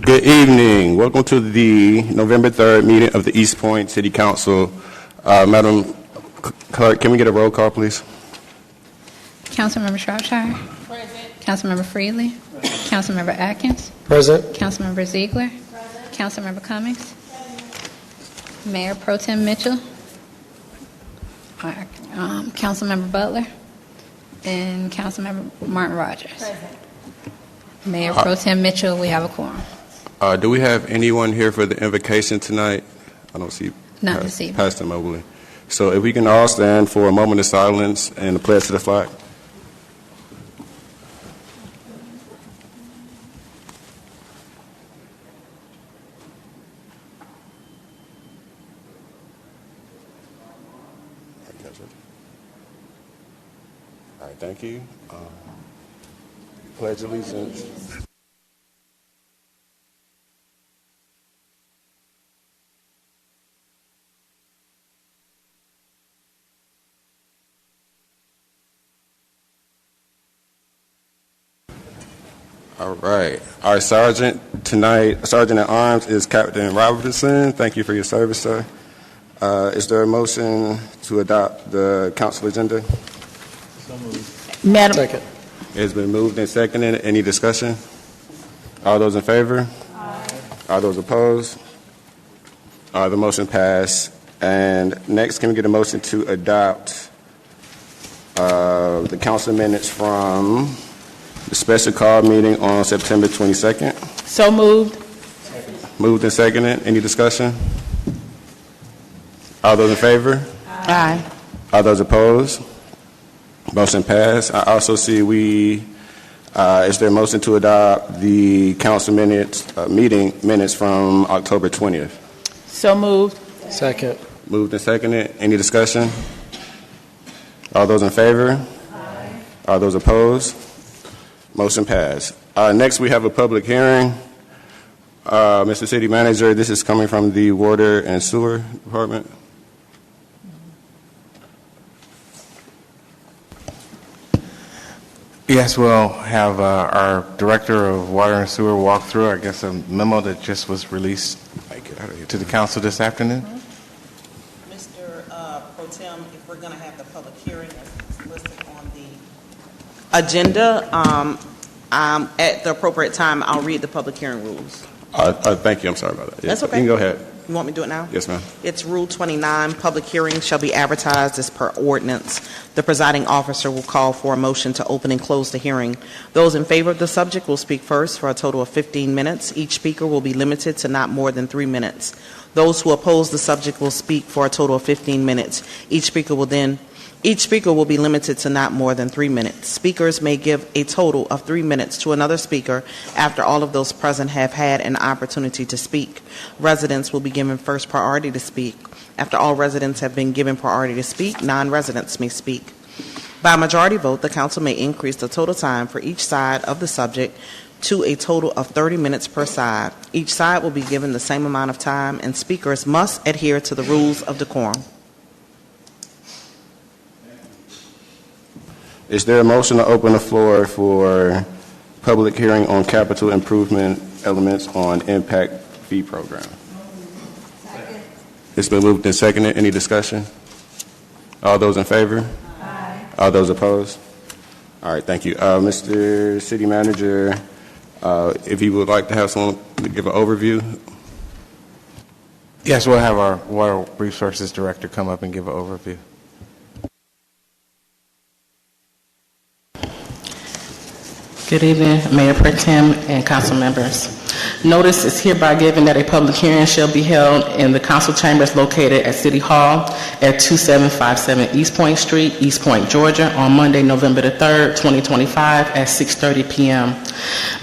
Good evening. Welcome to the November 3rd meeting of the East Point City Council. Madam Clerk, can we get a roll call, please? Councilmember Shropshire. Present. Councilmember Freely. Councilmember Atkins. Present. Councilmember Ziegler. Present. Councilmember Cummings. Present. Mayor Pro Tem Mitchell. Councilmember Butler. And Councilmember Martin Rogers. Present. Mayor Pro Tem Mitchell, we have a quorum. Do we have anyone here for the invocation tonight? I don't see. Not this evening. Pastor Mobley. So if we can all stand for a moment of silence and the pledge to the flag. All right, thank you. Pledge allegiance. All right. Our sergeant tonight, Sergeant at Arms, is Captain Robertson. Thank you for your service, sir. Is there a motion to adopt the council agenda? So moved. Madam. Second. It's been moved and seconded. Any discussion? All those in favor? Aye. All those opposed? The motion passed. And next, can we get a motion to adopt the council minutes from the special call meeting on September 22nd? So moved. Moved and seconded. Any discussion? All those in favor? Aye. All those opposed? Motion passed. I also see is there a motion to adopt the council meeting minutes from October 20th? So moved. Second. Moved and seconded. Any discussion? All those in favor? Aye. All those opposed? Motion passed. Next, we have a public hearing. Mr. City Manager, this is coming from the Water and Sewer Department. Yes, we'll have our Director of Water and Sewer walk through, I guess, a memo that just was released to the council this afternoon. Mr. Pro Tem, if we're going to have the public hearing as listed on the agenda, at the appropriate time, I'll read the public hearing rules. Thank you. I'm sorry about that. That's okay. You can go ahead. You want me to do it now? Yes, ma'am. It's Rule 29. Public hearings shall be advertised as per ordinance. The presiding officer will call for a motion to open and close the hearing. Those in favor of the subject will speak first for a total of 15 minutes. Each speaker will be limited to not more than 3 minutes. Those who oppose the subject will speak for a total of 15 minutes. Each speaker will be limited to not more than 3 minutes. Speakers may give a total of 3 minutes to another speaker after all of those present have had an opportunity to speak. Residents will be given first priority to speak. After all residents have been given priority to speak, non-residents may speak. By majority vote, the council may increase the total time for each side of the subject to a total of 30 minutes per side. Each side will be given the same amount of time, and speakers must adhere to the rules of decorum. Is there a motion to open the floor for public hearing on capital improvement elements on impact fee program? Second. It's been moved and seconded. Any discussion? All those in favor? Aye. All those opposed? All right, thank you. Mr. City Manager, if you would like to have someone give an overview. Yes, we'll have our Water Resources Director come up and give an overview. Good evening, Mayor Pro Tem and council members. Notice is hereby given that a public hearing shall be held in the council chambers located at City Hall at 2757 East Point Street, East Point, Georgia, on Monday, November the 3rd, 2025 at 6:30 p.m.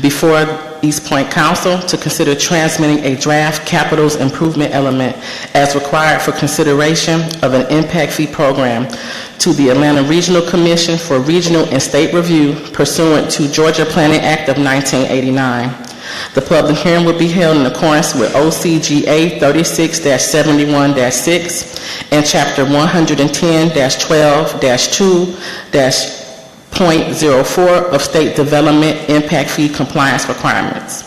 Before East Point Council to consider transmitting a draft capitals improvement element as required for consideration of an impact fee program to the Atlanta Regional Commission for Regional and State Review pursuant to Georgia Planning Act of 1989. The public hearing will be held in accordance with OCGA 36-71-6 and Chapter 110-12-2-.04 of State Development Impact Fee Compliance Requirements.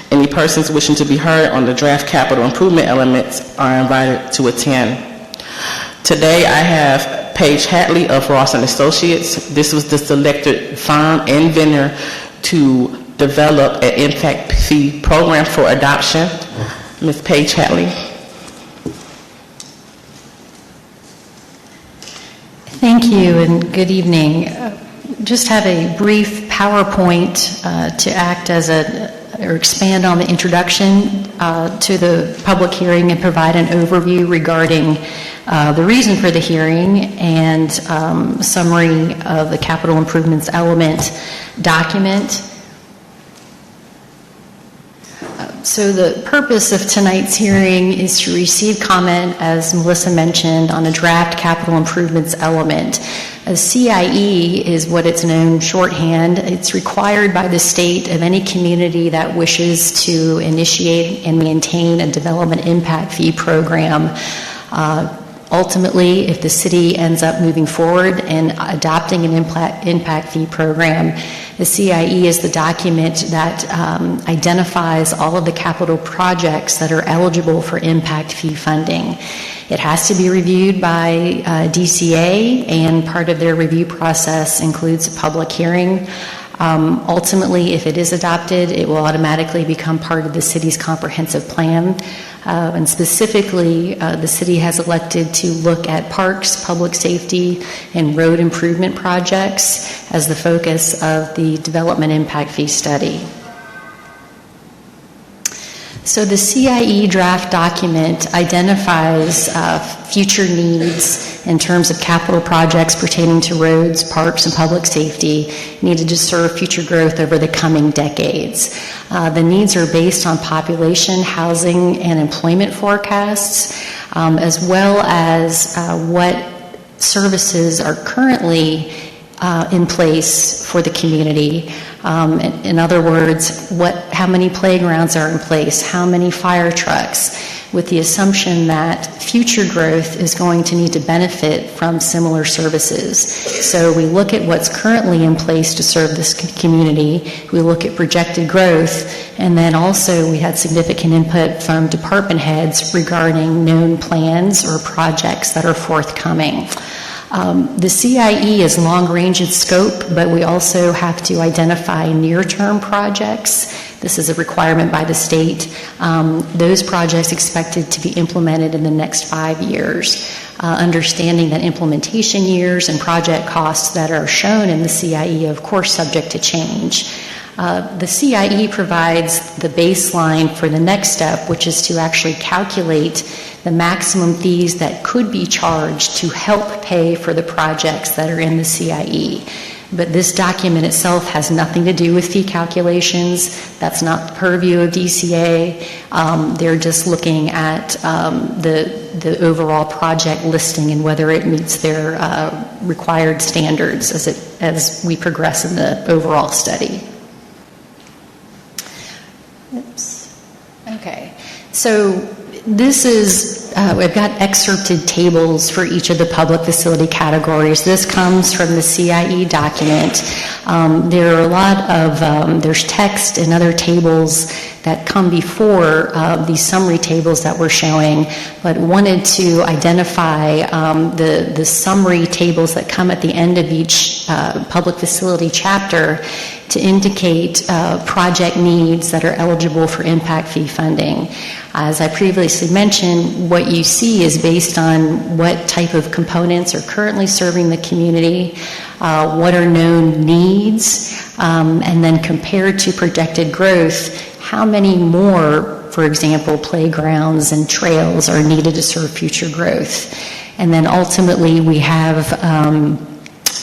Any persons wishing to be heard on the draft capital improvement elements are invited to attend. Today, I have Paige Hatley of Ross & Associates. This was the selected firm and vendor to develop an impact fee program for adoption. Ms. Paige Hatley. Thank you and good evening. Just have a brief PowerPoint to act as or expand on the introduction to the public hearing and provide an overview regarding the reason for the hearing and summary of the capital improvements element document. So the purpose of tonight's hearing is to receive comment, as Melissa mentioned, on a draft capital improvements element. A CIE is what it's known shorthand. It's required by the state of any community that wishes to initiate and maintain a development impact fee program. Ultimately, if the city ends up moving forward and adopting an impact fee program, the CIE is the document that identifies all of the capital projects that are eligible for impact fee funding. It has to be reviewed by DCA, and part of their review process includes a public hearing. Ultimately, if it is adopted, it will automatically become part of the city's comprehensive plan. And specifically, the city has elected to look at parks, public safety, and road improvement projects as the focus of the development impact fee study. So the CIE draft document identifies future needs in terms of capital projects pertaining to roads, parks, and public safety needed to serve future growth over the coming decades. The needs are based on population, housing, and employment forecasts, as well as what services are currently in place for the community. In other words, how many playgrounds are in place, how many fire trucks, with the assumption that future growth is going to need to benefit from similar services. So we look at what's currently in place to serve this community, we look at projected growth, and then also we had significant input from department heads regarding known plans or projects that are forthcoming. The CIE is long-range in scope, but we also have to identify near-term projects. This is a requirement by the state. Those projects expected to be implemented in the next 5 years. Understanding that implementation years and project costs that are shown in the CIE are, of course, subject to change. The CIE provides the baseline for the next step, which is to actually calculate the maximum fees that could be charged to help pay for the projects that are in the CIE. But this document itself has nothing to do with fee calculations. That's not the purview of DCA. They're just looking at the overall project listing and whether it meets their required standards as we progress in the overall study. Oops. Okay. So this is, we've got excerpted tables for each of the public facility categories. This comes from the CIE document. There are a lot of, there's text and other tables that come before these summary tables that we're showing, but wanted to identify the summary tables that come at the end of each public facility chapter to indicate project needs that are eligible for impact fee funding. As I previously mentioned, what you see is based on what type of components are currently serving the community, what are known needs, and then compared to projected growth, how many more, for example, playgrounds and trails are needed to serve future growth. And then ultimately we have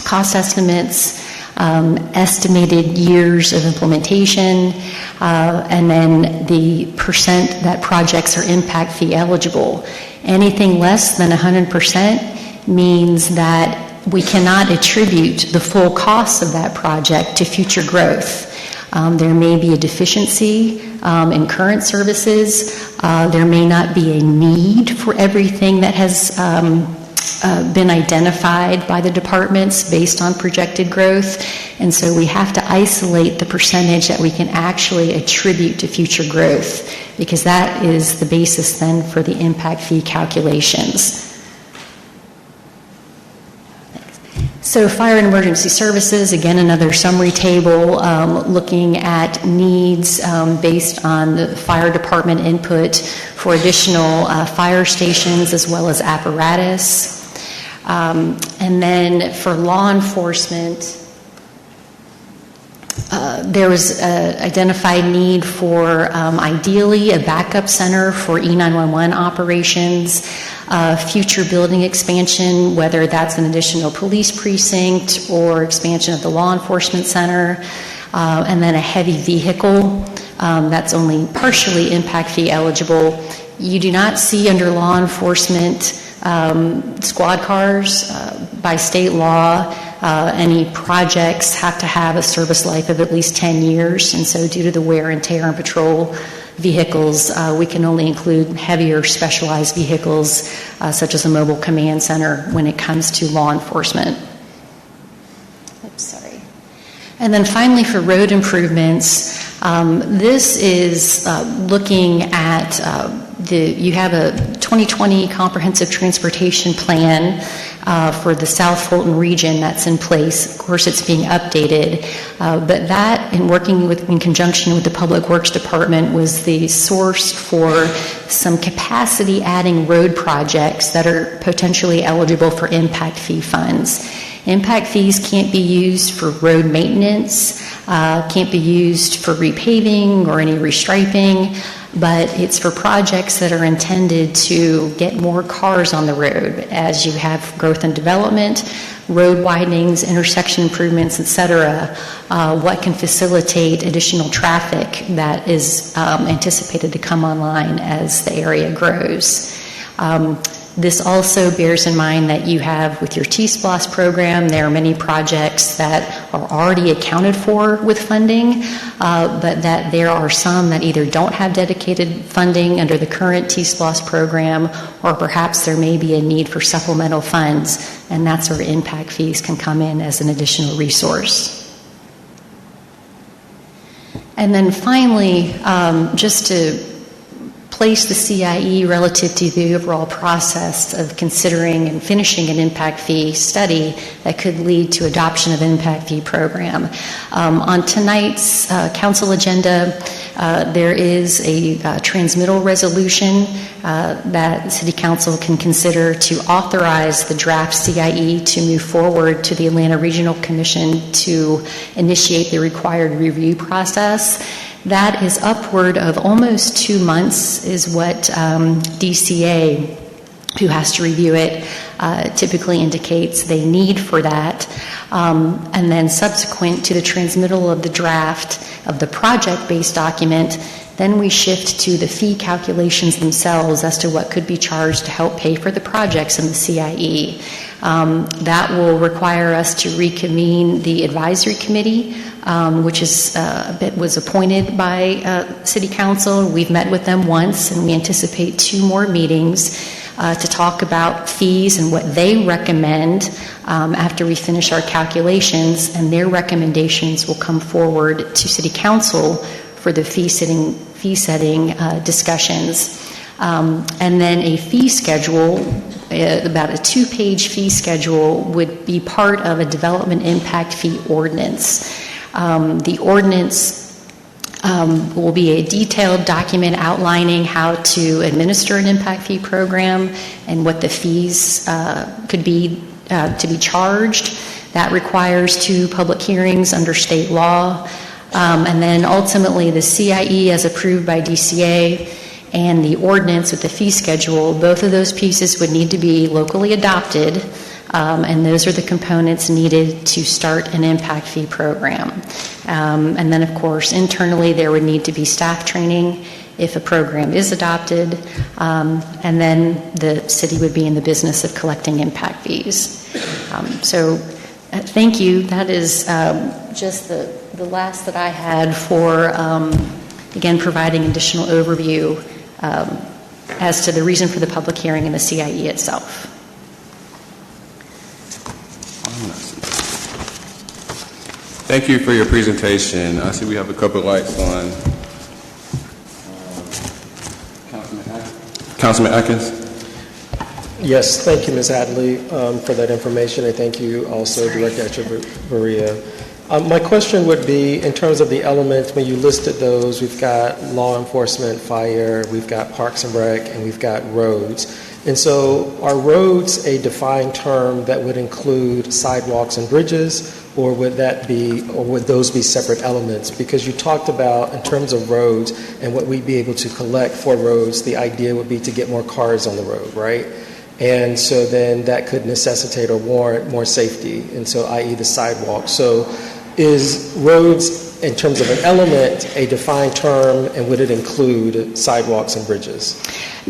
cost estimates, estimated years of implementation, and then the percent that projects are impact fee eligible. Anything less than 100% means that we cannot attribute the full cost of that project to future growth. There may be a deficiency in current services. There may not be a need for everything that has been identified by the departments based on projected growth, and so we have to isolate the percentage that we can actually attribute to future growth, because that is the basis then for the impact fee calculations. So fire and emergency services, again, another summary table looking at needs based on the fire department input for additional fire stations as well as apparatus. And then for law enforcement, there was an identified need for ideally a backup center for E911 operations, future building expansion, whether that's an additional police precinct or expansion of the law enforcement center, and then a heavy vehicle that's only partially impact fee eligible. You do not see under law enforcement squad cars. By state law, any projects have to have a service life of at least 10 years, and so due to the wear and tear on patrol vehicles, we can only include heavier specialized vehicles such as a mobile command center when it comes to law enforcement. Oops, sorry. And then finally for road improvements, this is looking at you have a 2020 comprehensive transportation plan for the South Fulton region that's in place. Of course, it's being updated, but that, in working in conjunction with the Public Works Department, was the source for some capacity-adding road projects that are potentially eligible for impact fee funds. Impact fees can't be used for road maintenance, can't be used for repaving or any restriping, but it's for projects that are intended to get more cars on the road as you have growth and development, road widenings, intersection improvements, etc., what can facilitate additional traffic that is anticipated to come online as the area grows. This also bears in mind that you have, with your T-SPLOST program, there are many projects that are already accounted for with funding, but that there are some that either don't have dedicated funding under the current T-SPLOST program, or perhaps there may be a need for supplemental funds, and that's where impact fees can come in as an additional resource. And then finally, just to place the CIE relative to the overall process of considering and finishing an impact fee study that could lead to adoption of an impact fee program. On tonight's council agenda, there is a transmittal resolution that City Council can consider to authorize the draft CIE to move forward to the Atlanta Regional Commission to initiate the required review process. That is upward of almost 2 months is what DCA, who has to review it, typically indicates they need for that. And then subsequent to the transmittal of the draft of the project-based document, then we shift to the fee calculations themselves as to what could be charged to help pay for the projects in the CIE. That will require us to reconvene the advisory committee, which was appointed by City Council. We've met with them once, and we anticipate 2 more meetings to talk about fees and what they recommend after we finish our calculations, and their recommendations will come forward to City Council for the fee setting discussions. And then a fee schedule, about a 2-page fee schedule, would be part of a development impact fee ordinance. The ordinance will be a detailed document outlining how to administer an impact fee program and what the fees could be to be charged. That requires 2 public hearings under state law. And then ultimately the CIE as approved by DCA and the ordinance with the fee schedule, both of those pieces would need to be locally adopted, and those are the components needed to start an impact fee program. And then, of course, internally there would need to be staff training if a program is adopted, and then the city would be in the business of collecting impact fees. So thank you. That is just the last that I had for, again, providing additional overview as to the reason for the public hearing and the CIE itself. Thank you for your presentation. I see we have a couple of lights on. Councilman Atkins? Yes, thank you, Ms. Hadley, for that information, and thank you also, Director Echeverria. My question would be, in terms of the elements, when you listed those, we've got law enforcement, fire, we've got parks and rec, and we've got roads. And so are roads a defined term that would include sidewalks and bridges, or would those be separate elements? Because you talked about, in terms of roads and what we'd be able to collect for roads, the idea would be to get more cars on the road, right? And so then that could necessitate or warrant more safety, and so i.e. the sidewalk. So is roads, in terms of an element, a defined term, and would it include sidewalks and bridges?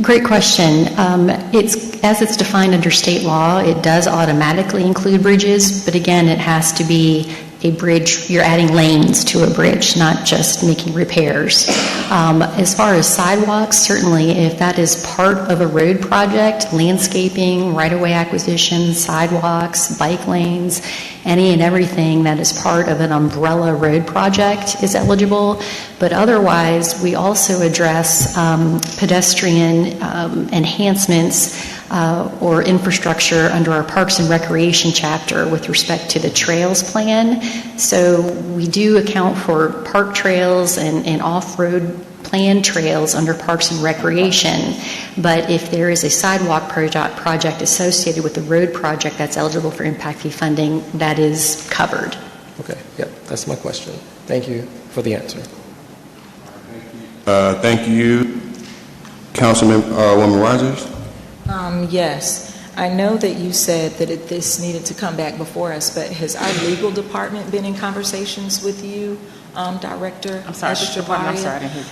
Great question. As it's defined under state law, it does automatically include bridges, but again, it has to be a bridge. You're adding lanes to a bridge, not just making repairs. As far as sidewalks, certainly if that is part of a road project, landscaping, right-of-way acquisition, sidewalks, bike lanes, any and everything that is part of an umbrella road project is eligible. But otherwise, we also address pedestrian enhancements or infrastructure under our Parks and Recreation chapter with respect to the trails plan. So we do account for park trails and off-road planned trails under Parks and Recreation. But if there is a sidewalk project associated with the road project that's eligible for impact fee funding, that is covered. Okay, yep, that's my question. Thank you for the answer. Thank you. Councilwoman Rogers? Yes. I know that you said that this needed to come back before us, but has our legal department been in conversations with you, Director? I'm sorry, which department? I'm sorry, I didn't hear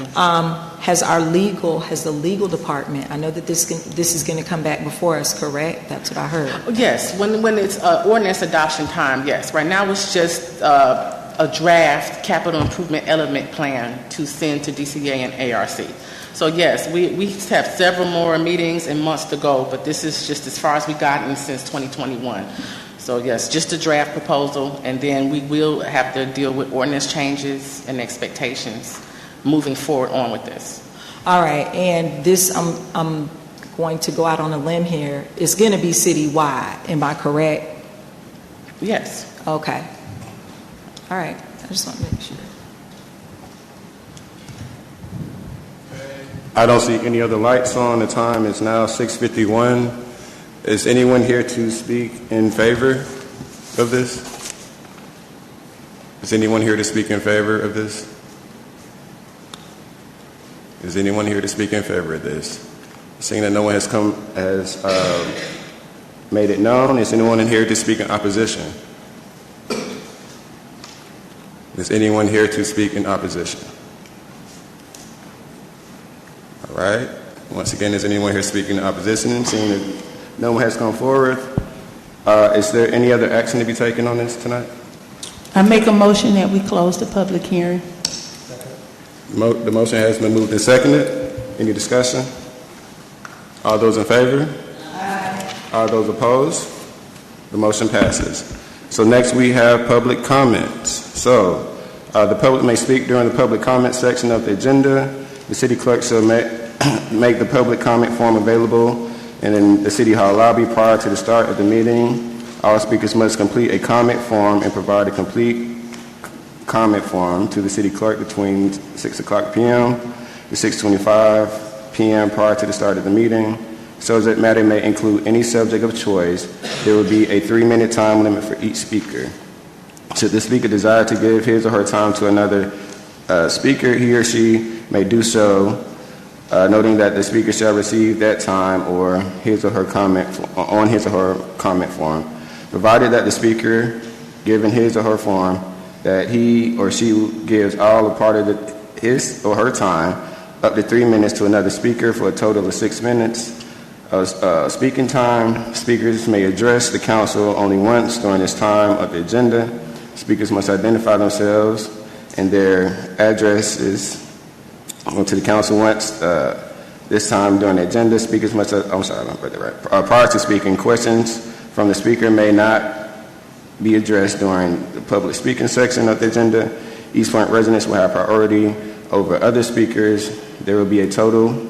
you. Has the legal department, I know that this is going to come back before us, correct? That's what I heard. Yes, when it's ordinance adoption time, yes. Right now it's just a draft capital improvement element plan to send to DCA and ARC. So yes, we have several more meetings and months to go, but this is just as far as we've gotten since 2021. So yes, just a draft proposal, and then we will have to deal with ordinance changes and expectations moving forward on with this. All right, and this, I'm going to go out on a limb here, it's going to be citywide, am I correct? Yes. Okay. All right, I just want to make sure. I don't see any other lights on. The time is now 6:51. Is anyone here to speak in favor of this? Is anyone here to speak in favor of this? Is anyone here to speak in favor of this? Seeing that no one has made it known, is anyone in here to speak in opposition? Is anyone here to speak in opposition? All right. Once again, is anyone here speaking in opposition? Seeing that no one has come forward, is there any other action to be taken on this tonight? I make a motion that we close the public hearing. The motion has been moved and seconded. Any discussion? All those in favor? Aye. All those opposed? The motion passes. So next we have public comments. So the public may speak during the public comment section of the agenda. The city clerk shall make the public comment form available in the City Hall lobby prior to the start of the meeting. All speakers must complete a comment form and provide a complete comment form to the city clerk between 6 o'clock p.m. to 6:25 p.m. prior to the start of the meeting. So that matter may include any subject of choice. There will be a 3-minute time limit for each speaker. Should the speaker desire to give his or her time to another speaker, he or she may do so, noting that the speaker shall receive that time or his or her comment on his or her comment form, provided that the speaker, given his or her form, that he or she gives all or part of his or her time, up to 3 minutes to another speaker for a total of 6 minutes of speaking time. Speakers may address the council only once during this time of the agenda. Speakers must identify themselves and their addresses to the council once. This time during the agenda, speakers must, prior to speaking, questions from the speaker may not be addressed during the public speaking section of the agenda. East Point residents will have priority over other speakers. There will be a total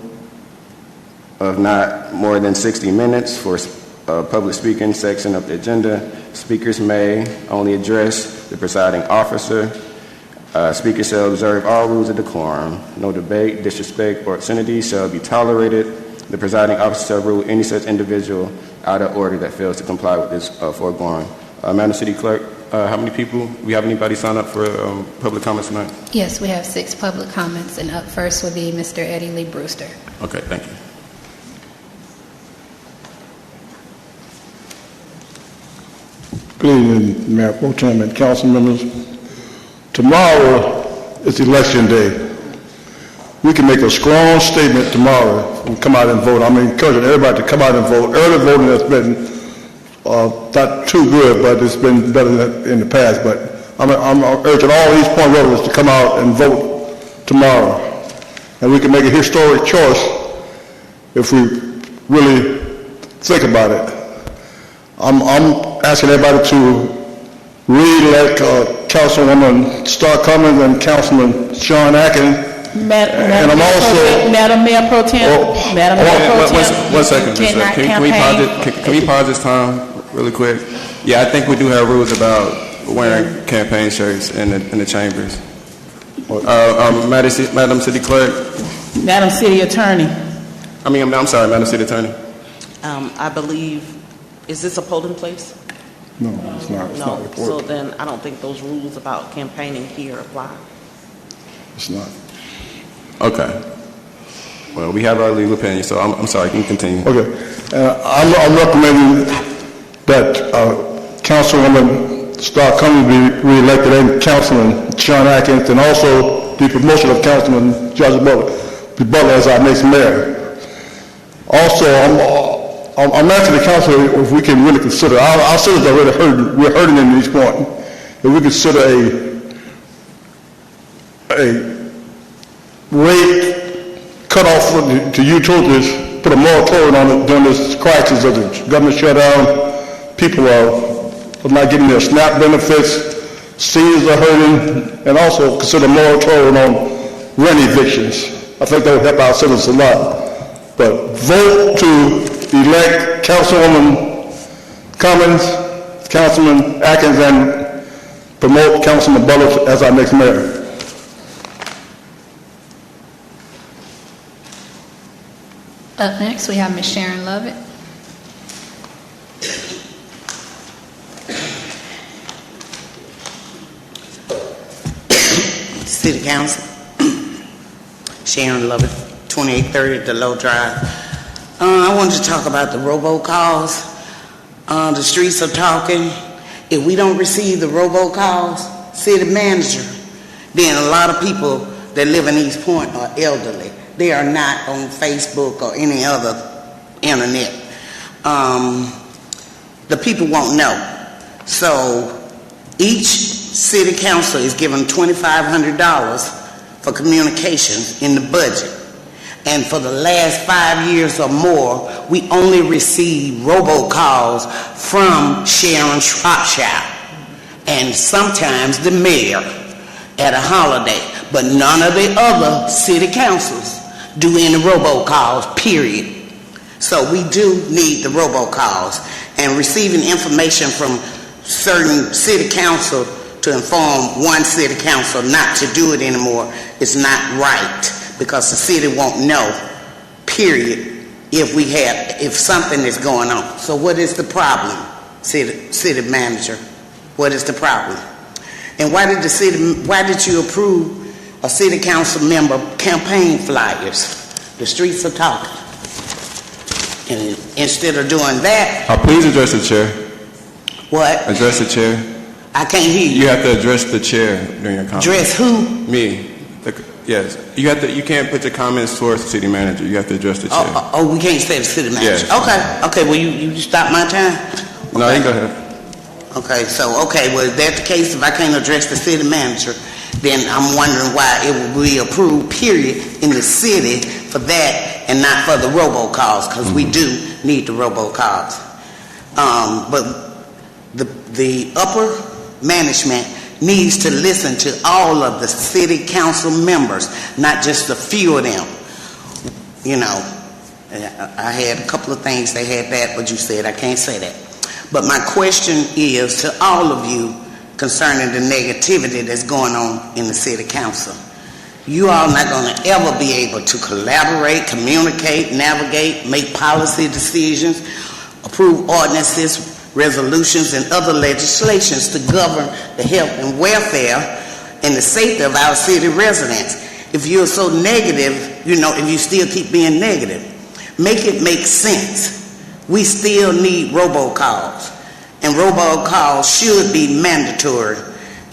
of not more than 60 minutes for public speaking section of the agenda. Speakers may only address the presiding officer. Speakers shall observe all rules of decorum. No debate, disrespect, or obscenity shall be tolerated. The presiding officer shall rule any such individual out of order that fails to comply with this foregoing. Madam City Clerk, how many people? We have anybody sign up for public comments tonight? Yes, we have 6 public comments, and up first will be Mr. Eddie Lee Brewster. Okay, thank you. Good evening, Mayor Pro Tem and council members. Tomorrow is election day. We can make a strong statement tomorrow and come out and vote. I'm encouraging everybody to come out and vote. Early voting has been not too good, but it's been better than in the past. But I'm urging all East Point residents to come out and vote tomorrow. And we can make a historic choice if we really think about it. I'm asking everybody to re-elect Councilwoman Star Cummings and Councilman Sean Atkins. And I'm also... Madam Mayor Pro Tem. Madam Mayor Pro Tem. One second, can we pause this time really quick? Yeah, I think we do have rules about wearing campaign shirts in the chambers. Madam City Clerk. Madam City Attorney. I'm sorry, Madam City Attorney. I believe, is this a polling place? No, it's not. It's not No, reported. so then I don't think those rules about campaigning here apply. It's not. Okay. Well, we have our legal opinion, so I'm sorry, you can continue. Okay. I'm recommending that Councilwoman Star Cummings be re-elected and Councilman Sean Atkins, and also the promotion of Councilman Judge Butler as our next mayor. Also, I'm asking the council if we can really consider, our citizens are already hurting, we're hurting in East Point, if we consider a rate cutoff to utilities, put a moratorium on it during this crisis of the government shutdown. People are not getting their SNAP benefits, seniors are hurting, and also consider a moratorium on rent evictions. I think that would help our citizens a lot. But vote to elect Councilwoman Cummings, Councilman Atkins, and promote Councilman Butler as our next mayor. Up next, we have Ms. Sharon Lovett. City Council, Sharon Lovett, 2830 Delow Drive. I wanted to talk about the robocalls. The streets are talking. If we don't receive the robocalls, city manager, then a lot of people that live in East Point are elderly. They are not on Facebook or any other internet. The people won't know. So each city council is given $2,500 for communications in the budget. And for the last 5 years or more, we only receive robocalls from Sharon Shropshire and sometimes the mayor at a holiday. But none of the other city councils do any robocalls, period. So we do need the robocalls, and receiving information from certain city council to inform one city council not to do it anymore is not right, because the city won't know, period, if something is going on. So what is the problem, city manager? What is the problem? And why did you approve a city council member campaign flyers? The streets are talking. And instead of doing that... Please address the chair. What? Address the chair. I can't hear you. You have to address the chair during your comments. Address who? Me. Yes. You can't put your comments towards the city manager. You have to address the chair. Oh, we can't say the city manager. Yes. Okay, well, you stop my time? Okay. No, you go ahead. Okay, well, if that's the case, if I can't address the city manager, then I'm wondering why it will be approved, period, in the city for that and not for the robocalls, because we do need the robocalls. But the upper management needs to listen to all of the city council members, not just a few of them. You know, I had a couple of things, they had that, but you said I can't say that. But my question is to all of you concerning the negativity that's going on in the city council. You all not going to ever be able to collaborate, communicate, navigate, make policy decisions, approve ordinances, resolutions, and other legislations to govern the health and welfare and the safety of our city residents. If you're so negative, you know, if you still keep being negative, make it make sense. We still need robocalls, and robocalls should be mandatory.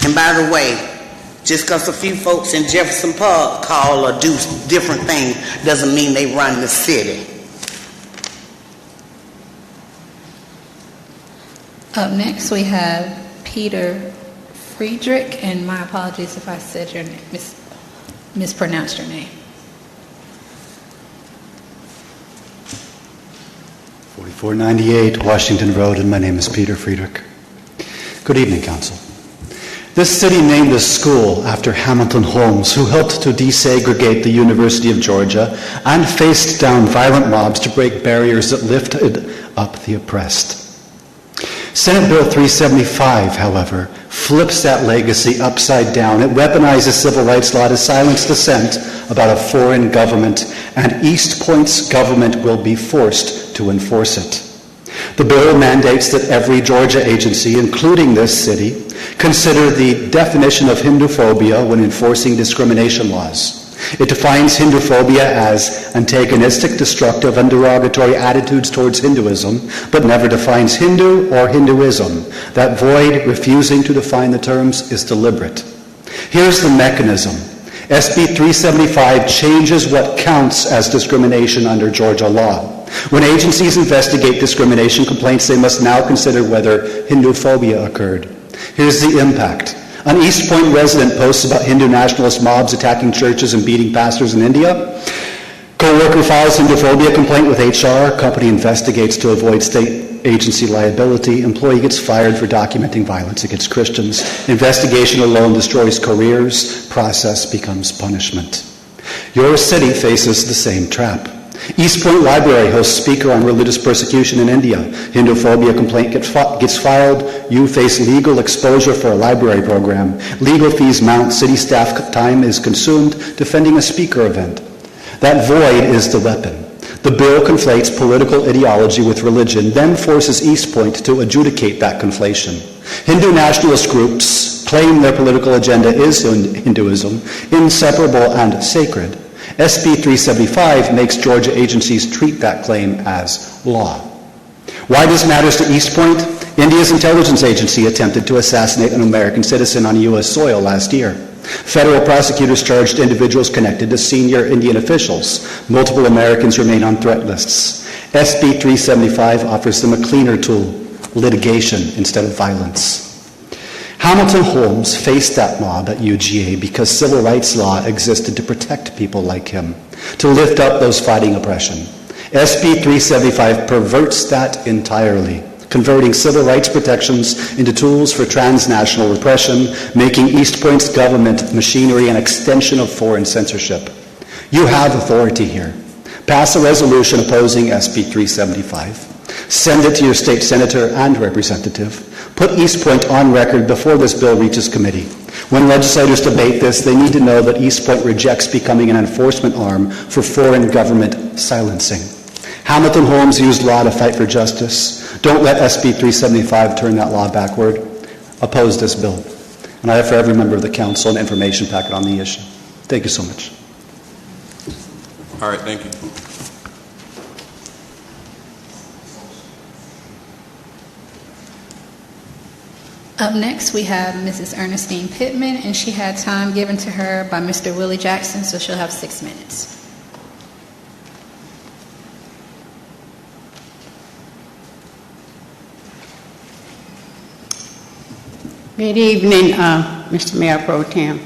And by the way, just because a few folks in Jefferson Park call or do different things doesn't mean they run the city. Up next, we have Peter Friedrich, and my apologies if I said your name, mispronounced your name. 4498 Washington Road, and my name is Peter Friedrich. Good evening, Council. This city named a school after Hamilton Holmes, who helped to desegregate the University of Georgia and faced down violent mobs to break barriers that lifted up the oppressed. Senate Bill 375, however, flips that legacy upside down. It weaponizes civil rights law to silence dissent about a foreign government, and East Point's government will be forced to enforce it. The bill mandates that every Georgia agency, including this city, consider the definition of Hinduphobia when enforcing discrimination laws. It defines Hinduphobia as antagonistic, destructive, and derogatory attitudes towards Hinduism, but never defines Hindu or Hinduism. That void, refusing to define the terms, is deliberate. Here's the mechanism. SB 375 changes what counts as discrimination under Georgia law. When agencies investigate discrimination complaints, they must now consider whether Hinduphobia occurred. Here's the impact. An East Point resident posts about Hindu nationalist mobs attacking churches and beating pastors in India. Co-worker files Hinduphobia complaint with HR. Company investigates to avoid state agency liability. Employee gets fired for documenting violence against Christians. Investigation alone destroys careers. Process becomes punishment. Your city faces the same trap. East Point Library hosts speaker on religious persecution in India. Hinduphobia complaint gets filed. You face legal exposure for a library program. Legal fees mount. City staff time is consumed defending a speaker event. That void is the weapon. The bill conflates political ideology with religion, then forces East Point to adjudicate that conflation. Hindu nationalist groups claim their political agenda is Hinduism, inseparable and sacred. SB 375 makes Georgia agencies treat that claim as law. Why this matters to East Point? India's intelligence agency attempted to assassinate an American citizen on U.S. soil last year. Federal prosecutors charged individuals connected to senior Indian officials. Multiple Americans remain on threat lists. SB 375 offers them a cleaner tool, litigation instead of violence. Hamilton Holmes faced that mob at UGA because civil rights law existed to protect people like him, to lift up those fighting oppression. SB 375 perverts that entirely, converting civil rights protections into tools for transnational repression, making East Point's government machinery an extension of foreign censorship. You have authority here. Pass a resolution opposing SB 375. Send it to your state senator and representative. Put East Point on record before this bill reaches committee. When legislators debate this, they need to know that East Point rejects becoming an enforcement arm for foreign government silencing. Hamilton Holmes used law to fight for justice. Don't let SB 375 turn that law backward. Oppose this bill. And I have for every member of the council an information packet on the issue. Thank you so much. All right, thank you. Up next, we have Mrs. Ernestine Pittman, and she had time given to her by Mr. Willie Jackson, so she'll have 6 minutes. Good evening, Mr. Mayor Pro Tem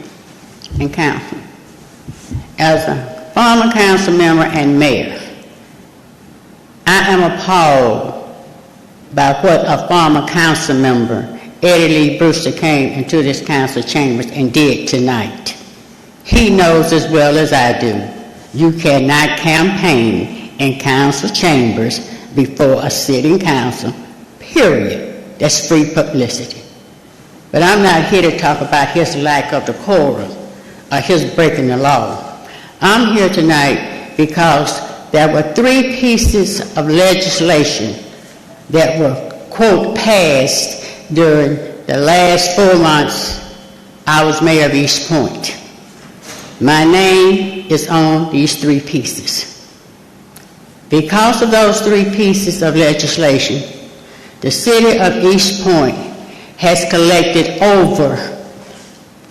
and Council. As a former council member and mayor, I am appalled by what a former council member, Eddie Lee Brewster, came into this council chambers and did tonight. He knows as well as I do, you cannot campaign in council chambers before a sitting council, period. That's free publicity. But I'm not here to talk about his lack of decorum or his breaking the law. I'm here tonight because there were 3 pieces of legislation that were, quote, passed during the last 4 months I was mayor of East Point. My name is on these 3 pieces. Because of those 3 pieces of legislation, the city of East Point has collected over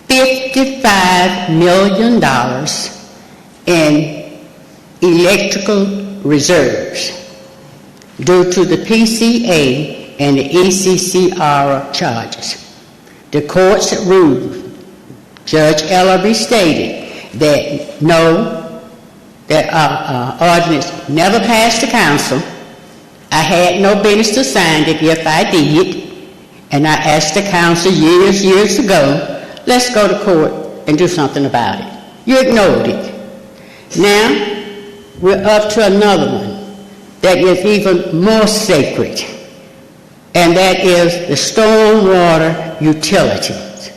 $55 million in electrical reserves due to the PCA and the ECCR charges. The courts ruled, Judge Ellerby stated that that ordinance never passed the council. I had no business to sign it if I did, and I asked the council years ago, let's go to court and do something about it. You ignored it. Now, we're up to another one that is even more sacred, and that is the stormwater utilities.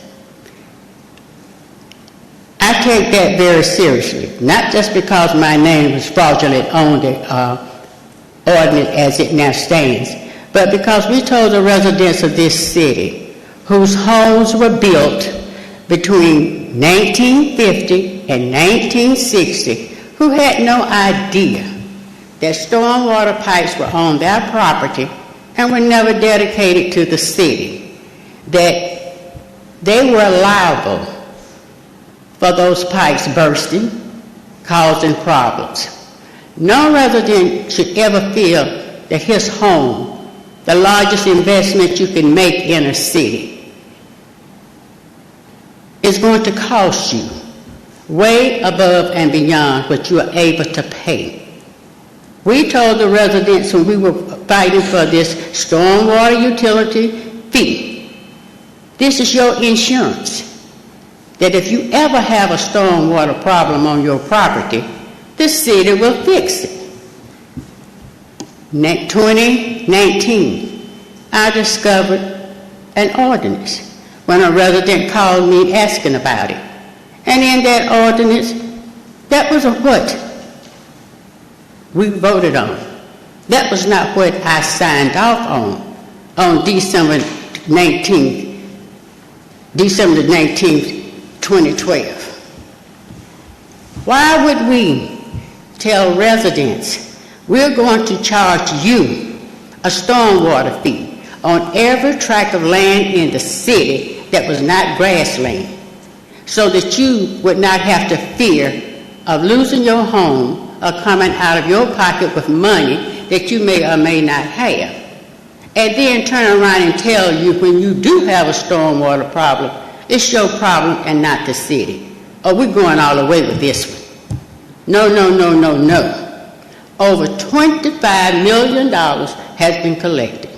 I take that very seriously, not just because my name was fraudulent on the ordinance as it now stands, but because we told the residents of this city, whose homes were built between 1950 and 1960, who had no idea that stormwater pipes were on their property and were never dedicated to the city, that they were liable for those pipes bursting, causing problems. No resident should ever feel that his home, the largest investment you can make in a city, is going to cost you way above and beyond what you are able to pay. We told the residents when we were fighting for this stormwater utility fee, this is your insurance, that if you ever have a stormwater problem on your property, the city will fix it. 2019, I discovered an ordinance when a resident called me asking about it. And in that ordinance, that was what we voted on. That was not what I signed off on December 19th, 2012. Why would we tell residents we're going to charge you a stormwater fee on every tract of land in the city that was not grassland, so that you would not have to fear of losing your home or coming out of your pocket with money that you may or may not have, and then turn around and tell you when you do have a stormwater problem, it's your problem and not the city. Oh, we're going all the way with this one. No. Over $25 million has been collected.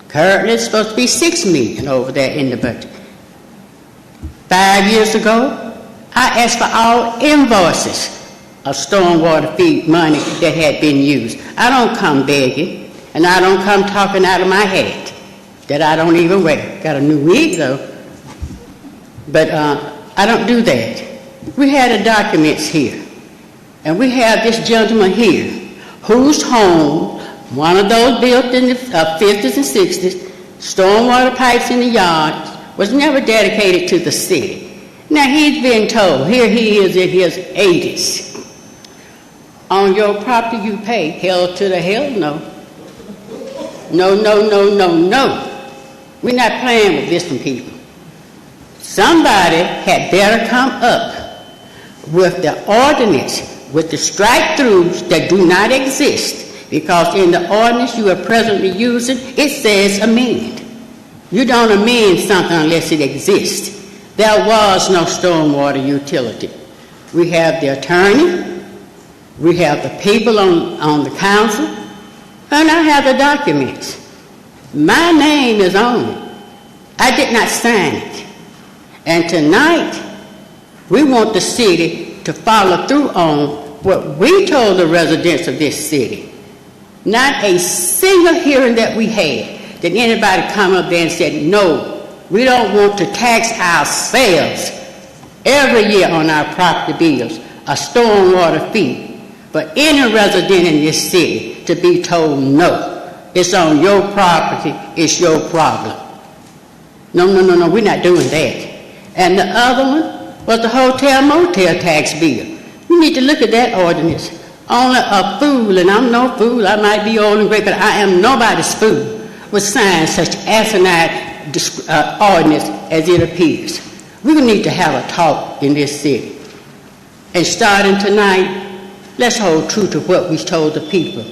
Currently, it's supposed to be $6 million over there in the budget. 5 years ago, I asked for all invoices of stormwater fee money that had been used. I don't come begging, and I don't come talking out of my hat that I don't even wear. Got a new wig, though. But I don't do that. We had the documents here. And we have this gentleman here, whose home, one of those built in the 50s and 60s, stormwater pipes in the yard, was never dedicated to the city. Now he's been told, here he is in his 80s. On your property you pay, hell to the hell no. No. We're not playing with this one, people. Somebody had better come up with the ordinance, with the strike-throughs that do not exist, because in the ordinance you are presently using, it says amend. You don't amend something unless it exists. There was no stormwater utility. We have the attorney, we have the people on the council, and I have the documents. My name is on it. I did not sign it. And tonight, we want the city to follow through on what we told the residents of this city. Not a single hearing that we had did anybody come up there and said, no, we don't want to tax ourselves every year on our property bills, a stormwater fee. But any resident in this city to be told no. It's on your property, it's your problem. No, we're not doing that. And the other one was the hotel motel tax bill. You need to look at that ordinance. Only a fool, and I'm no fool, I might be old and great, but I am nobody's fool, would sign such asinine ordinance as it appears. We need to have a talk in this city. And starting tonight, let's hold true to what we told the people.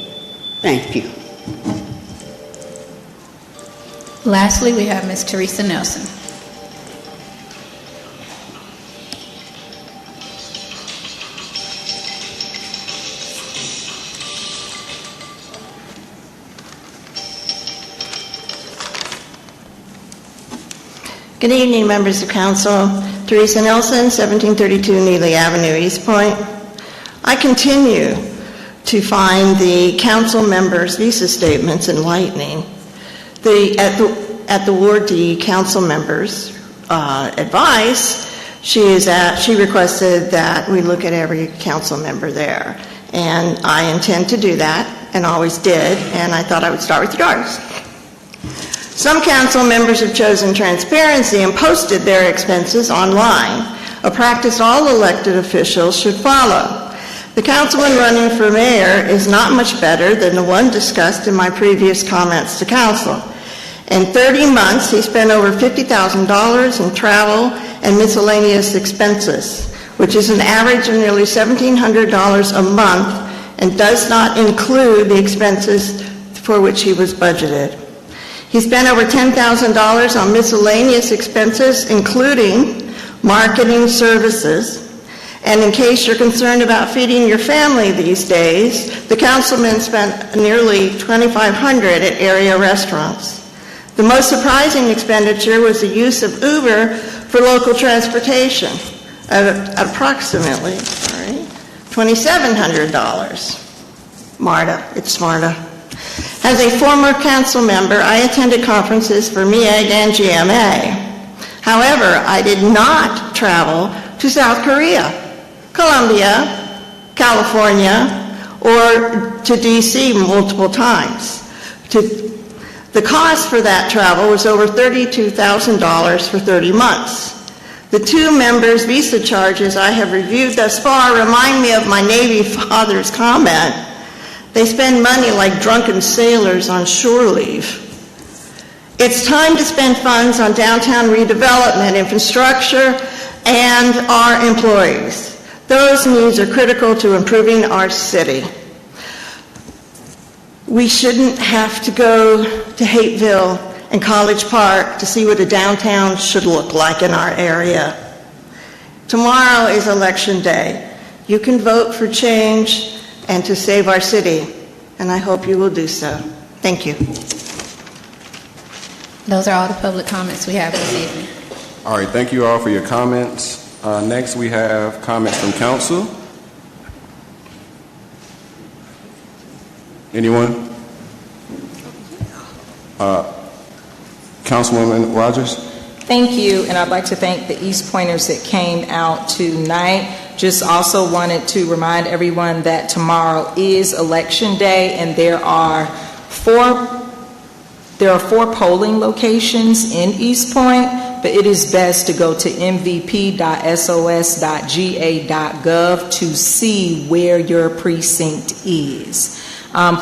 Thank you. Lastly, we have Ms. Teresa Nelson. Good evening, members of council. Teresa Nelson, 1732 Neely Avenue, East Point. I continue to find the council members' visa statements enlightening. At the Ward D council members' advice, she requested that we look at every council member there. And I intend to do that, and always did, and I thought I would start with yours. Some council members have chosen transparency and posted their expenses online, a practice all elected officials should follow. The councilman running for mayor is not much better than the one discussed in my previous comments to council. In 30 months, he spent over $50,000 in travel and miscellaneous expenses, which is an average of nearly $1,700 a month and does not include the expenses for which he was budgeted. He spent over $10,000 on miscellaneous expenses, including marketing services. And in case you're concerned about feeding your family these days, the councilman spent nearly $2,500 at area restaurants. The most surprising expenditure was the use of Uber for local transportation at approximately $2,700. It's MARTA. As a former council member, I attended conferences for MEAG and GMA. However, I did not travel to South Korea, Colombia, California, or to D.C. multiple times. The cost for that travel was over $32,000 for 30 months. The two members' visa charges I have reviewed thus far remind me of my Navy father's comment. They spend money like drunken sailors on shore leave. It's time to spend funds on downtown redevelopment, infrastructure, and our employees. Those needs are critical to improving our city. We shouldn't have to go to Hateville and College Park to see what a downtown should look like in our area. Tomorrow is election day. You can vote for change and to save our city, and I hope you will do so. Thank you. Those are all the public comments we have this evening. All right, thank you all for your comments. Next, we have comments from council. Anyone? Councilwoman Rogers? Thank you, and I'd like to thank the East Pointers that came out tonight. Just also wanted to remind everyone that tomorrow is Election Day, and there are four polling locations in East Point, but it is best to go to mvp.sos.ga.gov to see where your precinct is.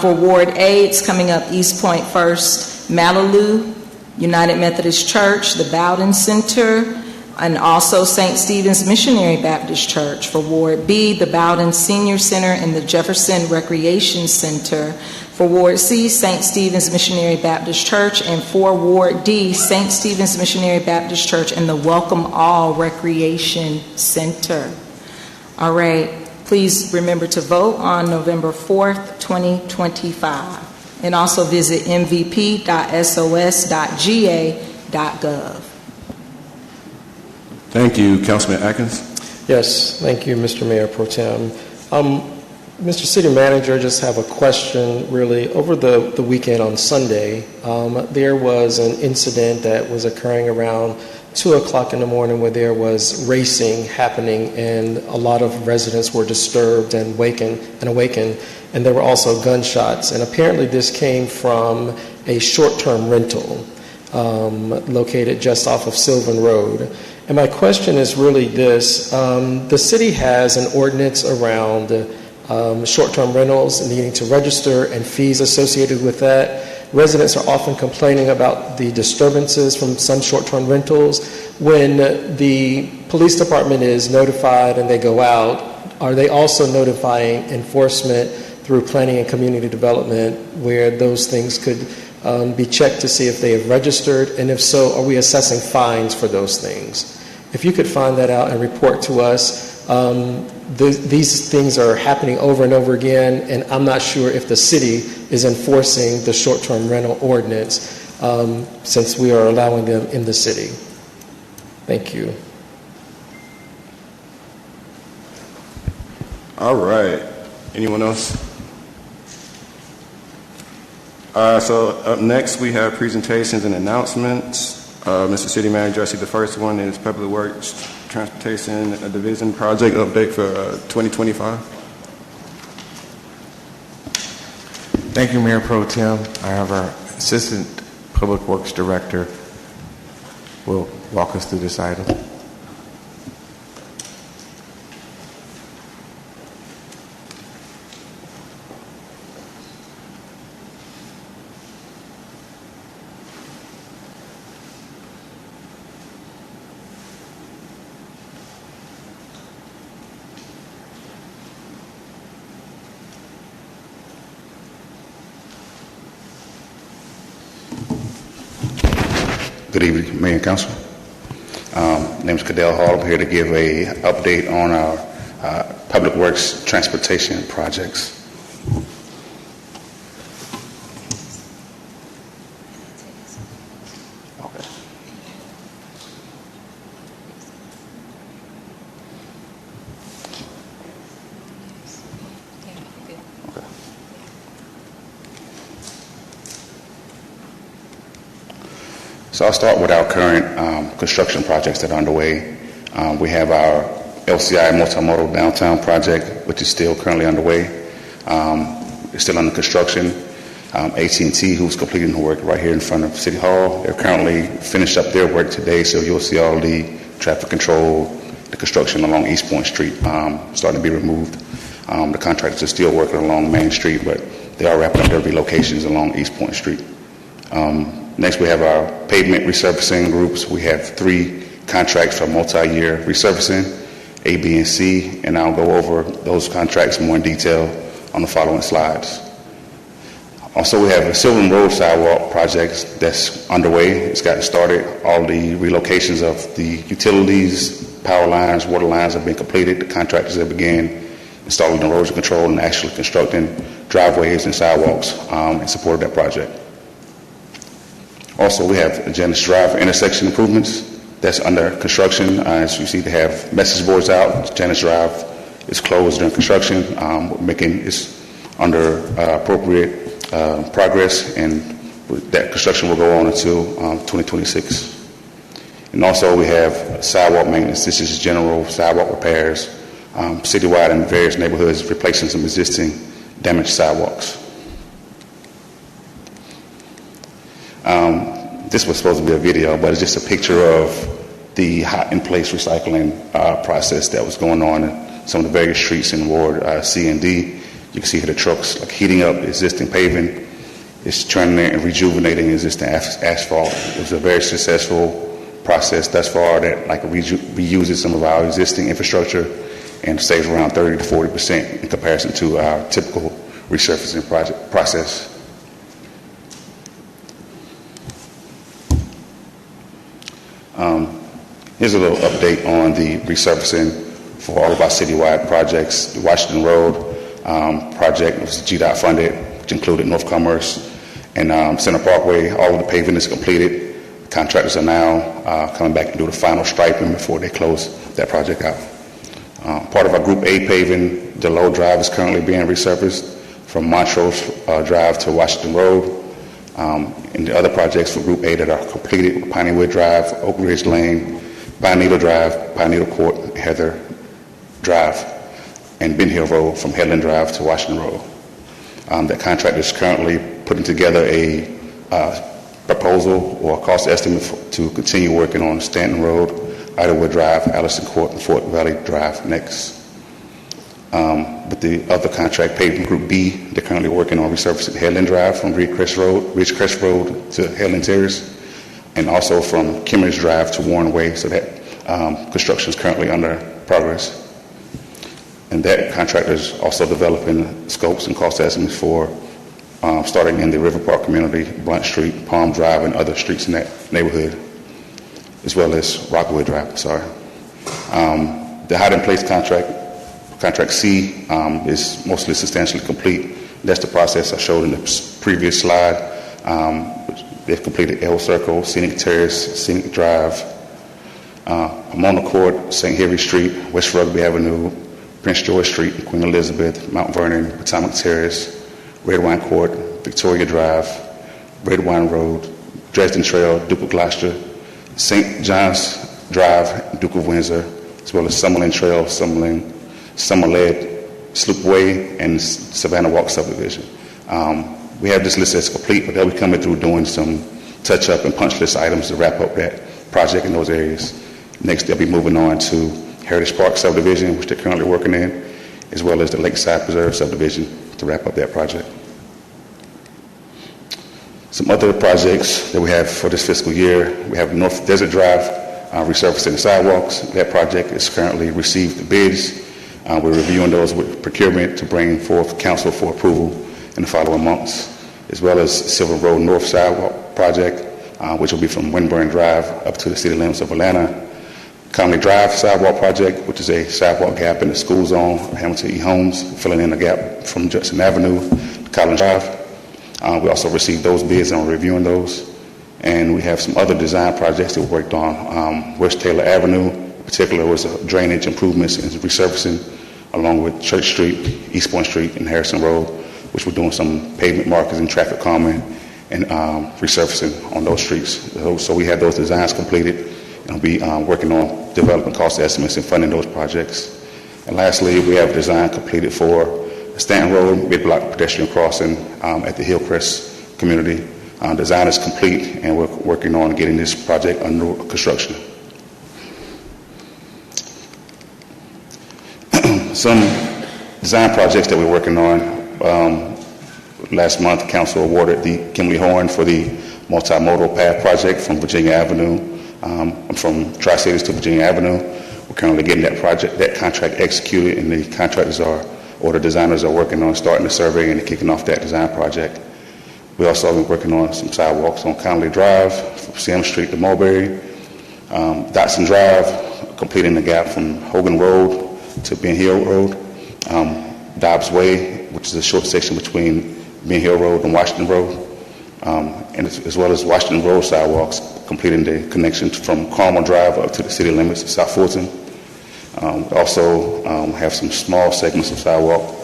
For Ward A, it's coming up East Point First, Malibu, United Methodist Church, the Bowden Center, and also St. Stephen's Missionary Baptist Church. For Ward B, the Bowden Senior Center and the Jefferson Recreation Center. For Ward C, St. Stephen's Missionary Baptist Church, and for Ward D, St. Stephen's Missionary Baptist Church and the Welcome All Recreation Center. All right, please remember to vote on November 4th, 2025. and also visit mvp.sos.ga.gov. Thank you. Councilman Atkins? Yes, thank you, Mr. Mayor Pro Tem. Mr. City Manager, I just have a question, really. Over the weekend on Sunday, there was an incident that was occurring around 2 o'clock in the morning where there was racing happening, and a lot of residents were disturbed and awakened, and there were also gunshots. And apparently this came from a short-term rental located just off of Sylvan Road. And my question is really this. The city has an ordinance around short-term rentals needing to register and fees associated with that. Residents are often complaining about the disturbances from some short-term rentals. When the police department is notified and they go out, are they also notifying enforcement through planning and community development where those things could be checked to see if they have registered? And if so, are we assessing fines for those things? If you could find that out and report to us. These things are happening over and over again, and I'm not sure if the city is enforcing the short-term rental ordinance since we are allowing them in the city. Thank you. All right. Anyone else? So up next, we have presentations and announcements. Mr. City Manager, I see the first one is Public Works Transportation Division Project Update for 2025. Thank you, Mayor Pro Tem. I have our Assistant Public Works Director will walk us through this item. Good evening, Mayor and Council. My name is Cadell Hall. I'm here to give an update on our Public Works transportation projects. So I'll start with our current construction projects that are underway. We have our LCI multimodal downtown project, which is still currently underway. It's still under construction. AT&T, who's completing the work right here in front of City Hall, they're currently finished up their work today, so you'll see all the traffic control, the construction along East Point Street starting to be removed. The contractors are still working along Main Street, but they are wrapping up their relocations along East Point Street. Next, we have our pavement resurfacing groups. We have 3 contracts for multi-year resurfacing, A, B, and C, and I'll go over those contracts more in detail on the following slides. Also, we have a Sylvan Road sidewalk project that's underway. It's gotten started. All the relocations of the utilities, power lines, water lines have been completed. The contractors have begun installing erosion control and actually constructing driveways and sidewalks in support of that project. Also, we have Janus Drive intersection improvements that's under construction. As you see, they have message boards out. Janus Drive is closed during construction. We're making it's under appropriate progress, and that construction will go on until 2026. And also, we have sidewalk maintenance. This is general sidewalk repairs citywide in various neighborhoods, replacing some existing damaged sidewalks. This was supposed to be a video, but it's just a picture of the hot-in-place recycling process that was going on in some of the various streets in Ward C and D. You can see here the trucks heating up existing paving. It's turning and rejuvenating existing asphalt. It was a very successful process thus far that reuses some of our existing infrastructure and saves around 30 to 40% in comparison to our typical resurfacing process. Here's a little update on the resurfacing for all of our citywide projects. The Washington Road project was GDOT funded, which included North Commerce, And Center Parkway, all of the paving is completed. Contractors are now coming back to do the final striping before they close that project out. Part of our Group A paving, the Low Drive is currently being resurfaced from Montrose Drive to Washington Road. And the other projects for Group A that are completed, Pineywood Drive, Oak Ridge Lane, Pine Needle Drive, Pine Needle Court, Heather Drive, and Ben Hill Road from Headland Drive to Washington Road. That contractor is currently putting together a proposal or cost estimate to continue working on Stanton Road, Idlewood Drive, Allison Court, and Fort Valley Drive next. But the other contract, paving Group B, they're currently working on resurfacing Headland Drive from Ridgecrest Road to Headland Terrace, and also from Kimmers Drive to Warren Way, so that construction is currently under progress. And that contractor is also developing scopes and cost estimates for starting in the River Park community, Blunt Street, Palm Drive, and other streets in that neighborhood, as well as Rockwood Drive, The Hiding Place Contract C is mostly substantially complete. That's the process I showed in the previous slide. They've completed L Circle, Scenic Terrace, Scenic Drive, Pomona Court, St. Henry Street, West Rugby Avenue, Prince George Street, Queen Elizabeth, Mount Vernon, Potomac Terrace, Red Wine Court, Victoria Drive, Red Wine Road, Dresden Trail, Duke of Gloucester, St. John's Drive, Duke of Windsor, as well as Summerlin Trail, Summerled, Sloop Way, and Savannah Walk subdivision. We have this list as complete, but they'll be coming through doing some touch-up and punch list items to wrap up that project in those areas. Next, they'll be moving on to Heritage Park subdivision, which they're currently working in, as well as the Lakeside Preserve subdivision to wrap up that project. Some other projects that we have for this fiscal year, we have North Desert Drive, resurfacing the sidewalks. That project is currently received the bids. We're reviewing those with procurement to bring forth council for approval in the following months, as well as Silver Road North Sidewalk Project, which will be from Winburn Drive up to the city limits of Atlanta. Conley Drive Sidewalk Project, which is a sidewalk gap in the school zone of Hamilton E. Homes, filling in the gap from Judson Avenue to Collins Drive. We also received those bids and are reviewing those. And we have some other design projects that we worked on. West Taylor Avenue, in particular, was drainage improvements and resurfacing, along with Church Street, East Point Street, and Harrison Road, which we're doing some pavement markers and traffic calming and resurfacing on those streets. So we have those designs completed, and we'll be working on developing cost estimates and funding those projects. And lastly, we have a design completed for Stanton Road mid-block pedestrian crossing at the Hillcrest community. Design is complete, and we're working on getting this project under construction. Some design projects that we're working on. Last month, council awarded the Kimley Horn for the multimodal path project from Virginia Avenue, from Tri-Cities to Virginia Avenue. We're currently getting that contract executed, and the contractors or the designers are working on starting the survey and kicking off that design project. We also have been working on some sidewalks on Conley Drive, from Sam Street to Mulberry, Dotson Drive, completing the gap from Hogan Road to Ben Hill Road, Dobbs Way, which is a short section between Ben Hill Road and Washington Road, and as well as Washington Road sidewalks, completing the connection from Carmel Drive up to the city limits of South Fulton. We also have some small segments of sidewalk,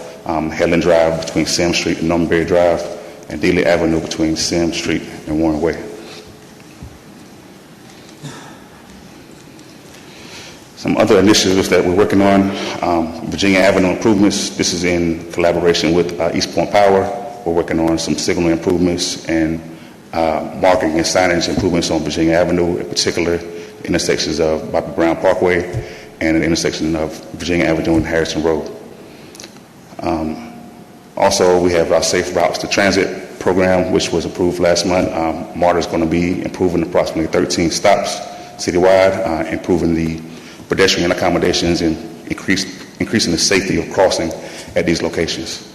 Headland Drive between Sam Street and Normanberry Drive, and Dealey Avenue between Sam Street and Warren Way. Some other initiatives that we're working on, Virginia Avenue improvements. This is in collaboration with East Point Power. We're working on some signal improvements and marking and signage improvements on Virginia Avenue, in particular intersections of Bobby Brown Parkway and an intersection of Virginia Avenue and Harrison Road. Also, we have our Safe Routes to Transit program, which was approved last month. MARTA is going to be improving approximately 13 stops citywide, improving the pedestrian accommodations and increasing the safety of crossing at these locations.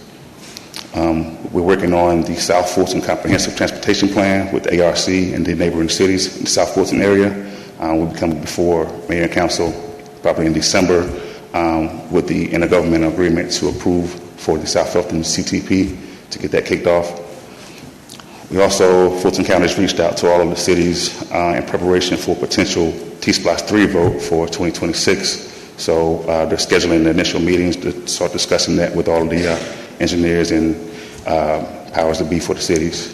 We're working on the South Fulton Comprehensive Transportation Plan with ARC and the neighboring cities in the South Fulton area. We'll be coming before Mayor and Council probably in December with the intergovernmental agreement to approve for the South Fulton CTP to get that kicked off. We also, Fulton County has reached out to all of the cities in preparation for potential T-Splosh 3 vote for 2026. So they're scheduling the initial meetings to start discussing that with all of the engineers and powers that be for the cities.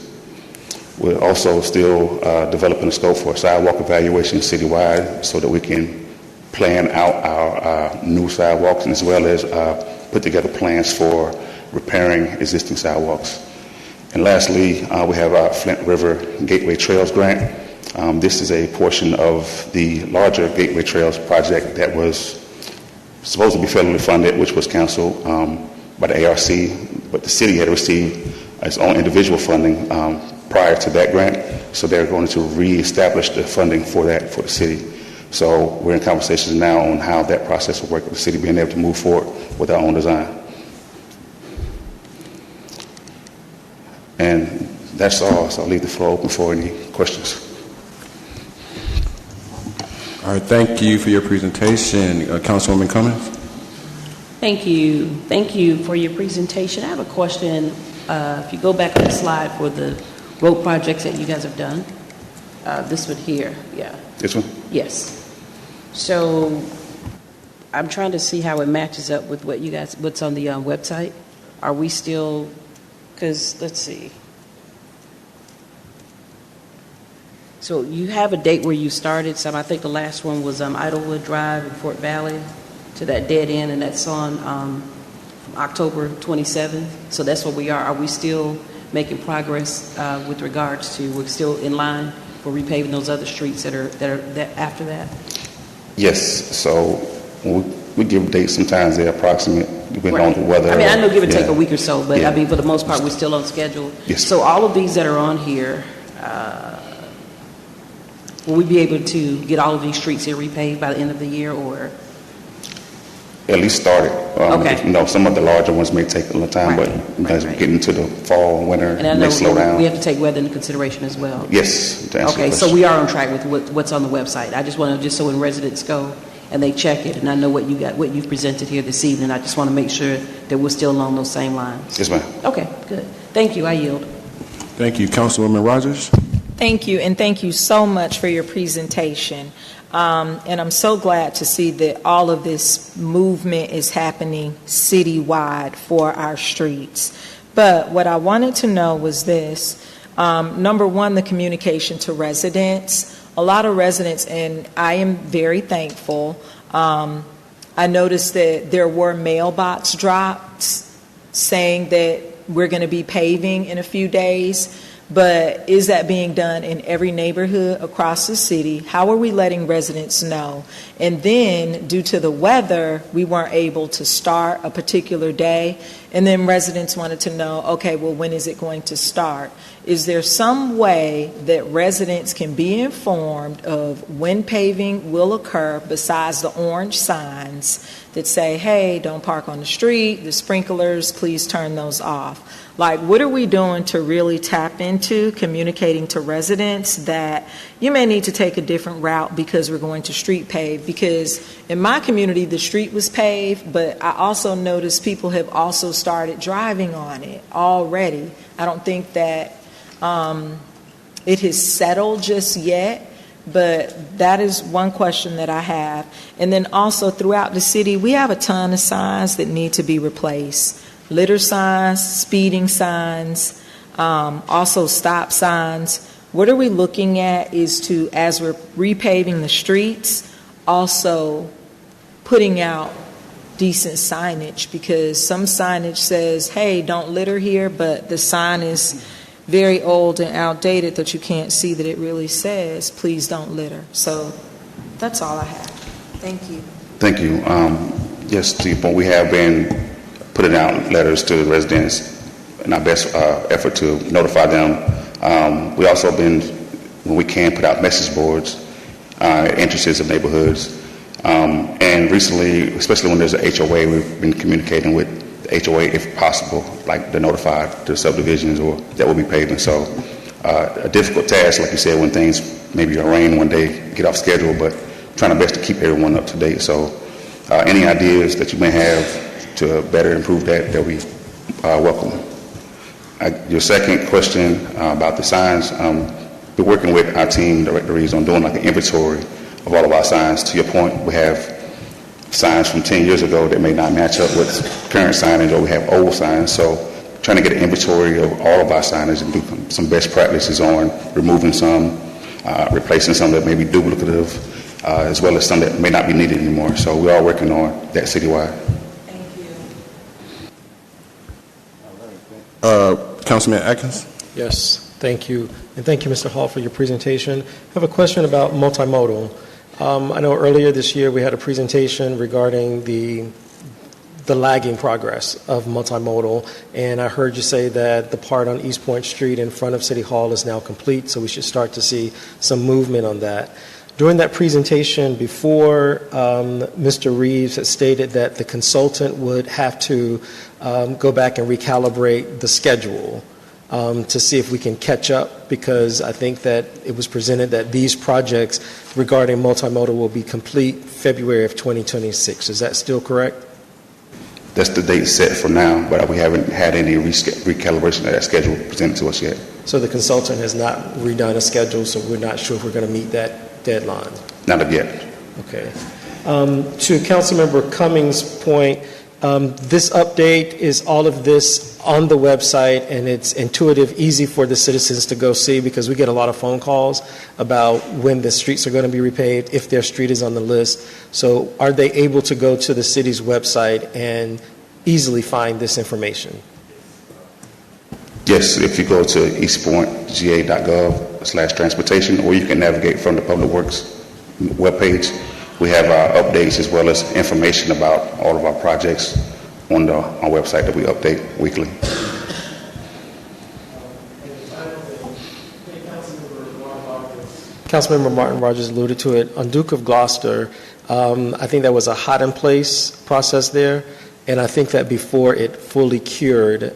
We're also still developing a scope for a sidewalk evaluation citywide so that we can plan out our new sidewalks, and as well as put together plans for repairing existing sidewalks. And lastly, we have our Flint River Gateway Trails grant. This is a portion of the larger Gateway Trails project that was supposed to be federally funded, which was canceled by the ARC, but the city had received its own individual funding prior to that grant, so they're going to reestablish the funding for that for the city. So we're in conversations now on how that process will work with the city being able to move forward with our own design. And that's all, so I'll leave the floor open for any questions. All right, thank you for your presentation. Councilwoman Cummings? Thank you. Thank you for your presentation. I have a question. If you go back on the slide for the road projects that you guys have done, this one here, yeah. This one? Yes. So I'm trying to see how it matches up with what you guys, what's on the website. Are we still, because let's see. So you have a date where you started some. I think the last one was Idlewood Drive in Fort Valley to that dead end, and that's on October 27th. So that's where we are. Are we still making progress with regards to, we're still in line for repaving those other streets that are after that? Yes, so we give dates, sometimes they're approximate, depending on the weather. I mean, I know give or take Yeah. a week or so, but Yeah. I mean, for the most part, we're still on schedule. Yes. So all of these that are on here, will we be able to get all of these streets here repaved by the end of the year, or? At least started. Okay. You know, some of the larger ones may take a little time, but as we get into the fall and winter, And I it know may slow down. we have to take weather into consideration as well. Yes, to answer Okay, your so question. we are on track with what's on the website. I just want to, just so when residents go and they check it, and I know what you presented here this evening, I just want to make sure that we're still along those same lines. Yes, ma'am. Okay, good. Thank you. I yield. Thank you. Councilwoman Rogers? Thank you, and thank you so much for your presentation. And I'm so glad to see that all of this movement is happening citywide for our streets. But what I wanted to know was this. Number one, the communication to residents. A lot of residents, and I am very thankful, I noticed that there were mailbox drops saying that we're going to be paving in a few days. But is that being done in every neighborhood across the city? How are we letting residents know? And then, due to the weather, we weren't able to start a particular day. And then residents wanted to know, okay, well, when is it going to start? Is there some way that residents can be informed of when paving will occur besides the orange signs that say, hey, don't park on the street, the sprinklers, please turn those off? Like, what are we doing to really tap into communicating to residents that you may need to take a different route because we're going to street pave? Because in my community, the street was paved, but I also noticed people have also started driving on it already. I don't think that it has settled just yet, but that is one question that I have. And then also throughout the city, we have a ton of signs that need to be replaced. Litter signs, speeding signs, also stop signs. What are we looking at is to, as we're repaving the streets, also putting out decent signage, because some signage says, hey, don't litter here, but the sign is very old and outdated that you can't see that it really says, please don't litter. So that's all I have. Thank you. Thank you. Yes, to your point, we have been putting out letters to the residents in our best effort to notify them. We also been, when we can, put out message boards, entrances of neighborhoods. And recently, especially when there's an HOA, we've been communicating with the HOA if possible, like to notify the subdivisions or that will be paving. So a difficult task, like you said, when things maybe rain one day, get off schedule, but trying our best to keep everyone up to date. So any ideas that you may have to better improve that we welcome. Your second question about the signs, we're working with our team, Director Reeves, on doing like an inventory of all of our signs. To your point, we have signs from 10 years ago that may not match up with current signage, or we have old signs. So trying to get an inventory of all of our signage and do some best practices on removing some, replacing some that may be duplicative, as well as some that may not be needed anymore. So we are working on that citywide. Councilman Atkins? Yes, thank you. And thank you, Mr. Hall, for your presentation. I have a question about multimodal. I know earlier this year we had a presentation regarding the lagging progress of multimodal, and I heard you say that the part on East Point Street in front of City Hall is now complete, so we should start to see some movement on that. During that presentation before, Mr. Reeves had stated that the consultant would have to go back and recalibrate the schedule to see if we can catch up, because I think that it was presented that these projects regarding multimodal will be complete February of 2026. Is that still correct? That's the date set for now, but we haven't had any recalibration of that schedule presented to us yet. So the consultant has not redone a schedule, so we're not sure if we're going to meet that deadline. Not of yet. Okay. To Councilmember Cummings' point, this update is all of this on the website, and it's intuitive, easy for the citizens to go see, because we get a lot of phone calls about when the streets are going to be repaved, if their street is on the list. So are they able to go to the city's website and easily find this information? Yes, if you go to eastpointga.gov/transportation, or you can navigate from the Public Works webpage. We have our updates as well as information about all of our projects on our website that we update weekly. Councilmember Martin Rogers alluded to it. On Duke of Gloucester, I think there was a hot in place process there, and I think that before it fully cured,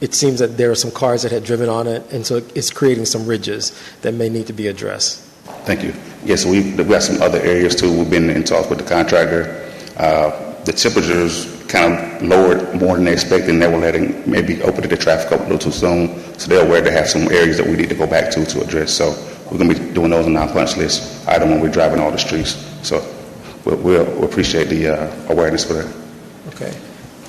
it seems that there are some cars that had driven on it, and so it's creating some ridges that may need to be addressed. Thank you. Yes, we've got some other areas too. We've been in talks with the contractor. The temperatures kind of lowered more than they expected, and they were letting maybe open the traffic up a little too soon. So they're aware they have some areas that we need to go back to address. So we're going to be doing those on our punch list item when we're driving all the streets. So we'll appreciate the awareness for that. Okay.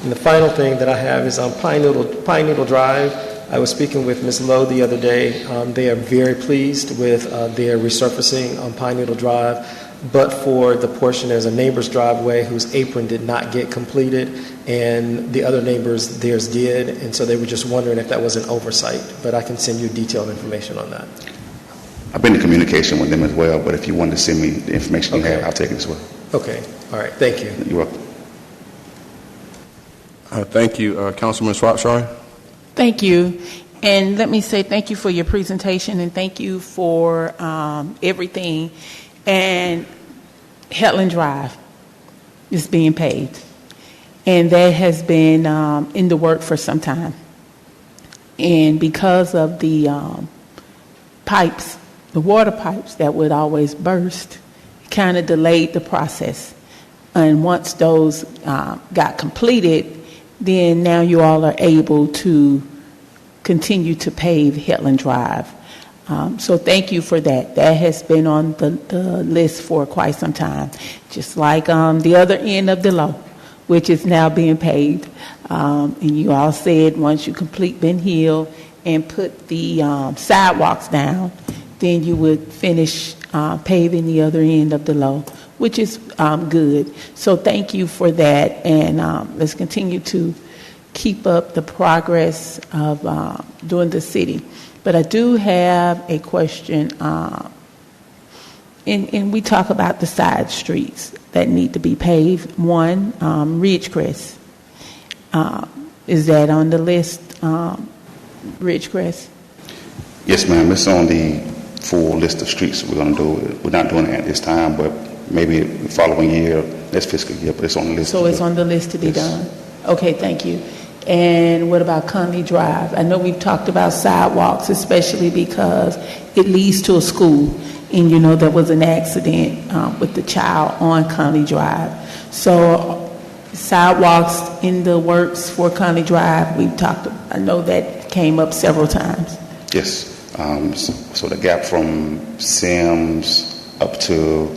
And the final thing that I have is on Pine Needle Drive. I was speaking with Ms. Lowe the other day. They are very pleased with their resurfacing on Pine Needle Drive, but for the portion, there's a neighbor's driveway whose apron did not get completed, and the other neighbors, theirs did, and so they were just wondering if that was an oversight, but I can send you detailed information on that. I've been in communication with them as well, but if you wanted to send me the information you have, I'll take it as well. Okay. All right. Thank you. You're welcome. Thank you. Councilman Swapshire? Thank you. And let me say thank you for your presentation, and thank you for everything. And Hetland Drive is being paved, and that has been in the work for some time. And because of the pipes, the water pipes that would always burst, it kind of delayed the process. And once those got completed, then now you all are able to continue to pave Hetland Drive. So thank you for that. That has been on the list for quite some time. Just like the other end of the low, which is now being paved. And you all said once you complete Ben Hill and put the sidewalks down, then you would finish paving the other end of the low, which is good. So thank you for that, and let's continue to keep up the progress of doing the city. But I do have a question, and we talk about the side streets that need to be paved. One, Ridgecrest. Is that on the list, Ridgecrest? Yes, ma'am. It's on the full list of streets we're going to do. We're not doing it at this time, but maybe the following year, next fiscal year, but it's on the list. So it's on the list to be done? Okay, thank you. And what about Conley Drive? I know we've talked about sidewalks, especially because it leads to a school. And you know there was an accident with the child on Conley Drive. So sidewalks in the works for Conley Drive, we've talked, I know that came up several times. Yes. So the gap from Sims up to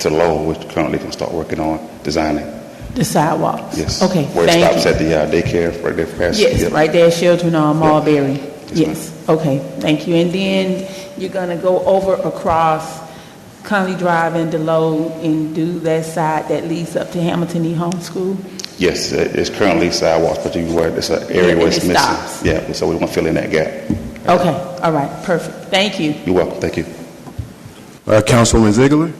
Lowell, we're currently going to start working on designing. The sidewalks? Yes. Okay, Where it thank stops you. at the daycare right there past. Yes, Yep. right there, Children on Mulberry. Yes, Okay, thank you. And then you're going to go over across Conley Drive and Delowe and do that side that leads up to Hamilton E. Home School? Yes, it's currently sidewalks, but it's an area where it's it missing. stops. Yeah, so we want to fill in that gap. Okay, all right, perfect. Thank you. You're welcome. Thank you. Councilwoman Ziegler?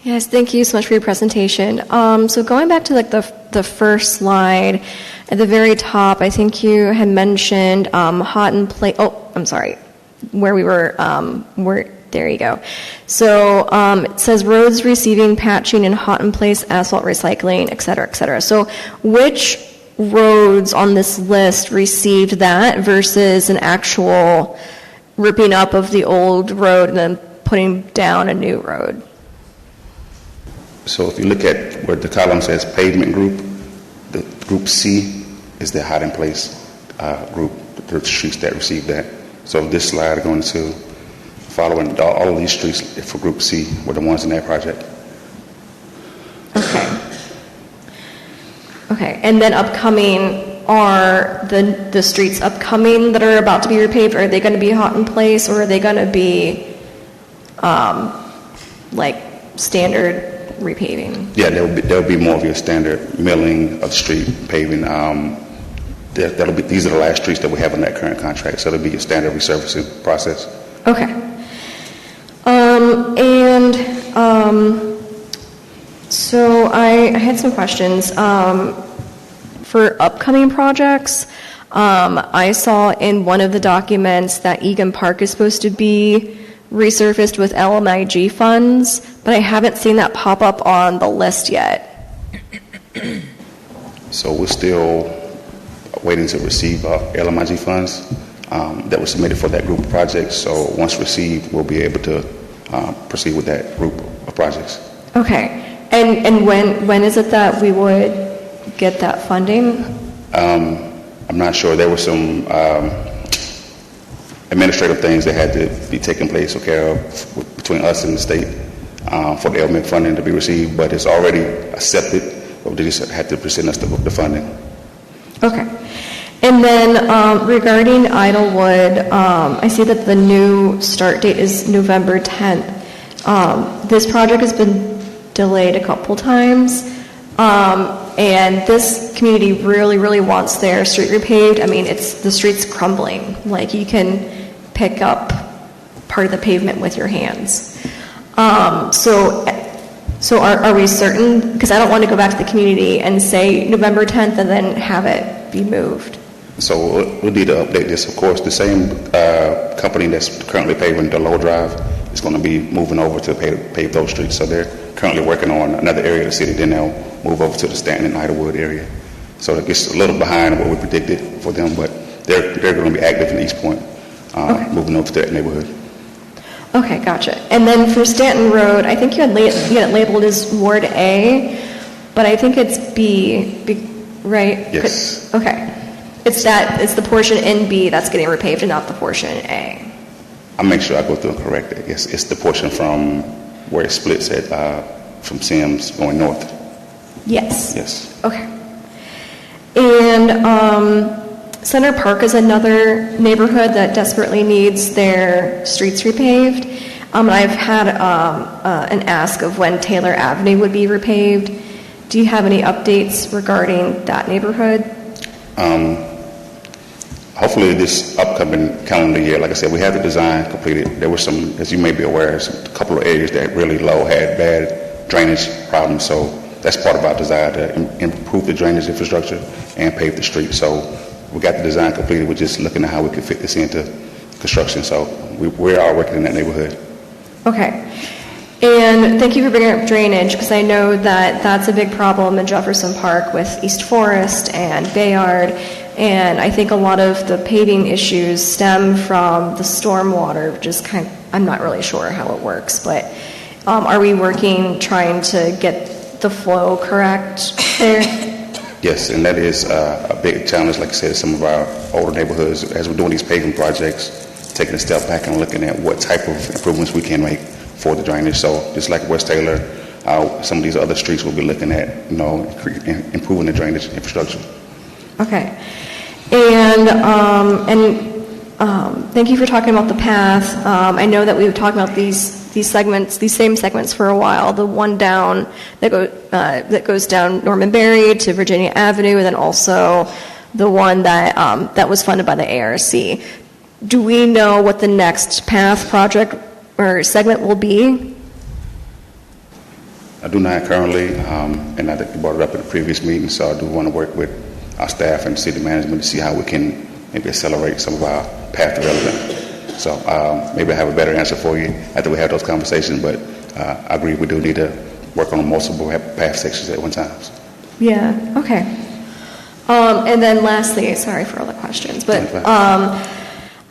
Yes, thank you so much for your presentation. So going back to like the first slide, at the very top, I think you had mentioned Houghton Place. Oh, I'm sorry, where we were. There you go. So it says roads receiving patching in Houghton Place, asphalt recycling, et cetera, et cetera. So which roads on this list received that versus an actual ripping up of the old road and then putting down a new road? So if you look at where the column says pavement group, the group C is the hiding place group, the streets that receive that. So this slide going to following all of these streets for group C were the ones in that project. Okay, and then upcoming are the streets upcoming that are about to be repaved, are they going to be Houghton Place or are they going to be like standard repaving? Yeah, there'll be more of your standard milling of the street, paving. These are the last streets that we have in that current contract, so it'll be your standard resurfacing process. Okay. So I had some questions. For upcoming projects, I saw in one of the documents that Egan Park is supposed to be resurfaced with LMIG funds, but I haven't seen that pop up on the list yet. So we're still waiting to receive LMIG funds that were submitted for that group of projects. So once received, we'll be able to proceed with that group of projects. Okay. And when is it that we would get that funding? I'm not sure. There were some administrative things that had to be taken place or care of between us and the state for the LMIG funding to be received, but it's already accepted, but they just had to present us the funding. Okay. And then regarding Idlewood, I see that the new start date is November 10th. This project has been delayed a couple times, and this community really, really wants their street repaved. I mean, the street's crumbling. Like, you can pick up part of the pavement with your hands. So are we certain? Because I don't want to go back to the community and say November 10th and then have it be moved. So we'll need to update this. Of course, the same company that's currently paving Delowe Drive is going to be moving over to pave those streets. So they're currently working on another area of the city. Then they'll move over to the Stanton and Idlewood area. So it gets a little behind what we predicted for them, but they're going to be active in East Point, moving over to that neighborhood. Okay, gotcha. And then for Stanton Road, I think you had it labeled as Ward A, but I think it's B, right? Yes. Okay. It's the portion in B that's getting repaved and not the portion in A. I'll make sure I go through and correct it. Yes, it's the portion from where it splits from Sims going north. Yes. Yes. Okay. And Center Park is another neighborhood that desperately needs their streets repaved. I've had an ask of when Taylor Avenue would be repaved. Do you have any updates regarding that neighborhood? Hopefully this upcoming calendar year, like I said, we have the design completed. There were some, as you may be aware, a couple of areas that really low had bad drainage problems. So that's part of our desire to improve the drainage infrastructure and pave the street. So we got the design completed. We're just looking at how we can fit this into construction. So we are working in that neighborhood. Okay. And thank you for bringing up drainage, because I know that that's a big problem in Jefferson Park with East Forest and Bayard. And I think a lot of the paving issues stem from the stormwater, just I'm not really sure how it works, but are we trying to get the flow correct there? Yes, and that is a big challenge, like I said, some of our older neighborhoods, as we're doing these paving projects, taking a step back and looking at what type of improvements we can make for the drainage. So just like West Taylor, some of these other streets we'll be looking at, improving the drainage infrastructure. Okay. And thank you for talking about the path. I know that we've talked about these same segments for a while. The one down that goes down Norman Berry to Virginia Avenue, and then also the one that was funded by the ARC. Do we know what the next path project or segment will be? I do not currently, and I think you brought it up in the previous meeting, so I do want to work with our staff and city management to see how we can maybe accelerate some of our path development. So maybe I have a better answer for you after we have those conversations, but I agree we do need to work on multiple path sections at one time. Yeah, okay. And then lastly, sorry for all the questions, but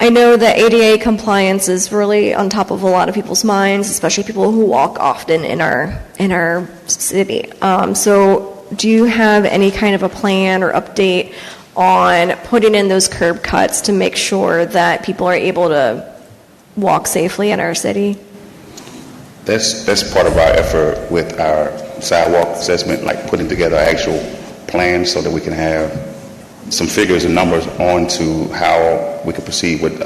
I know that ADA compliance is really on top of a lot of people's minds, especially people who walk often in our city. So do you have any kind of a plan or update on putting in those curb cuts to make sure that people are able to walk safely in our city? That's part of our effort with our sidewalk assessment, like putting together an actual plan so that we can have some figures and numbers on to how we can proceed with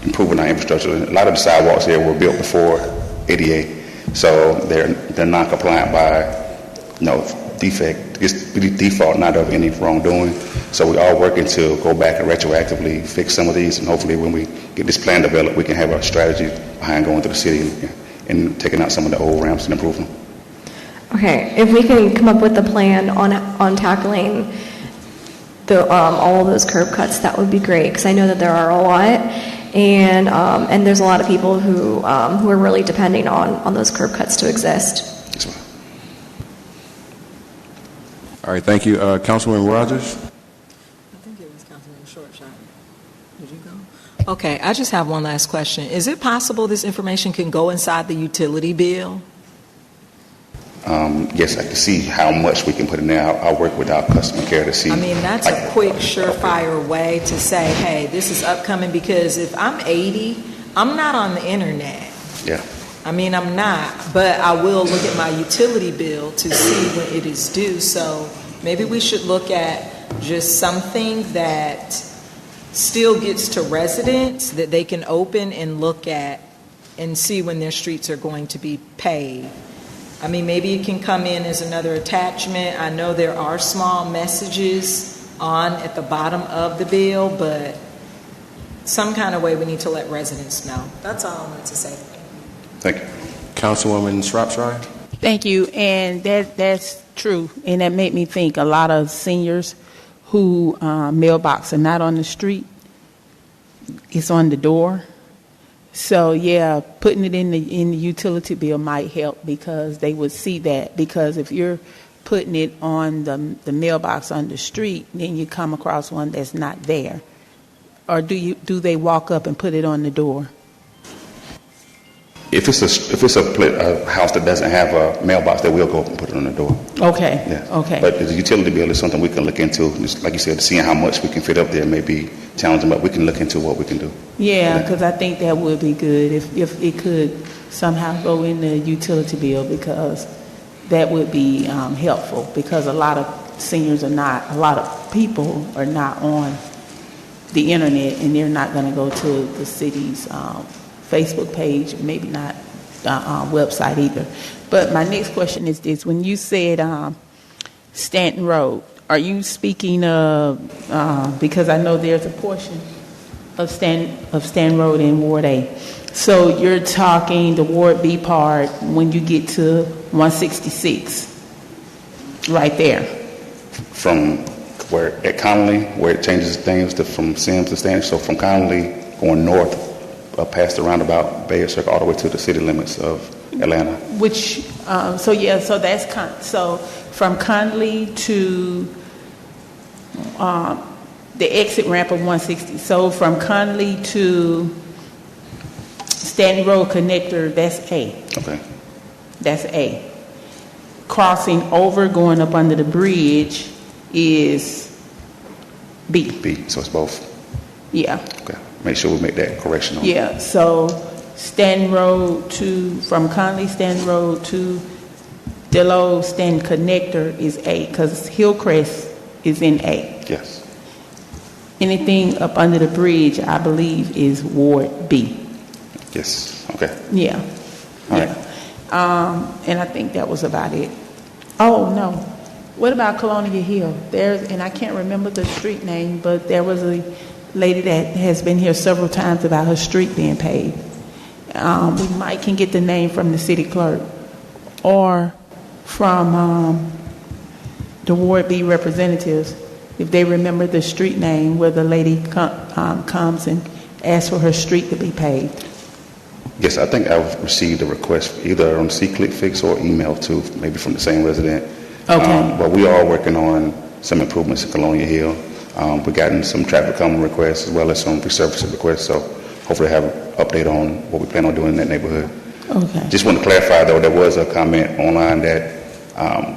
improving our infrastructure. A lot of the sidewalks here were built before ADA, so they're non-compliant by default, not of any wrongdoing. So we are working to go back and retroactively fix some of these, and hopefully when we get this plan developed, we can have a strategy behind going through the city and taking out some of the old ramps and improving them. Okay, if we can come up with a plan on tackling all of those curb cuts, that would be great, because I know that there are a lot, and there's a lot of people who are really depending on those curb cuts to exist. All right, thank you. Councilman Rogers? I think it was Councilman Shortshot. Did you go? Okay, I just have one last question. Is it possible this information can go inside the utility bill? Yes, I can see how much we can put in there. I'll work with our customer care to see. I mean, that's a quick, surefire way to say, hey, this is upcoming, because if I'm 80, I'm not on the internet. Yeah. I mean, I'm not, but I will look at my utility bill to see when it is due. So maybe we should look at just something that still gets to residents that they can open and look at and see when their streets are going to be paid. I mean, maybe it can come in as another attachment. I know there are small messages at the bottom of the bill, but some kind of way we need to let residents know. That's all I wanted to say. Thank you. Councilwoman Shropshire? Thank you, and that's true, and that made me think a lot of seniors who mailbox are not on the street, it's on the door. So yeah, putting it in the utility bill might help, because they would see that. Because if you're putting it on the mailbox on the street, then you come across one that's not there. Or do they walk up and put it on the door? If it's a house that doesn't have a mailbox, they will go up and put it on the door. Okay. Yeah. Okay. But the utility bill is something we can look into. Just like you said, seeing how much we can fit up there may be challenging, but we can look into what we can do. Yeah, because I think that would be good if it could somehow go in the utility bill, because that would be helpful, because a lot of people are not on the internet, and they're not going to go to the city's Facebook page, maybe not website either. But my next question is this: when you said Stanton Road, are you speaking of, because I know there's a portion of Stanton Road in Ward A. So you're talking the Ward B part when you get to 166, right there. From where at Connolly, where it changes things from Sims to Stanton. So from Connolly going north, past the roundabout, Bayer Circle, all the way to the city limits of Atlanta. Which, so that's so from Connolly to the exit ramp of 160. So from Connolly to Stanton Road connector, that's A. Okay. That's A. Crossing over, going up under the bridge, is B. B, so it's both. Yeah. Okay, make sure we make that correction on. Yeah, so Stanton Road from Conley Stanton Road to Delos Stanton Connector is A, because Hillcrest is in A. Yes. Anything up under the bridge, I believe, is Ward B. Yes, okay. Yeah. All Yeah. And I think that was about it. Oh, no. What about Colonial Hill? And I can't remember the street name, but there was a lady that has been here several times about her street being paved. We might can get the name from the city clerk or from the Ward B representatives if they remember the street name where the lady comes and asks for her street to be paved. Yes, I think I've received a request either on C-Click Fix or email too, maybe from the same resident. Okay. But we are working on some improvements in Colonial Hill. We've gotten some traffic calming requests as well as some resurfacing requests, so hopefully have an update on what we plan on doing in that neighborhood. Okay. Just want to clarify though, there was a comment online that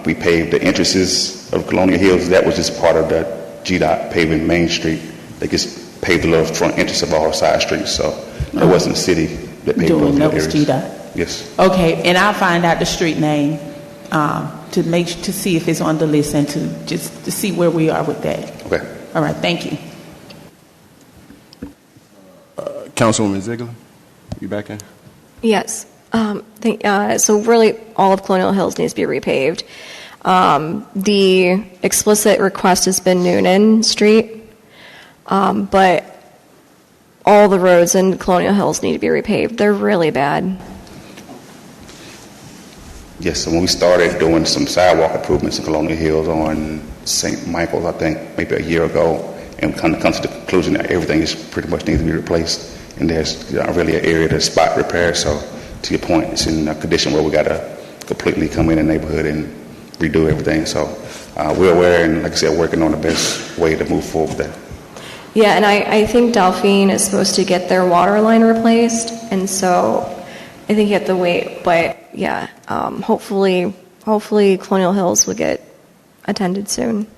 we paved the entrances of Colonial Hills. That was just part of the GDOT paving Main Street. They just paved the little front entrance of all side streets, so it wasn't the city that paved those That was areas. GDOT. Yes. Okay, and I'll find out the street name to see if it's on the list and to see where we are with that. Okay. All right, thank you. Councilwoman Ziegler, you back in? Yes. So really, all of Colonial Hills needs to be repaved. The explicit request has been Noonan Street, but all the roads in Colonial Hills need to be repaved. They're really bad. Yes, so when we started doing some sidewalk improvements in Colonial Hills on St. Michael's, I think maybe a year ago, and kind of come to the conclusion that everything is pretty much needs to be replaced, and there's not really an area to spot repair. So to your point, it's in a condition where we got to completely come in the neighborhood and redo everything. So we're aware, and like I said, working on the best way to move forward with that. Yeah, and I think Delphine is supposed to get their water line replaced, and so I think you have to wait. But yeah, hopefully Colonial Hills will get attended soon.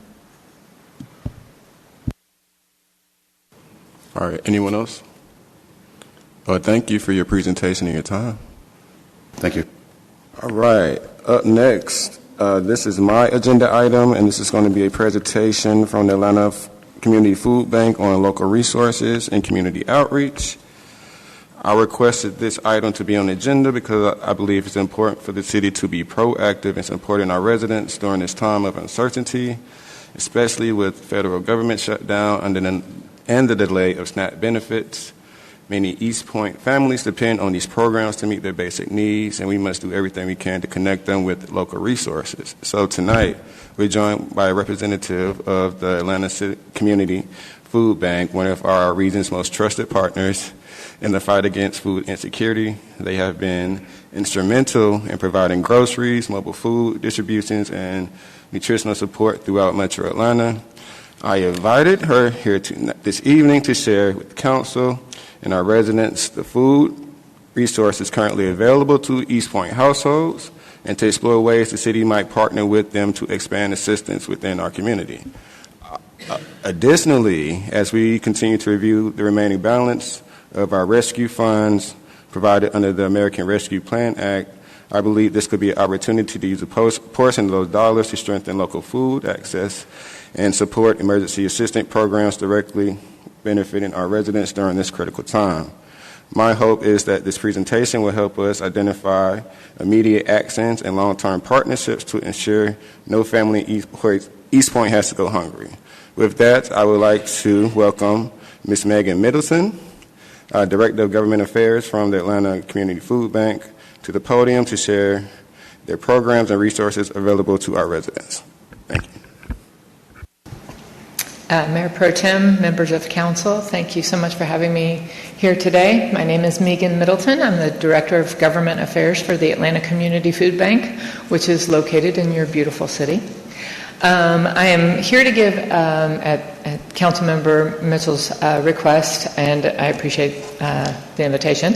All right, anyone else? Well, thank you for your presentation and your time. Thank you. All right, up next, this is my agenda item, and this is going to be a presentation from the Atlanta Community Food Bank on local resources and community outreach. I requested this item to be on the agenda because I believe it's important for the city to be proactive in supporting our residents during this time of uncertainty, especially with federal government shutdown and the delay of SNAP benefits. Many East Point families depend on these programs to meet their basic needs, and we must do everything we can to connect them with local resources. So tonight, we're joined by a representative of the Atlanta City Community Food Bank, one of our region's most trusted partners in the fight against food insecurity. They have been instrumental in providing groceries, mobile food distributions, and nutritional support throughout Metro Atlanta. I invited her here this evening to share with the council and our residents the food resources currently available to East Point households and to explore ways the city might partner with them to expand assistance within our community. Additionally, as we continue to review the remaining balance of our rescue funds provided under the American Rescue Plan Act, I believe this could be an opportunity to use a portion of those dollars to strengthen local food access and support emergency assistance programs directly benefiting our residents during this critical time. My hope is that this presentation will help us identify immediate actions and long-term partnerships to ensure no family in East Point has to go hungry. With that, I would like to welcome Ms. Megan Middleton, Director of Government Affairs from the Atlanta Community Food Bank, to the podium to share their programs and resources available to our residents. Thank you. Mayor Pro Tem, members of council, thank you so much for having me here today. My name is Megan Middleton. I'm the Director of Government Affairs for the Atlanta Community Food Bank, which is located in your beautiful city. I am here to give, at Councilmember Mitchell's request, and I appreciate the invitation,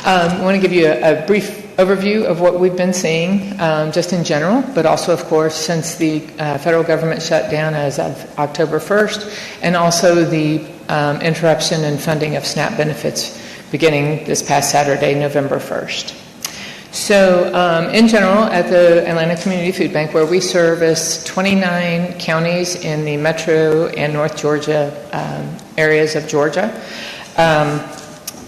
I want to give you a brief overview of what we've been seeing just in general, but also, of course, since the federal government shut down as of October 1st, and also the interruption in funding of SNAP benefits beginning this past Saturday, November 1st. So in general, at the Atlanta Community Food Bank, where we service 29 counties in the metro and North Georgia areas of Georgia,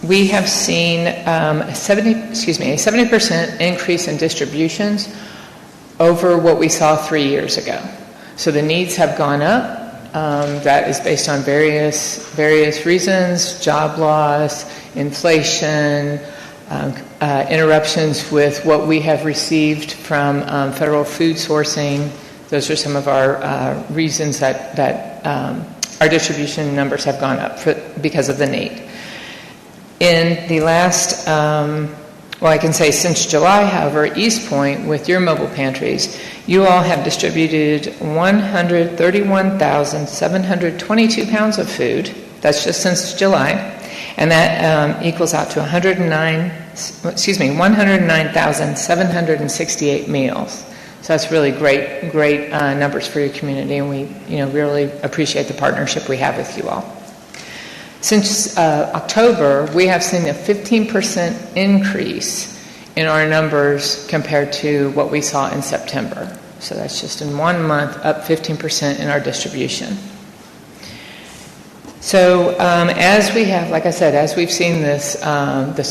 we have seen a 70% increase in distributions over what we saw 3 years ago. So the needs have gone up. That is based on various reasons: job loss, inflation, interruptions with what we have received from federal food sourcing. Those are some of our reasons that our distribution numbers have gone up because of the need. In the last, I can say since July, however, East Point, with your mobile pantries, you all have distributed 131,722 pounds of food. That's just since July. And that equals out to 109,768 meals. So that's really great numbers for your community, and we really appreciate the partnership we have with you all. Since October, we have seen a 15% increase in our numbers compared to what we saw in September. So that's just in 1 month, up 15% in our distribution. So as we have, like I said, as we've seen this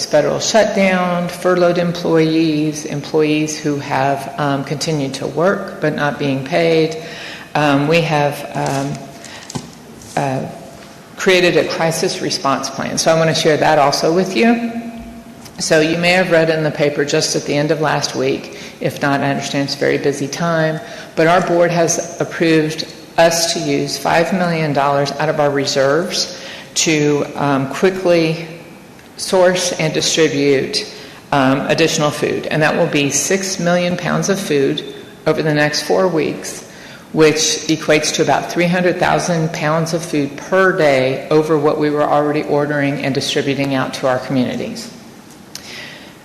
federal shutdown, furloughed employees who have continued to work but not being paid, we have created a crisis response plan. So I want to share that also with you. So you may have read in the paper just at the end of last week. If not, I understand it's a very busy time. But our board has approved us to use $5 million out of our reserves to quickly source and distribute additional food. And that will be 6 million pounds of food over the next 4 weeks, which equates to about 300,000 pounds of food per day over what we were already ordering and distributing out to our communities.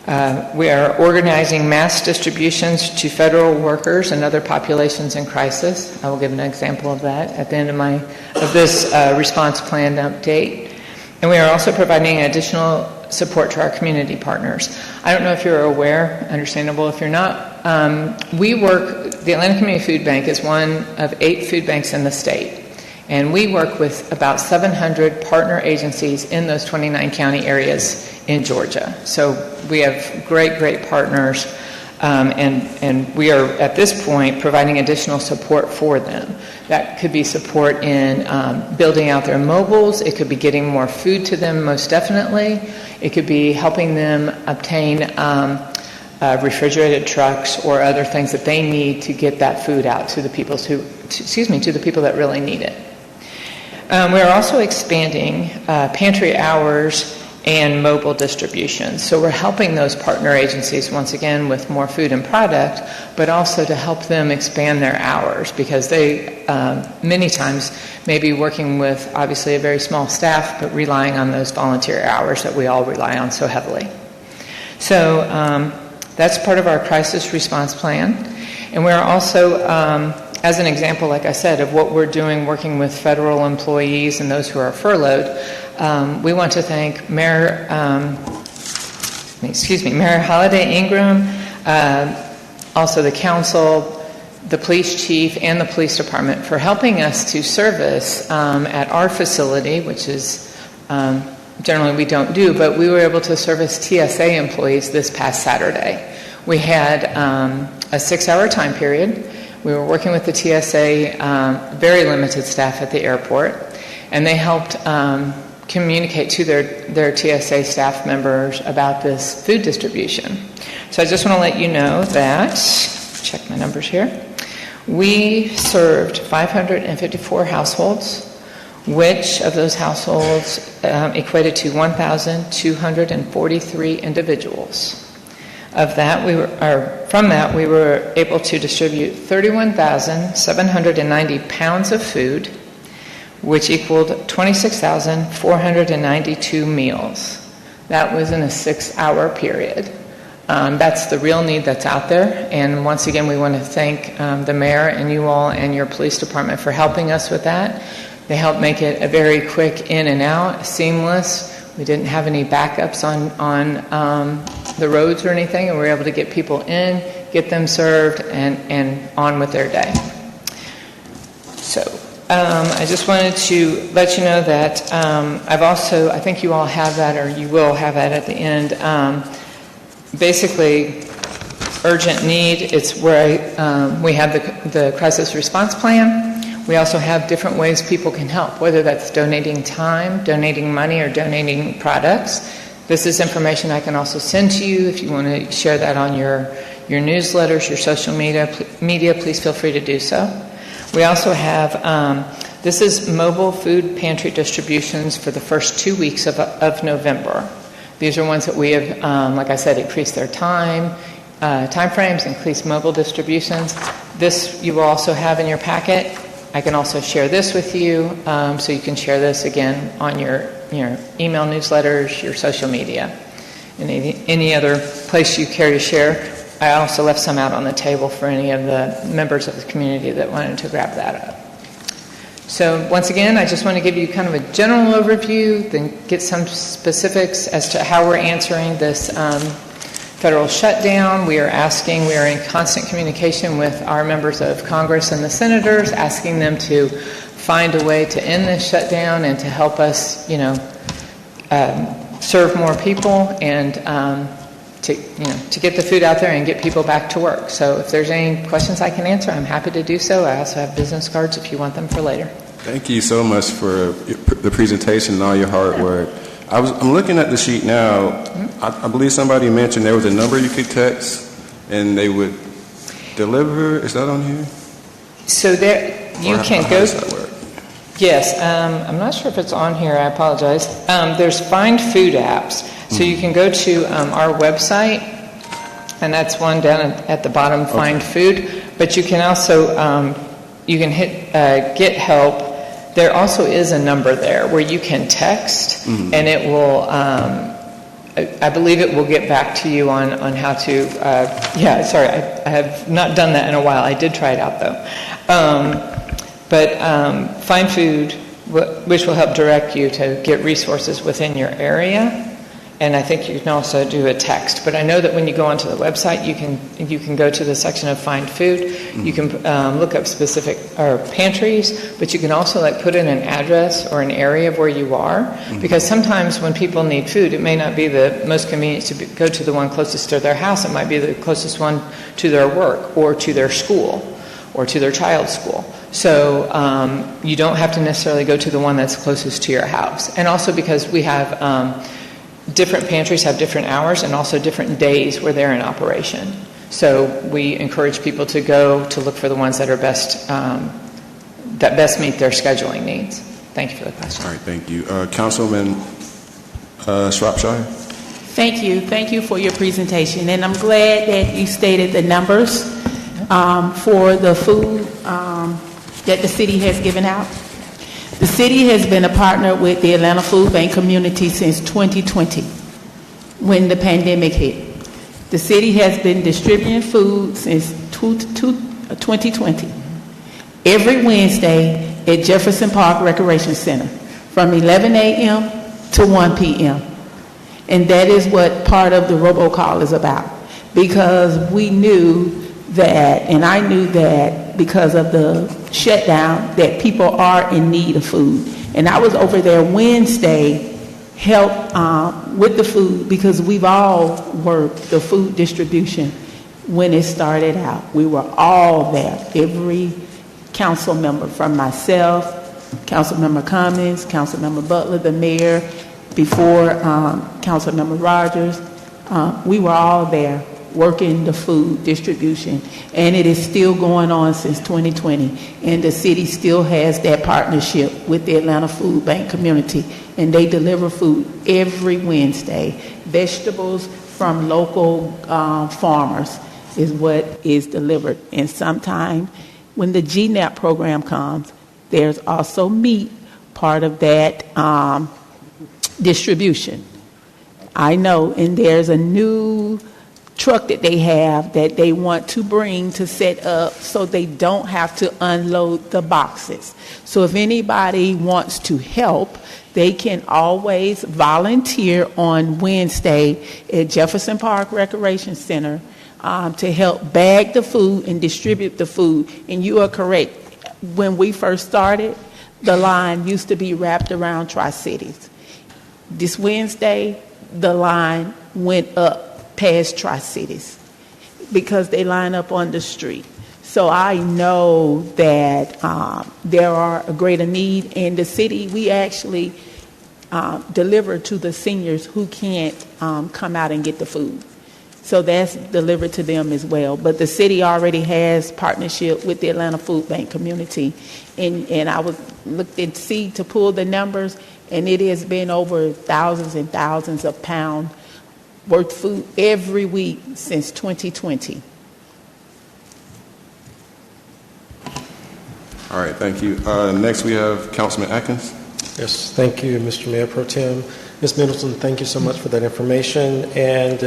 We are organizing mass distributions to federal workers and other populations in crisis. I will give an example of that at the end of this response plan update. And we are also providing additional support to our community partners. I don't know if you're aware, understandable if you're not. The Atlanta Community Food Bank is one of 8 food banks in the state. And we work with about 700 partner agencies in those 29 county areas in Georgia. So we have great partners, and we are at this point providing additional support for them. That could be support in building out their mobiles. It could be getting more food to them, most definitely. It could be helping them obtain refrigerated trucks or other things that they need to get that food out to the people to the people that really need it. We are also expanding pantry hours and mobile distribution. So we're helping those partner agencies, once again, with more food and product, but also to help them expand their hours, because they many times may be working with, obviously, a very small staff, but relying on those volunteer hours that we all rely on so heavily. So that's part of our crisis response plan. And we're also, as an example, like I said, of what we're doing working with federal employees and those who are furloughed, we want to thank Mayor Holiday Ingram, also the council, the police chief, and the police department for helping us to service at our facility, which is generally we don't do, but we were able to service TSA employees this past Saturday. We had a 6-hour time period. We were working with the TSA, very limited staff at the airport, and they helped communicate to their TSA staff members about this food distribution. So I just want to let you know that, check my numbers here, we served 554 households, which of those households equated to 1,243 individuals. From that, we were able to distribute 31,790 pounds of food, which equaled 26,492 meals. That was in a 6-hour period. That's the real need that's out there. And once again, we want to thank the mayor and you all and your police department for helping us with that. They helped make it a very quick in and out, seamless. We didn't have any backups on the roads or anything, and we were able to get people in, get them served, and on with their day. So I just wanted to let you know that I've also, I think you all have that, or you will have that at the end. Basically, urgent need, it's where we have the crisis response plan. We also have different ways people can help, whether that's donating time, donating money, or donating products. This is information I can also send to you if you want to share that on your newsletters, your social media, please feel free to do so. We also have, this is mobile food pantry distributions for the first 2 weeks of November. These are ones that we have, like I said, increased their time frames, increased mobile distributions. This you will also have in your packet. I can also share this with you, so you can share this again on your email newsletters, your social media, and any other place you care to share. I also left some out on the table for any of the members of the community that wanted to grab that up. So once again, I just want to give you kind of a general overview, then get some specifics as to how we're answering this federal shutdown. We are in constant communication with our members of Congress and the senators, asking them to find a way to end this shutdown and to help us, serve more people and to get the food out there and get people back to work. So if there's any questions I can answer, I'm happy to do so. I also have business cards if you want them for later. Thank you so much for the presentation and all your hard work. I'm looking at the sheet now. I believe somebody mentioned there was a number you could text and they would deliver. Is that on here? So there you can go. How does that work? Yes, I'm not sure if it's on here. I apologize. There's Find Food apps. So you can go to our website, and that's one down at the bottom, Find Food. But you can also you can hit Get Help. There also is a number there where you can text, and it will, I believe it will get back to you on how to, sorry, I have not done that in a while. I did try it out, though. But Find Food, which will help direct you to get resources within your area. And I think you can also do a text. But I know that when you go onto the website, you can go to the section of Find Food. You can look up specific pantries, but you can also put in an address or an area of where you are. Because sometimes when people need food, it may not be the most convenient to go to the one closest to their house. It might be the closest one to their work or to their school or to their child's school. So you don't have to necessarily go to the one that's closest to your house. And also because we have different pantries have different hours and also different days where they're in operation. So we encourage people to go to look for the ones that are best meet their scheduling needs. Thank you for the question. All right, thank you. Councilman Shropshire? Thank you for your presentation, and I'm glad that you stated the numbers for the food that the city has given out. The city has been a partner with the Atlanta Food Bank community since 2020, when the pandemic hit. The city has been distributing food since 2020, every Wednesday at Jefferson Park Recreation Center, from 11 a.m. to 1 p.m. And that is what part of the robocall is about, because we knew that, and I knew that because of the shutdown, that people are in need of food. And I was over there Wednesday, help with the food, because we've all worked the food distribution when it started out. We were all there, every council member, from myself, Councilmember Cummings, Councilmember Butler, the mayor, before Councilmember Rogers. We were all there working the food distribution, and it is still going on since 2020, and the city still has that partnership with the Atlanta Food Bank community, and they deliver food every Wednesday. Vegetables from local farmers is what is delivered, and sometimes when the GNAP program comes, there's also meat, part of that distribution. I know, and there's a new truck that they have that they want to bring to set up so they don't have to unload the boxes. So if anybody wants to help, they can always volunteer on Wednesday at Jefferson Park Recreation Center to help bag the food and distribute the food. And you are correct. When we first started, the line used to be wrapped around Tri-Cities. This Wednesday, the line went up past Tri-Cities because they line up on the street. So I know that there are a greater need in the city. We actually deliver to the seniors who can't come out and get the food. So that's delivered to them as well. But the city already has partnership with the Atlanta Food Bank community. And I was looked and see to pull the numbers, and it has been over thousands and thousands of pounds worth of food every week since 2020. All right, thank you. Next, we have Councilman Atkins. Yes, thank you, Mr. Mayor Pro Tem. Ms. Middleton, thank you so much for that information. And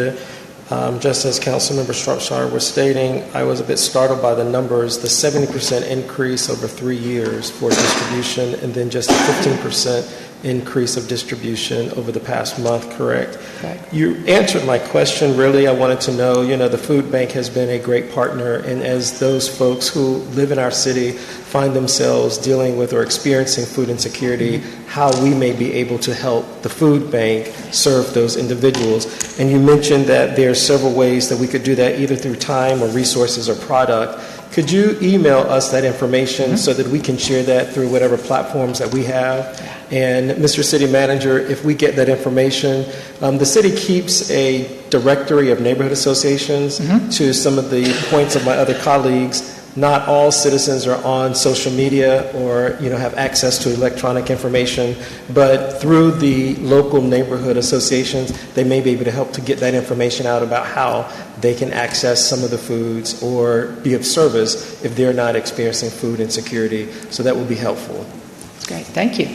just as Councilmember Shropshire was stating, I was a bit startled by the numbers, the 70% increase over 3 years for distribution, and then just a 15% increase of distribution over the past month, correct? Correct. You answered my question, really. I wanted to know, the food bank has been a great partner, and as those folks who live in our city find themselves dealing with or experiencing food insecurity, how we may be able to help the food bank serve those individuals. And you mentioned that there are several ways that we could do that, either through time or resources or product. Could you email us that information so that we can share that through whatever platforms that we have? And Mr. City Manager, if we get that information, the city keeps a directory of neighborhood associations. To some of the points of my other colleagues, not all citizens are on social media or have access to electronic information, but through the local neighborhood associations, they may be able to help to get that information out about how they can access some of the foods or be of service if they're not experiencing food insecurity. So that would be helpful. That's great. Thank you.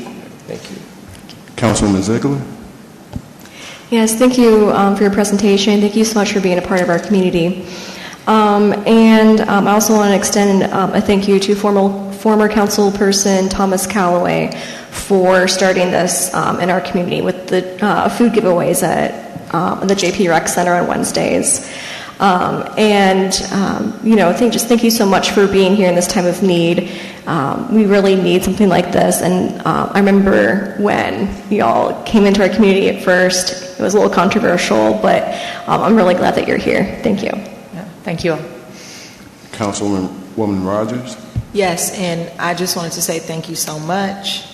Thank you. Councilwoman Ziegler. Yes, thank you for your presentation. Thank you so much for being a part of our community. I also want to extend a thank you to former councilperson Thomas Calloway for starting this in our community with the food giveaways at the JP Rec Center on Wednesdays. Thank you so much for being here in this time of need. We really need something like this. And I remember when y'all came into our community at first, it was a little controversial, but I'm really glad that you're here. Thank you. Yeah, thank you all. Councilwoman Rogers. Yes, and I just wanted to say thank you so much.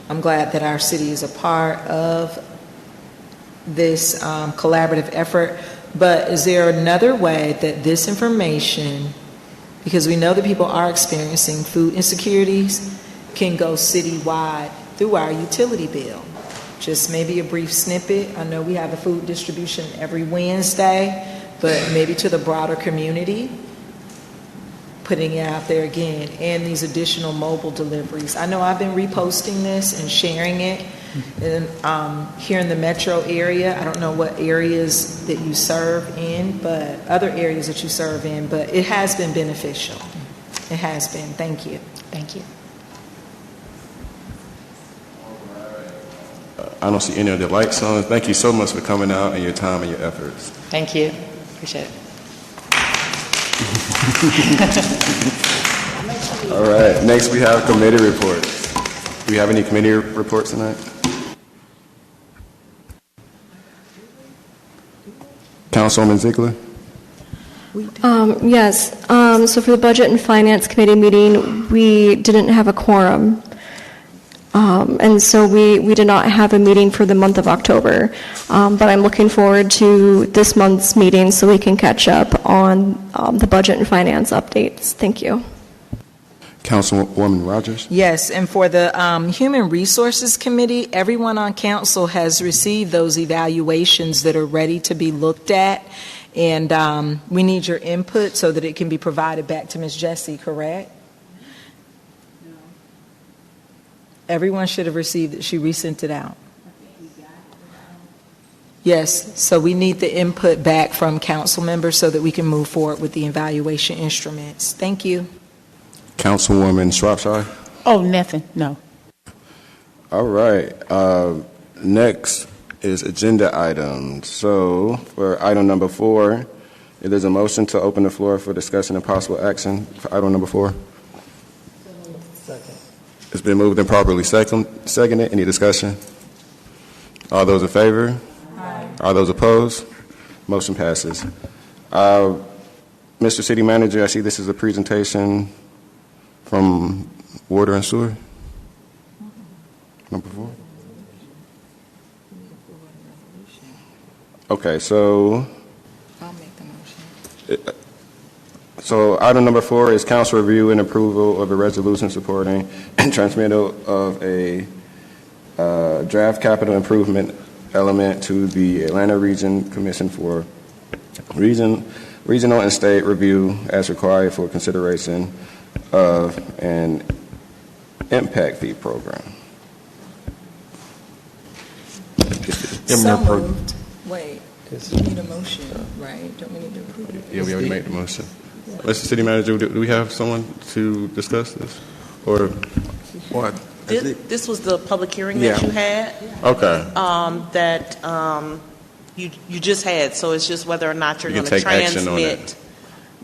I'm glad that our city is a part of this collaborative effort. But is there another way that this information, because we know that people are experiencing food insecurities, can go citywide through our utility bill? Just maybe a brief snippet. I know we have a food distribution every Wednesday, but maybe to the broader community, putting it out there again, and these additional mobile deliveries. I know I've been reposting this and sharing it. And here in the metro area, I don't know what areas that you serve in, but other areas that you serve in, but it has been beneficial. It has been. Thank you. Thank you. I don't see any of the lights on. Thank you so much for coming out and your time and your efforts. Thank you. Appreciate it. All right. Next, we have committee reports. Do we have any committee reports tonight? Councilwoman Ziegler. Yes. So for the Budget and Finance Committee meeting, we didn't have a quorum. And so we did not have a meeting for the month of October. But I'm looking forward to this month's meeting so we can catch up on the budget and finance updates. Thank you. Councilwoman Rogers. Yes, and for the Human Resources Committee, everyone on council has received those evaluations that are ready to be looked at. And we need your input so that it can be provided back to Ms. Jessie, correct? No. Everyone should have received it. She resent it out. Yes, so we need the input back from council members so that we can move forward with the evaluation instruments. Thank you. Councilwoman Shropshire? Oh, nothing, no. All right. Next is agenda items. So for item number 4, it is a motion to open the floor for discussion and possible action for item number 4. Second. It's been moved and properly seconded. Any discussion? All those in favor? Aye. All those opposed? Motion passes. Mr. City Manager, I see this is a presentation from Water and Sewer. Number 4. Okay, so I'll make the motion. So item number 4 is council review and approval of a resolution supporting transmittal of a draft capital improvement element to the Atlanta Region Commission for regional and state review as required for consideration of an impact fee program. So moved. Wait, we need a motion, right? Don't we need to approve it? Yeah, we already made the motion. Mr. City Manager, do we have someone to discuss this? Or what? This was the public hearing that you had. Okay. That you just had. So it's just whether or not you're You going can to take action on transmit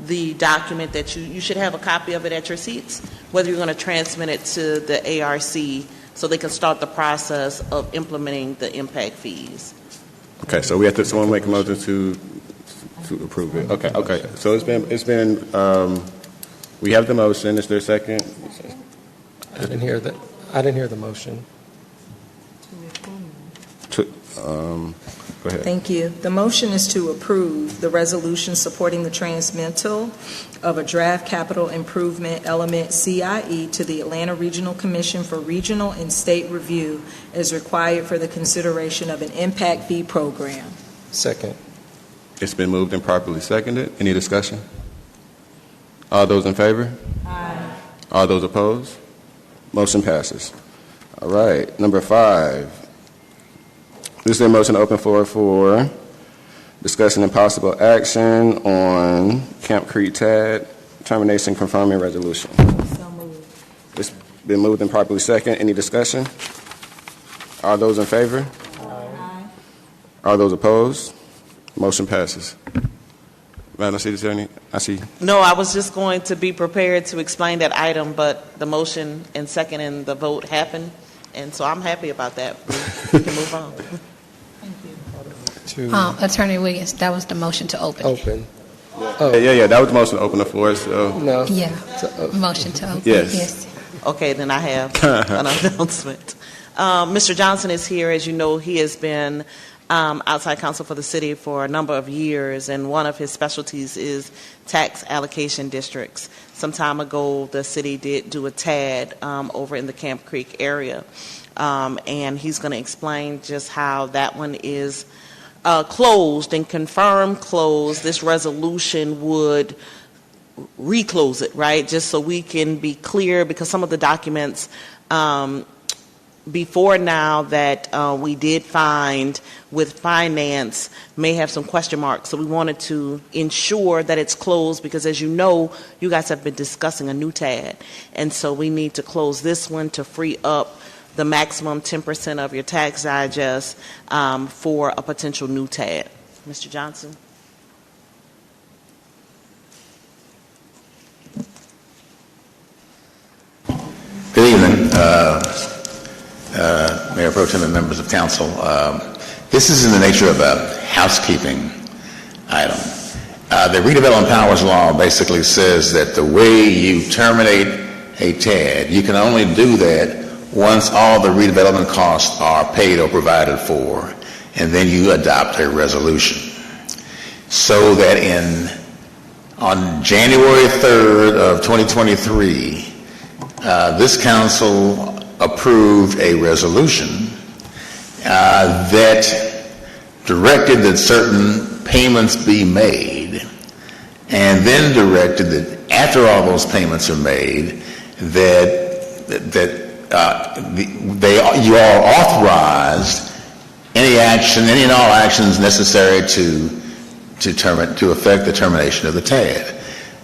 the document that you should have a copy of it at your seats, whether you're going to transmit it to the ARC so they can start the process of implementing the impact fees. Okay, so we have to, someone make a motion to approve it. Okay. So it's been, we have the motion. Is there a second? I didn't hear the motion. Go ahead. Thank you. The motion is to approve the resolution supporting the transmittal of a draft capital improvement element CIE to the Atlanta Regional Commission for regional and state review as required for the consideration of an impact fee program. Second. It's been moved and properly seconded. Any discussion? All those in favor? Aye. All those opposed? Motion passes. All right. Number 5. This is a motion to open floor for discussion and possible action on Camp Creek TAD termination confirming resolution. So moved. It's been moved and properly seconded. Any discussion? All those in favor? Aye. All those opposed? Motion passes. Madam City Attorney, I see. No, I was just going to be prepared to explain that item, but the motion and second and the vote happened, and so I'm happy about that. We can move on. Attorney Wiggins, that was the motion to open. Open. Yeah, that was the motion to open the floor. So. No. Yeah, motion to open. Yes. Okay, then I have an announcement. Mr. Johnson is here. As you know, he has been outside counsel for the city for a number of years, and one of his specialties is tax allocation districts. Some time ago, the city did do a TAD over in the Camp Creek area, and he's going to explain just how that one is closed and confirmed closed. This resolution would reclose it, right? Just so we can be clear, because some of the documents before now that we did find with finance may have some question marks. So we wanted to ensure that it's closed, because as you know, you guys have been discussing a new TAD. And so we need to close this one to free up the maximum 10% of your tax digest for a potential new TAD. Mr. Johnson? Good evening, Mayor Pro Tem and members of council. This is in the nature of a housekeeping item. The redevelopment powers law basically says that the way you terminate a TAD, you can only do that once all the redevelopment costs are paid or provided for, and then you adopt a resolution. So that on January 3rd of 2023, this council approved a resolution that directed that certain payments be made, and then directed that after all those payments are made, that you are authorized any action, any and all actions necessary to affect the termination of the TAD.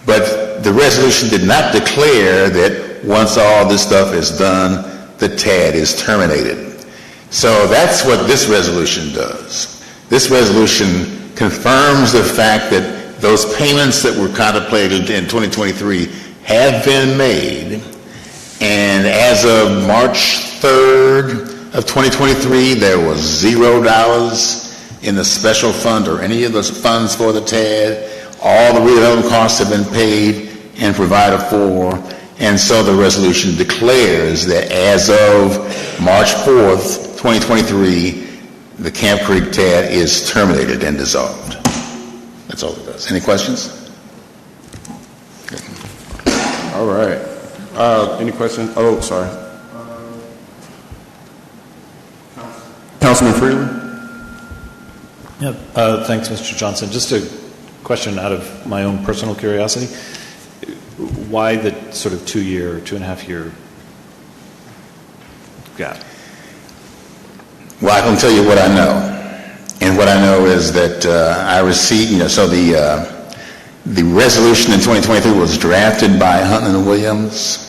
But the resolution did not declare that once all this stuff is done, the TAD is terminated. So that's what this resolution does. This resolution confirms the fact that those payments that were contemplated in 2023 have been made. And as of March 3rd of 2023, there was $0 in the special fund or any of those funds for the TAD. All the redevelopment costs have been paid and provided for. And so the resolution declares that as of March 4th, 2023, the Camp Creek TAD is terminated and dissolved. That's all it does. Any questions? All right. Any questions? Oh, sorry. Councilman Freeland? Yeah, thanks, Mr. Johnson. Just a question out of my own personal curiosity. Why the sort of 2.5 year gap? Well, I can tell you what I know. And what I know is that I received, so the resolution in 2023 was drafted by Hunton & Williams.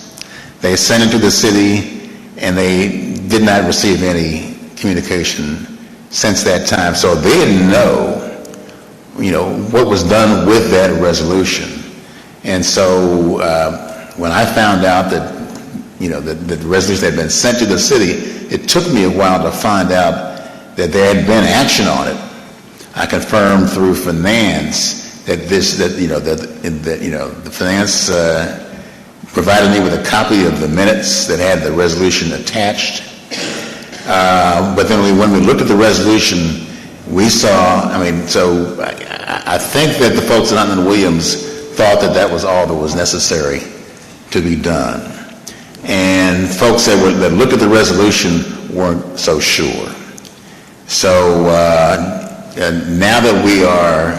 They sent it to the city, and they did not receive any communication since that time. So they didn't know, what was done with that resolution. And so when I found out that, that the resolution had been sent to the city, it took me a while to find out that there had been action on it. I confirmed through finance that the finance provided me with a copy of the minutes that had the resolution attached. But then when we looked at the resolution, we saw, so I think that the folks at Hunton & Williams thought that that was all that was necessary to be done. And folks that looked at the resolution weren't so sure. So now that we are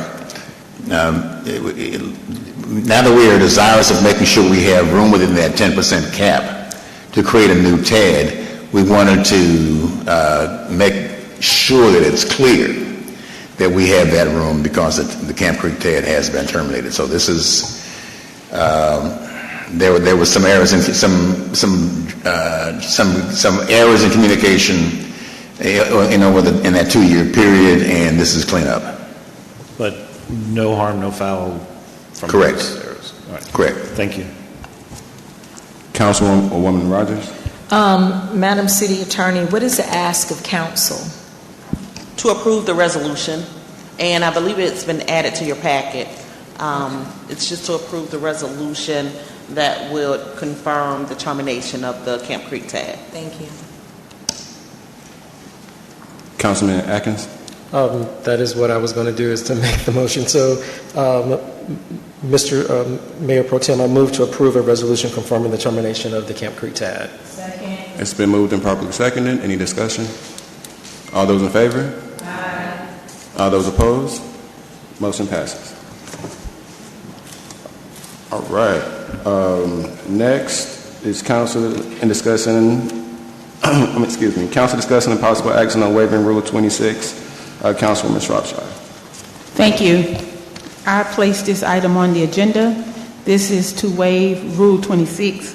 desirous of making sure we have room within that 10% cap to create a new TAD, we wanted to make sure that it's clear that we have that room because the Camp Creek TAD has been terminated. So this is there was some errors in some errors in communication in that 2-year period, and this is cleanup. But no harm, no foul from Correct. those errors. All right. Correct. Thank you. Councilwoman Rogers? Madam City Attorney, what is the ask of council? To approve the resolution, and I believe it's been added to your packet. It's just to approve the resolution that will confirm the termination of the Camp Creek TAD. Thank you. Councilman Atkins? That is what I was going to do, is to make the motion. So, Mr. Mayor Pro Tem, I move to approve a resolution confirming the termination of the Camp Creek TAD. Second. It's been moved and properly seconded. Any discussion? All those in favor? Aye. All those opposed? Motion passes. All right. Next is council discussing and possible action on waiving Rule 26. Councilwoman Shropshire. Thank you. I placed this item on the agenda. This is to waive Rule 26,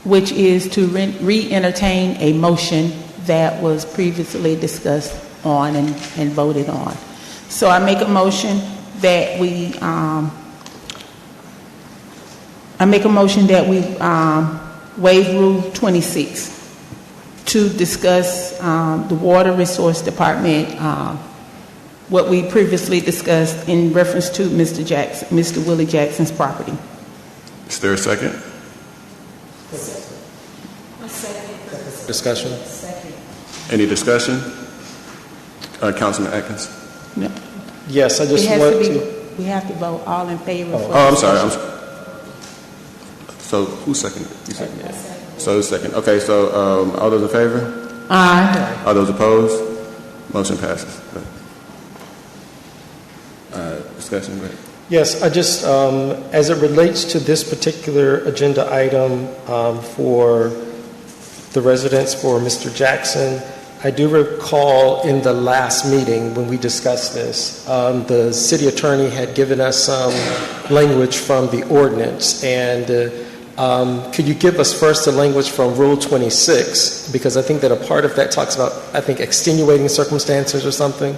which is to re-entertain a motion that was previously discussed on and voted on. So I make a motion that we waive Rule 26 to discuss the Water Resource Department, what we previously discussed in reference to Mr. Willie Jackson's property. Is there a second? Discussion? Any discussion? Councilman Atkins? No. Yes, I just want to... We have to vote all in favor. I'm sorry. So who seconded? You seconded it. So who's second? Okay, so all those in favor? Aye. All those opposed? Motion passes. Discussion, go ahead. Yes, I just, as it relates to this particular agenda item for the residence for Mr. Jackson, I do recall in the last meeting when we discussed this, the city attorney had given us some language from the ordinance. And could you give us first the language from Rule 26? Because I think that a part of that talks about, I think, extenuating circumstances or something.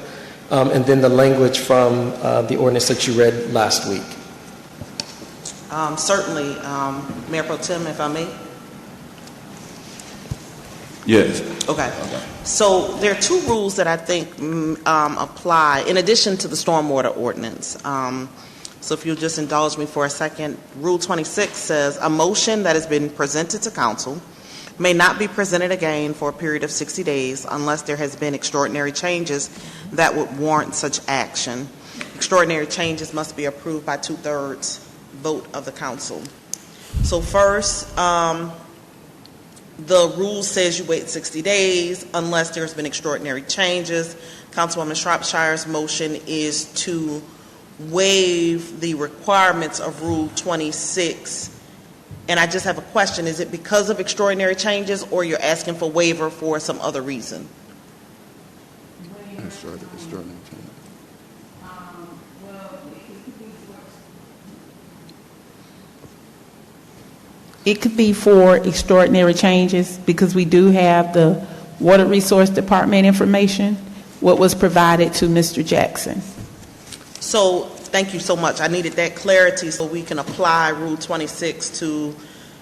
And then the language from the ordinance that you read last week. Certainly, Mayor Pro Tem, if I may. Yes. Okay. So there are two rules that I think apply in addition to the stormwater ordinance. So if you'll just indulge me for a second, Rule 26 says a motion that has been presented to council may not be presented again for a period of 60 days unless there has been extraordinary changes that would warrant such action. Extraordinary changes must be approved by 2/3 vote of the council. So first, the rule says you wait 60 days unless there's been extraordinary changes. Councilwoman Shropshire's motion is to waive the requirements of Rule 26. And I just have a question. Is it because of extraordinary changes or you're asking for waiver for some other reason? It could be for extraordinary changes because we do have the Water Resource Department information, what was provided to Mr. Jackson. So thank you so much. I needed that clarity so we can apply Rule 26 to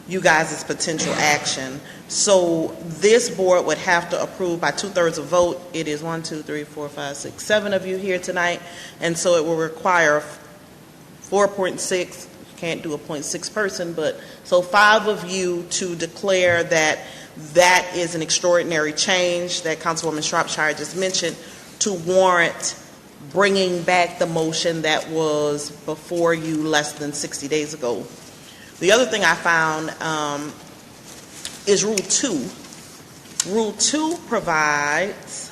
you guys' potential action. So this board would have to approve by 2/3 of vote. It is 1, 2, 3, 4, 5, 6, 7 of you here tonight. And so it will require 4.6, can't do a 0.6 person, but so 5 of you to declare that that is an extraordinary change that Councilwoman Shropshire just mentioned to warrant bringing back the motion that was before you less than 60 days ago. The other thing I found is Rule 2. Rule 2 provides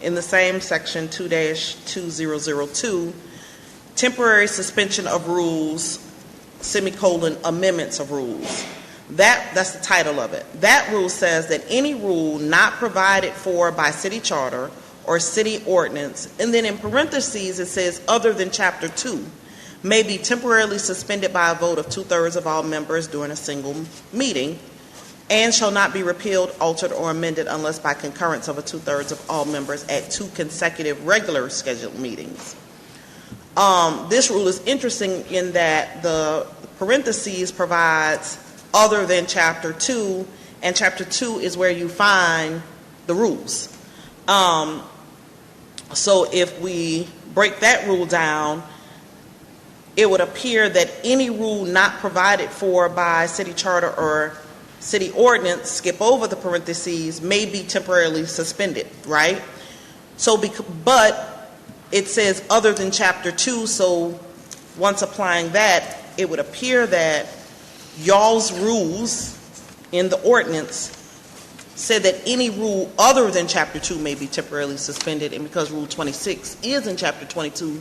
in the same section 2-2002 temporary suspension of rules, amendments of rules. That's the title of it. That rule says that any rule not provided for by city charter or city ordinance, and then in parentheses it says other than Chapter 2, may be temporarily suspended by a vote of 2/3 of all members during a single meeting, and shall not be repealed, altered, or amended unless by concurrence of a 2/3 of all members at 2 consecutive regular scheduled meetings. This rule is interesting in that the parentheses provides other than Chapter 2, and Chapter 2 is where you find the rules. So if we break that rule down, it would appear that any rule not provided for by city charter or city ordinance, skip over the parentheses, may be temporarily suspended, right? So, but it says other than Chapter 2, so once applying that, it would appear that y'all's rules in the ordinance said that any rule other than Chapter 2 may be temporarily suspended, and because Rule 26 is in Chapter 22,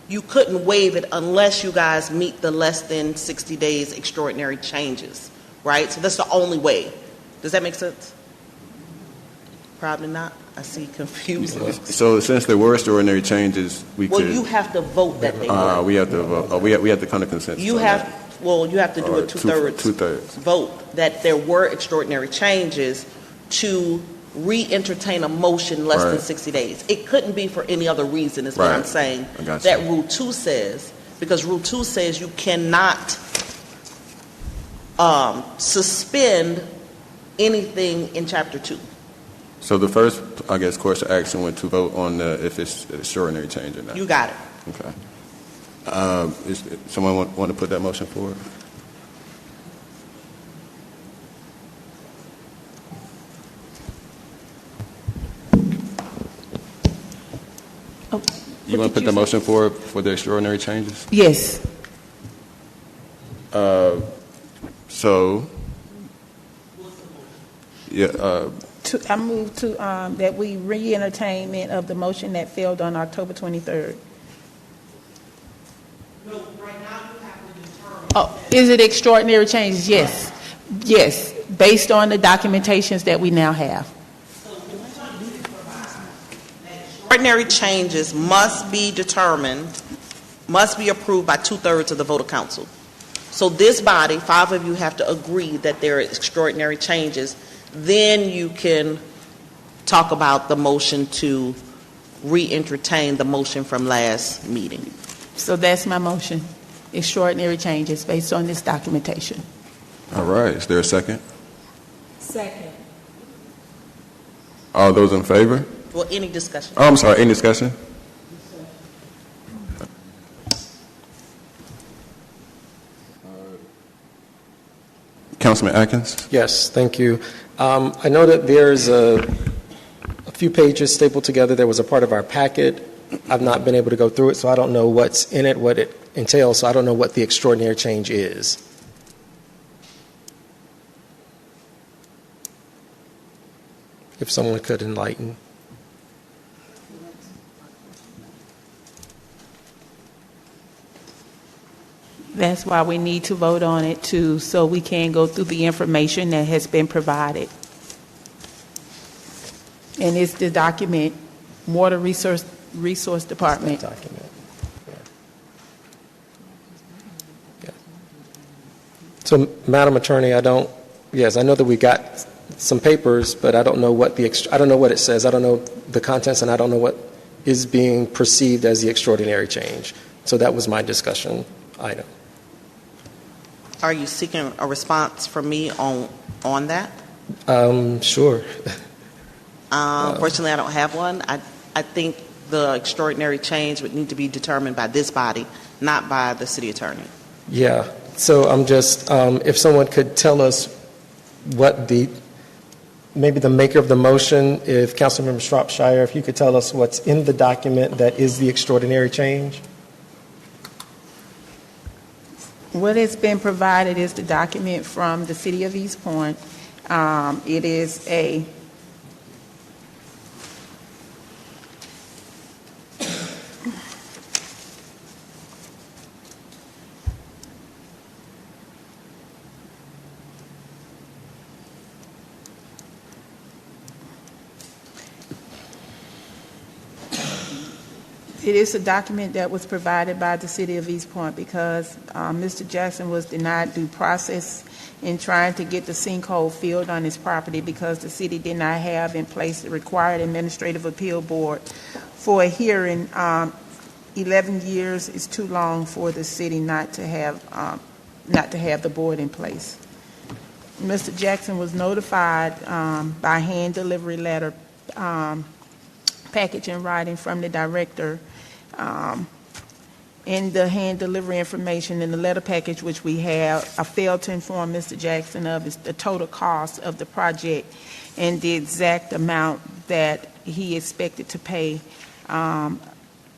you couldn't waive it unless you guys meet the less than 60 days extraordinary changes, right? So that's the only way. Does that make sense? Probably not. I see confusion. So since there were extraordinary changes, we could... Well, you have to vote that they were. We have to vote. We have to come to consensus. You have to do a 2/3 2/3 vote that there were extraordinary changes to re-entertain a motion less than 60 days. It couldn't be for any other reason, is what I'm saying. That Rule 2 says, because Rule 2 says you cannot suspend anything in Chapter 2. So the first, I guess, course of action would to vote on if it's an extraordinary change or not. You got it. Okay. Someone want to put that motion forward? You want to put the motion forward for the extraordinary changes? Yes. So, yeah. I move to that we re-entertainment of the motion that failed on October 23rd. No, right now you have to determine. Oh, is it extraordinary changes? Yes. Yes, based on the documentations that we now have. extraordinary changes must be approved by 2/3 of the vote of council. So this body, 5 of you have to agree that there are extraordinary changes. Then you can talk about the motion to re-entertain the motion from last meeting. So that's my motion. Extraordinary changes based on this documentation. All right, is there a second? Second. All those in favor? Well, any discussion? Oh, I'm sorry, any discussion? Councilman Atkins? Yes, thank you. I know that there's a few pages stapled together. There was a part of our packet. I've not been able to go through it, so I don't know what's in it, what it entails, so I don't know what the extraordinary change is. If someone could enlighten. That's why we need to vote on it too, so we can go through the information that has been provided. And it's the document, Water Resource Department. Document. Yeah. So, Madam Attorney, I know that we got some papers, but I don't know what I don't know what it says. I don't know the contents, and I don't know what is being perceived as the extraordinary change. So that was my discussion item. Are you seeking a response from me on that? Sure. Fortunately, I don't have one. I think the extraordinary change would need to be determined by this body, not by the city attorney. Yeah. So I'm just, if someone could tell us what maybe the maker of the motion, if Councilmember Shropshire, if you could tell us what's in the document that is the extraordinary change. What has been provided is the document from the City of East Point. It is a It is a document that was provided by the City of East Point because Mr. Jackson was denied due process in trying to get the sinkhole filled on his property because the city did not have in place the required administrative appeal board for a hearing. 11 years is too long for the city not to have the board in place. Mr. Jackson was notified by hand delivery letter, package in writing from the director. In the hand delivery information in the letter package which we have, I failed to inform Mr. Jackson of is the total cost of the project and the exact amount that he expected to pay. A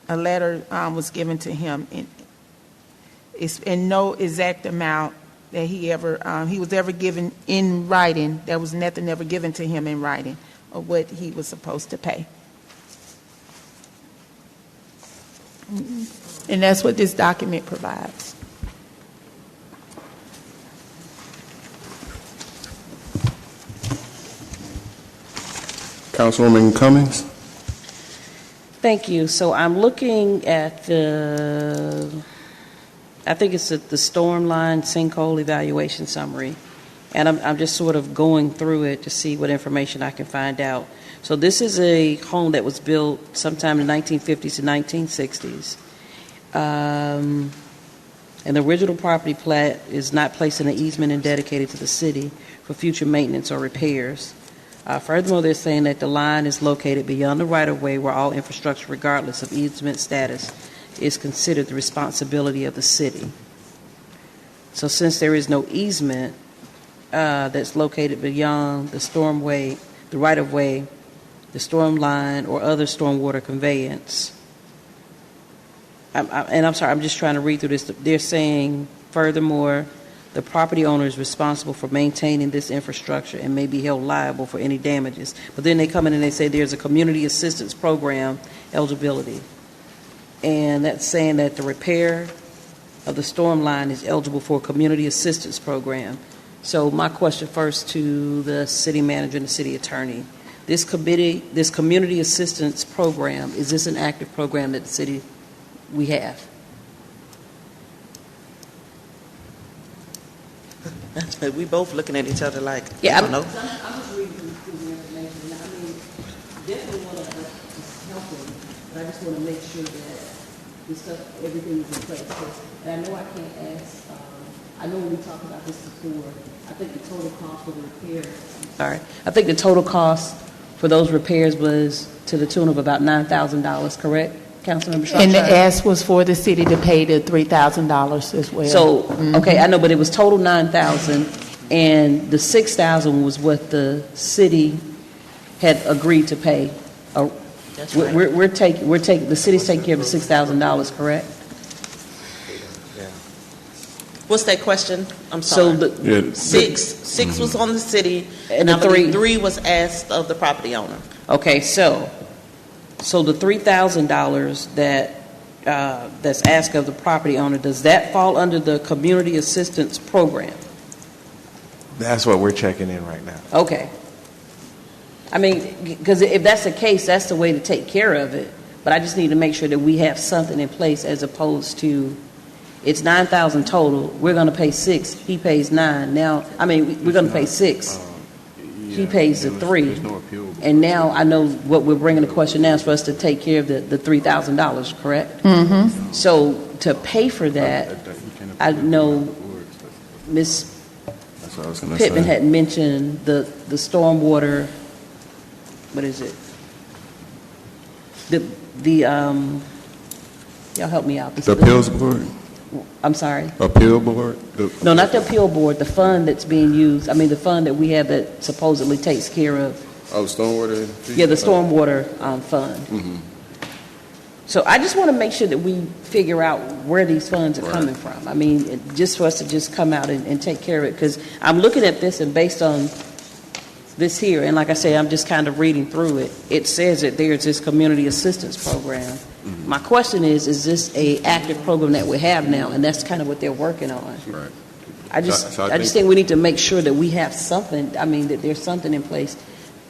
letter was given to him in no exact amount that he was ever given in writing. There was nothing ever given to him in writing of what he was supposed to pay. And that's what this document provides. Councilwoman Cummings? Thank you. So I'm looking at I think it's the storm line sinkhole evaluation summary. And I'm just sort of going through it to see what information I can find out. So this is a home that was built sometime in the 1950s to 1960s. And the original property plat is not placed in an easement and dedicated to the city for future maintenance or repairs. Furthermore, they're saying that the line is located beyond the right-of-way where all infrastructure, regardless of easement status, is considered the responsibility of the city. So since there is no easement that's located beyond the right-of-way, the storm line, or other stormwater conveyance. I'm sorry, I'm just trying to read through this. They're saying, furthermore, the property owner is responsible for maintaining this infrastructure and may be held liable for any damages. But then they come in and they say there's a community assistance program eligibility. And that's saying that the repair of the storm line is eligible for a community assistance program. So my question first to the city manager and the city attorney. this community assistance program, is this an active program that the city we have? We both looking at each other like, Yeah, I don't know. I'm just reading through the information. I mean, definitely want to help them, but I just want to make sure that this stuff, everything is in place. And I know I can't ask, I know when we talked about this before, I think the total cost for the repairs, I think the total cost for those repairs was to the tune of about $9,000, correct? Councilmember Shropshire? And the ask was for the city to pay the $3,000 as well. So, okay, I know, but it was total $9,000, and the $6,000 was what the city had agreed to pay. That's right. We're taking, the city's taking care of the $6,000, correct? What's that question? I'm So sorry. Six was on the city, And and the I believe three- 3 was asked of the property owner. Okay, so the $3,000 that's asked of the property owner, does that fall under the community assistance program? That's what we're checking in right now. Okay. I mean, because if that's the case, that's the way to take care of it. But I just need to make sure that we have something in place as opposed to, it's $9,000 total, we're going to pay $6,000, he pays $9,000. Now, I mean, we're going to pay $6,000. He pays the $3,000. And now I know what we're bringing the question now is for us to take care of the $3,000, correct? Mm-hmm. So to pay for that, I know Ms. Pittman had mentioned the stormwater, what is it? Y'all help me out. The appeals board? I'm sorry? Appeal board? No, not the appeal board, the fund that's being used, I mean, the fund that we have that supposedly takes care of, Oh, stormwater? yeah, the stormwater fund. Mhm. So I just want to make sure that we figure out where these funds are Right. coming from. I mean, just for us to just come out and take care of it, because I'm looking at this and based on this here, and like I say, I'm just kind of reading through it, it says that there's this community assistance program. My question is this a active program that we have now? And that's kind of what they're working on. Right. I just So I think we need to make sure that we have something, I mean, that there's something in place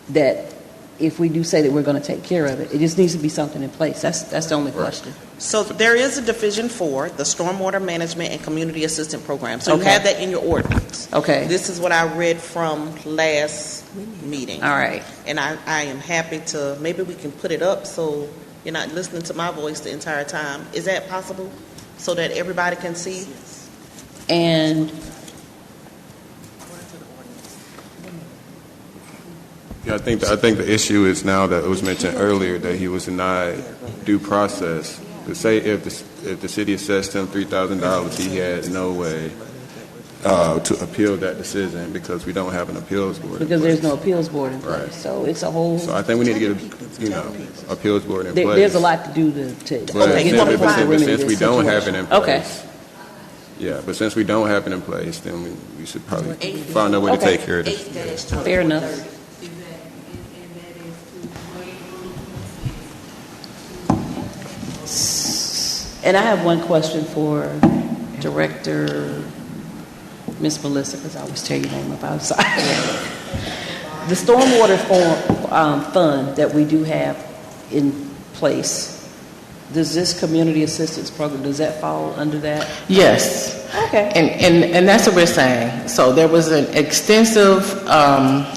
that if we do say that we're going to take care of it, it just needs to be something in place. That's the only question. So there is a Division 4, the Stormwater Management and Community Assistance Program. So you Okay. have that in your ordinance. Okay. This is what I read from last meeting. All right. And I am happy to, maybe we can put it up so you're not listening to my voice the entire time. Is that possible? So that everybody can see? And Yeah, I think the issue is now that it was mentioned earlier that he was denied due process. To say if the city assessed him $3,000, he had no way to appeal that decision because we don't have an appeals board. because there's no appeals board in place. Right. So it's a whole, So I think we need to get appeals board in place. there's a lot to do to But get since- the but remedy since we this don't have it situation. in place. Okay. Yeah, but since we don't have it in place, then we should probably find a way to Okay. take care of this. Fair enough. And I have one question for Director Ms. Melissa, because I always tell your name up outside. The stormwater fund that we do have in place, does this community assistance program, does that fall under that? Yes. Okay. And that's what we're saying. So there was an extensive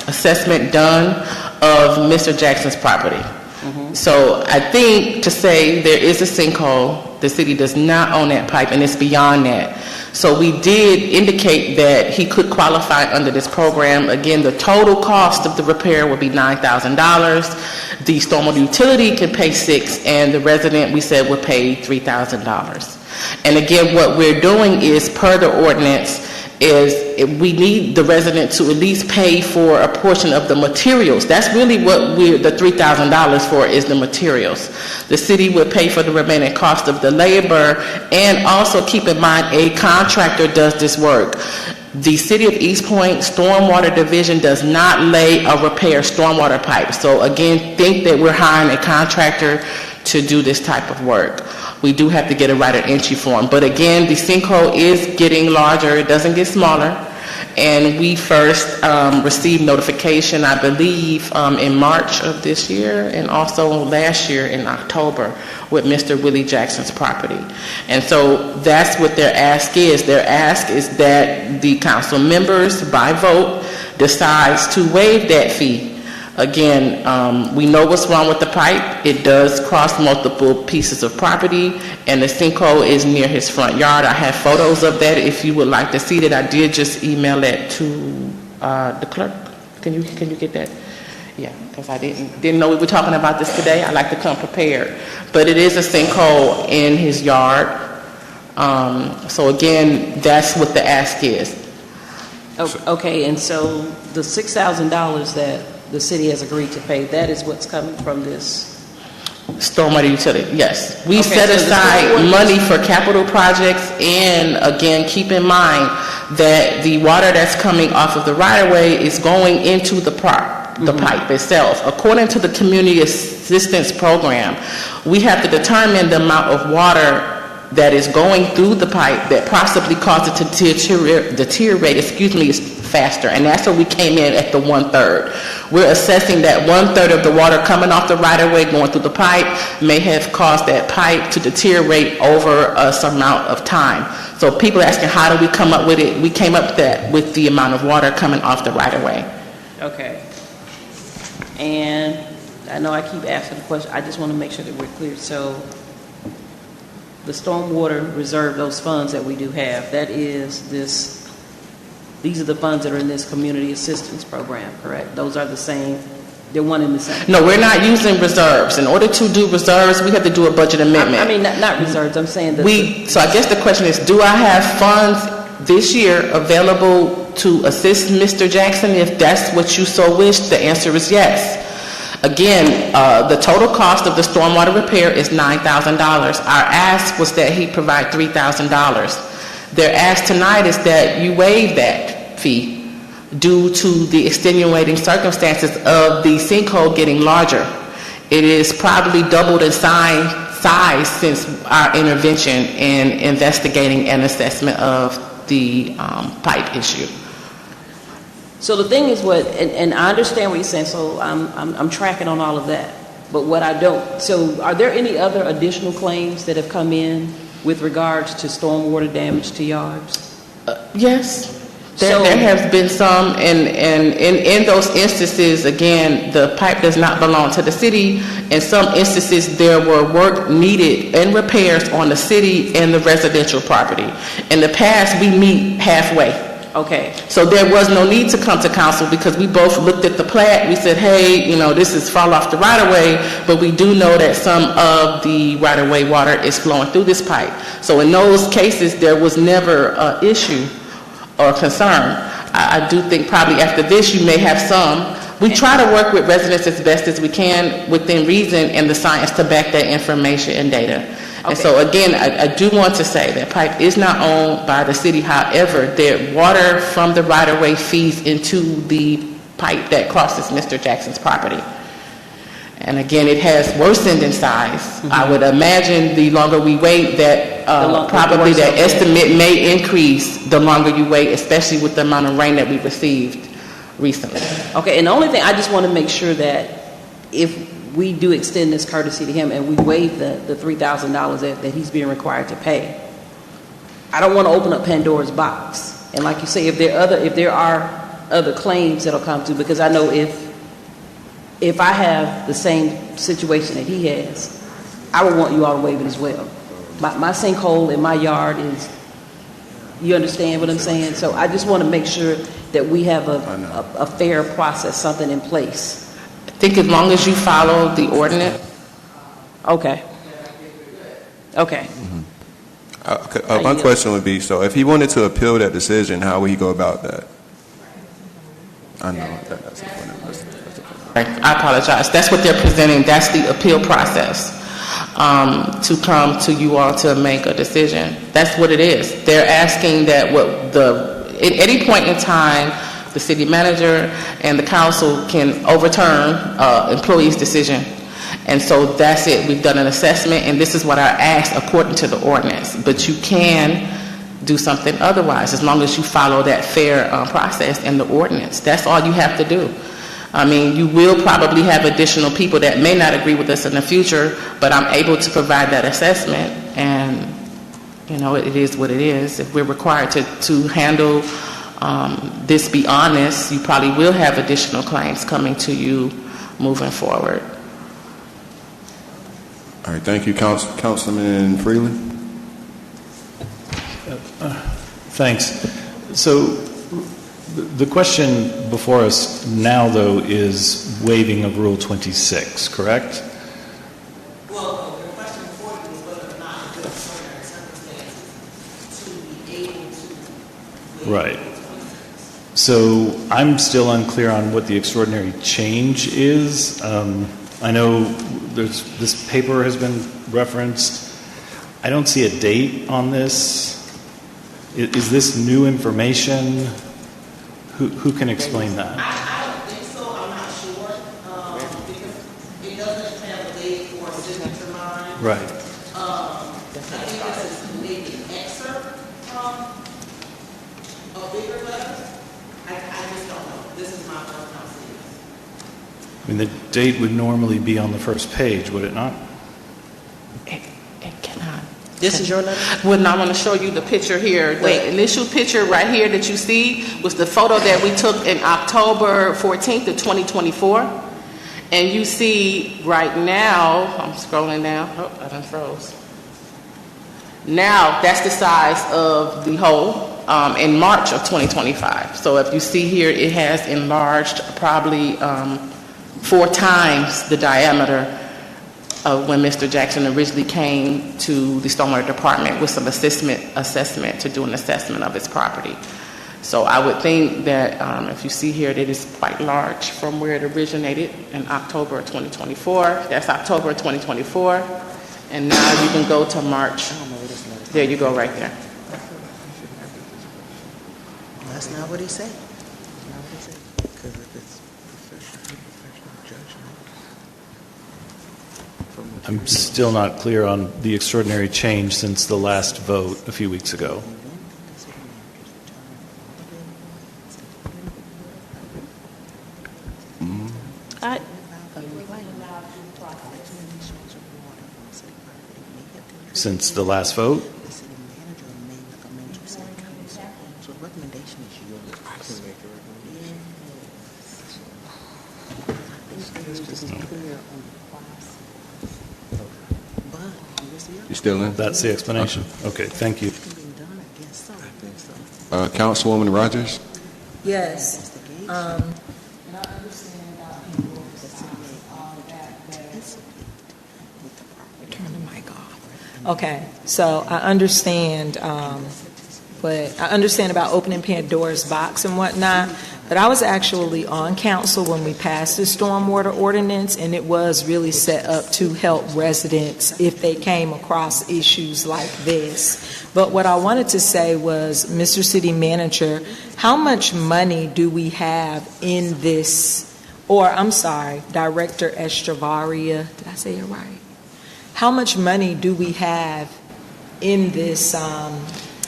assessment done of Mr. Jackson's property. So I think to say there is a sinkhole, the city does not own that pipe, and it's beyond that. So we did indicate that he could qualify under this program. Again, the total cost of the repair would be $9,000. The stormwater utility can pay $6,000, and the resident, we said, would pay $3,000. And again, what we're doing is, per the ordinance, is we need the resident to at least pay for a portion of the materials. That's really what the $3,000 for, is the materials. The city would pay for the remaining cost of the labor, and also keep in mind a contractor does this work. The City of East Point Stormwater Division does not lay or repair stormwater pipes. So again, think that we're hiring a contractor to do this type of work. We do have to get a right of entry form. But again, the sinkhole is getting larger. It doesn't get smaller. And we first received notification, I believe, in March of this year, and also last year in October with Mr. Willie Jackson's property. And so that's what their ask is. Their ask is that the council members, by vote, decides to waive that fee. Again, we know what's wrong with the pipe. It does cross multiple pieces of property, and the sinkhole is near his front yard. I have photos of that if you would like to see that. I did just email that to the clerk. Can you get that? Yeah, because I didn't know we were talking about this today. I like to come prepared. But it is a sinkhole in his yard. So again, that's what the ask is. Okay, and so the $6,000 that the city has agreed to pay, that is what's coming from this? Stormwater utility, yes. We Okay, set so the aside stormwater- money for capital projects, and again, keep in mind that the water that's coming off of the right-of-way is going into the pipe itself. According to the community assistance program, we have to determine the amount of water that is going through the pipe that possibly caused it to deteriorate faster, and that's where we came in at the 1/3. We're assessing that 1/3 of the water coming off the right-of-way going through the pipe may have caused that pipe to deteriorate over some amount of time. So people are asking, how do we come up with it? We came up with the amount of water coming off the right-of-way. Okay. And I know I keep asking the question, I just want to make sure that we're clear. So the stormwater reserve, those funds that we do have, that is these are the funds that are in this community assistance program, correct? Those are the same, they're one and the same? No, we're not using reserves. In order to do reserves, we have to do a budget amendment. I mean, not reserves, I'm saying that. So I guess the question is, do I have funds this year available to assist Mr. Jackson? If that's what you so wish, the answer is yes. Again, the total cost of the stormwater repair is $9,000. Our ask was that he provide $3,000. Their ask tonight is that you waive that fee due to the extenuating circumstances of the sinkhole getting larger. It is probably doubled in size since our intervention in investigating an assessment of the pipe issue. So the thing is and I understand what you're saying, so I'm tracking on all of that. But what I don't, so are there any other additional claims that have come in with regards to stormwater damage to yards? Yes. There have been some, and in those instances, again, the pipe does not belong to the city. In some instances, there were work needed and repairs on the city and the residential property. In the past, we meet halfway. Okay. So there was no need to come to council because we both looked at the plat. We said, hey, this is fall off the right-of-way, but we do know that some of the right-of-way water is flowing through this pipe. So in those cases, there was never an issue or concern. I do think probably after this, you may have some. We try to work with residents as best as we can within reason and the science to back that information and data. And so again, I do want to say that pipe is not owned by the city. However, the water from the right-of-way feeds into the pipe that crosses Mr. Jackson's property. And again, it has worsened in size. Mm-hmm. I would imagine the longer we wait, that probably that estimate may increase the longer you wait, especially with the amount of rain that we received recently. Okay, and the only thing, I just want to make sure that if we do extend this courtesy to him and we waive the $3,000 that he's being required to pay, I don't want to open up Pandora's box. And like you say, if there are other claims that'll come through, because I know if I have the same situation that he has, I would want you all to waive it as well. My sinkhole in my yard is, you understand what I'm saying? So I just want to make sure that we have a fair process, something in place. I think as long as you follow the ordinance. Okay. Okay. Mm-hmm. My question would be, so if he wanted to appeal that decision, how would he go about that? I know that's the point. I apologize. That's what they're presenting. That's the appeal process to come to you all to make a decision. That's what it is. They're asking that at any point in time, the city manager and the council can overturn employee's decision. And so that's it. We've done an assessment, and this is what I asked according to the ordinance. But you can do something otherwise, as long as you follow that fair process in the ordinance. That's all you have to do. I mean, you will probably have additional people that may not agree with us in the future, but I'm able to provide that assessment, and, you know, it is what it is. If we're required to handle this, be honest, you probably will have additional claims coming to you moving forward. All right, thank you, Councilman Freeland. Thanks. So the question before us now, though, is waiving of Rule 26, correct? Well, the question before you was whether or not the extraordinary circumstances to be able to waive. Right. So I'm still unclear on what the extraordinary change is. I know this paper has been referenced. I don't see a date on this. Is this new information? Who can explain that? I don't think so. I'm not sure. Because it doesn't have a date for a signature line. Right. I think this is maybe an excerpt from a bigger letter. I just don't know. This is my first time seeing this. I mean, the date would normally be on the first page, would it not? It cannot. This is your letter? Well, now I want to show you the picture here. The initial picture right here that you see was the photo that we took in October 14th of 2024. And you see right now, I'm scrolling down. Oh, I done froze. Now, that's the size of the hole in March of 2025. So if you see here, it has enlarged probably 4 times the diameter of when Mr. Jackson originally came to the Stormwater Department with some assessment to do an assessment of his property. So I would think that if you see here, that it is quite large from where it originated in October of 2024. That's October of 2024. And now you can go to March. There you go right there. That's not what he said. I'm still not clear on the extraordinary change since the last vote a few weeks ago. Since the last vote? You still in? That's the explanation. Okay, thank you. Councilwoman Rogers? Yes. Turn the mic off. Okay, so I understand, but I understand about opening Pandora's box and whatnot, but I was actually on council when we passed the stormwater ordinance, and it was really set up to help residents if they came across issues like this. But what I wanted to say was, Mr. City Manager, how much money do we have in this, or I'm sorry, Director Echevarria, did I say it right? How much money do we have in this,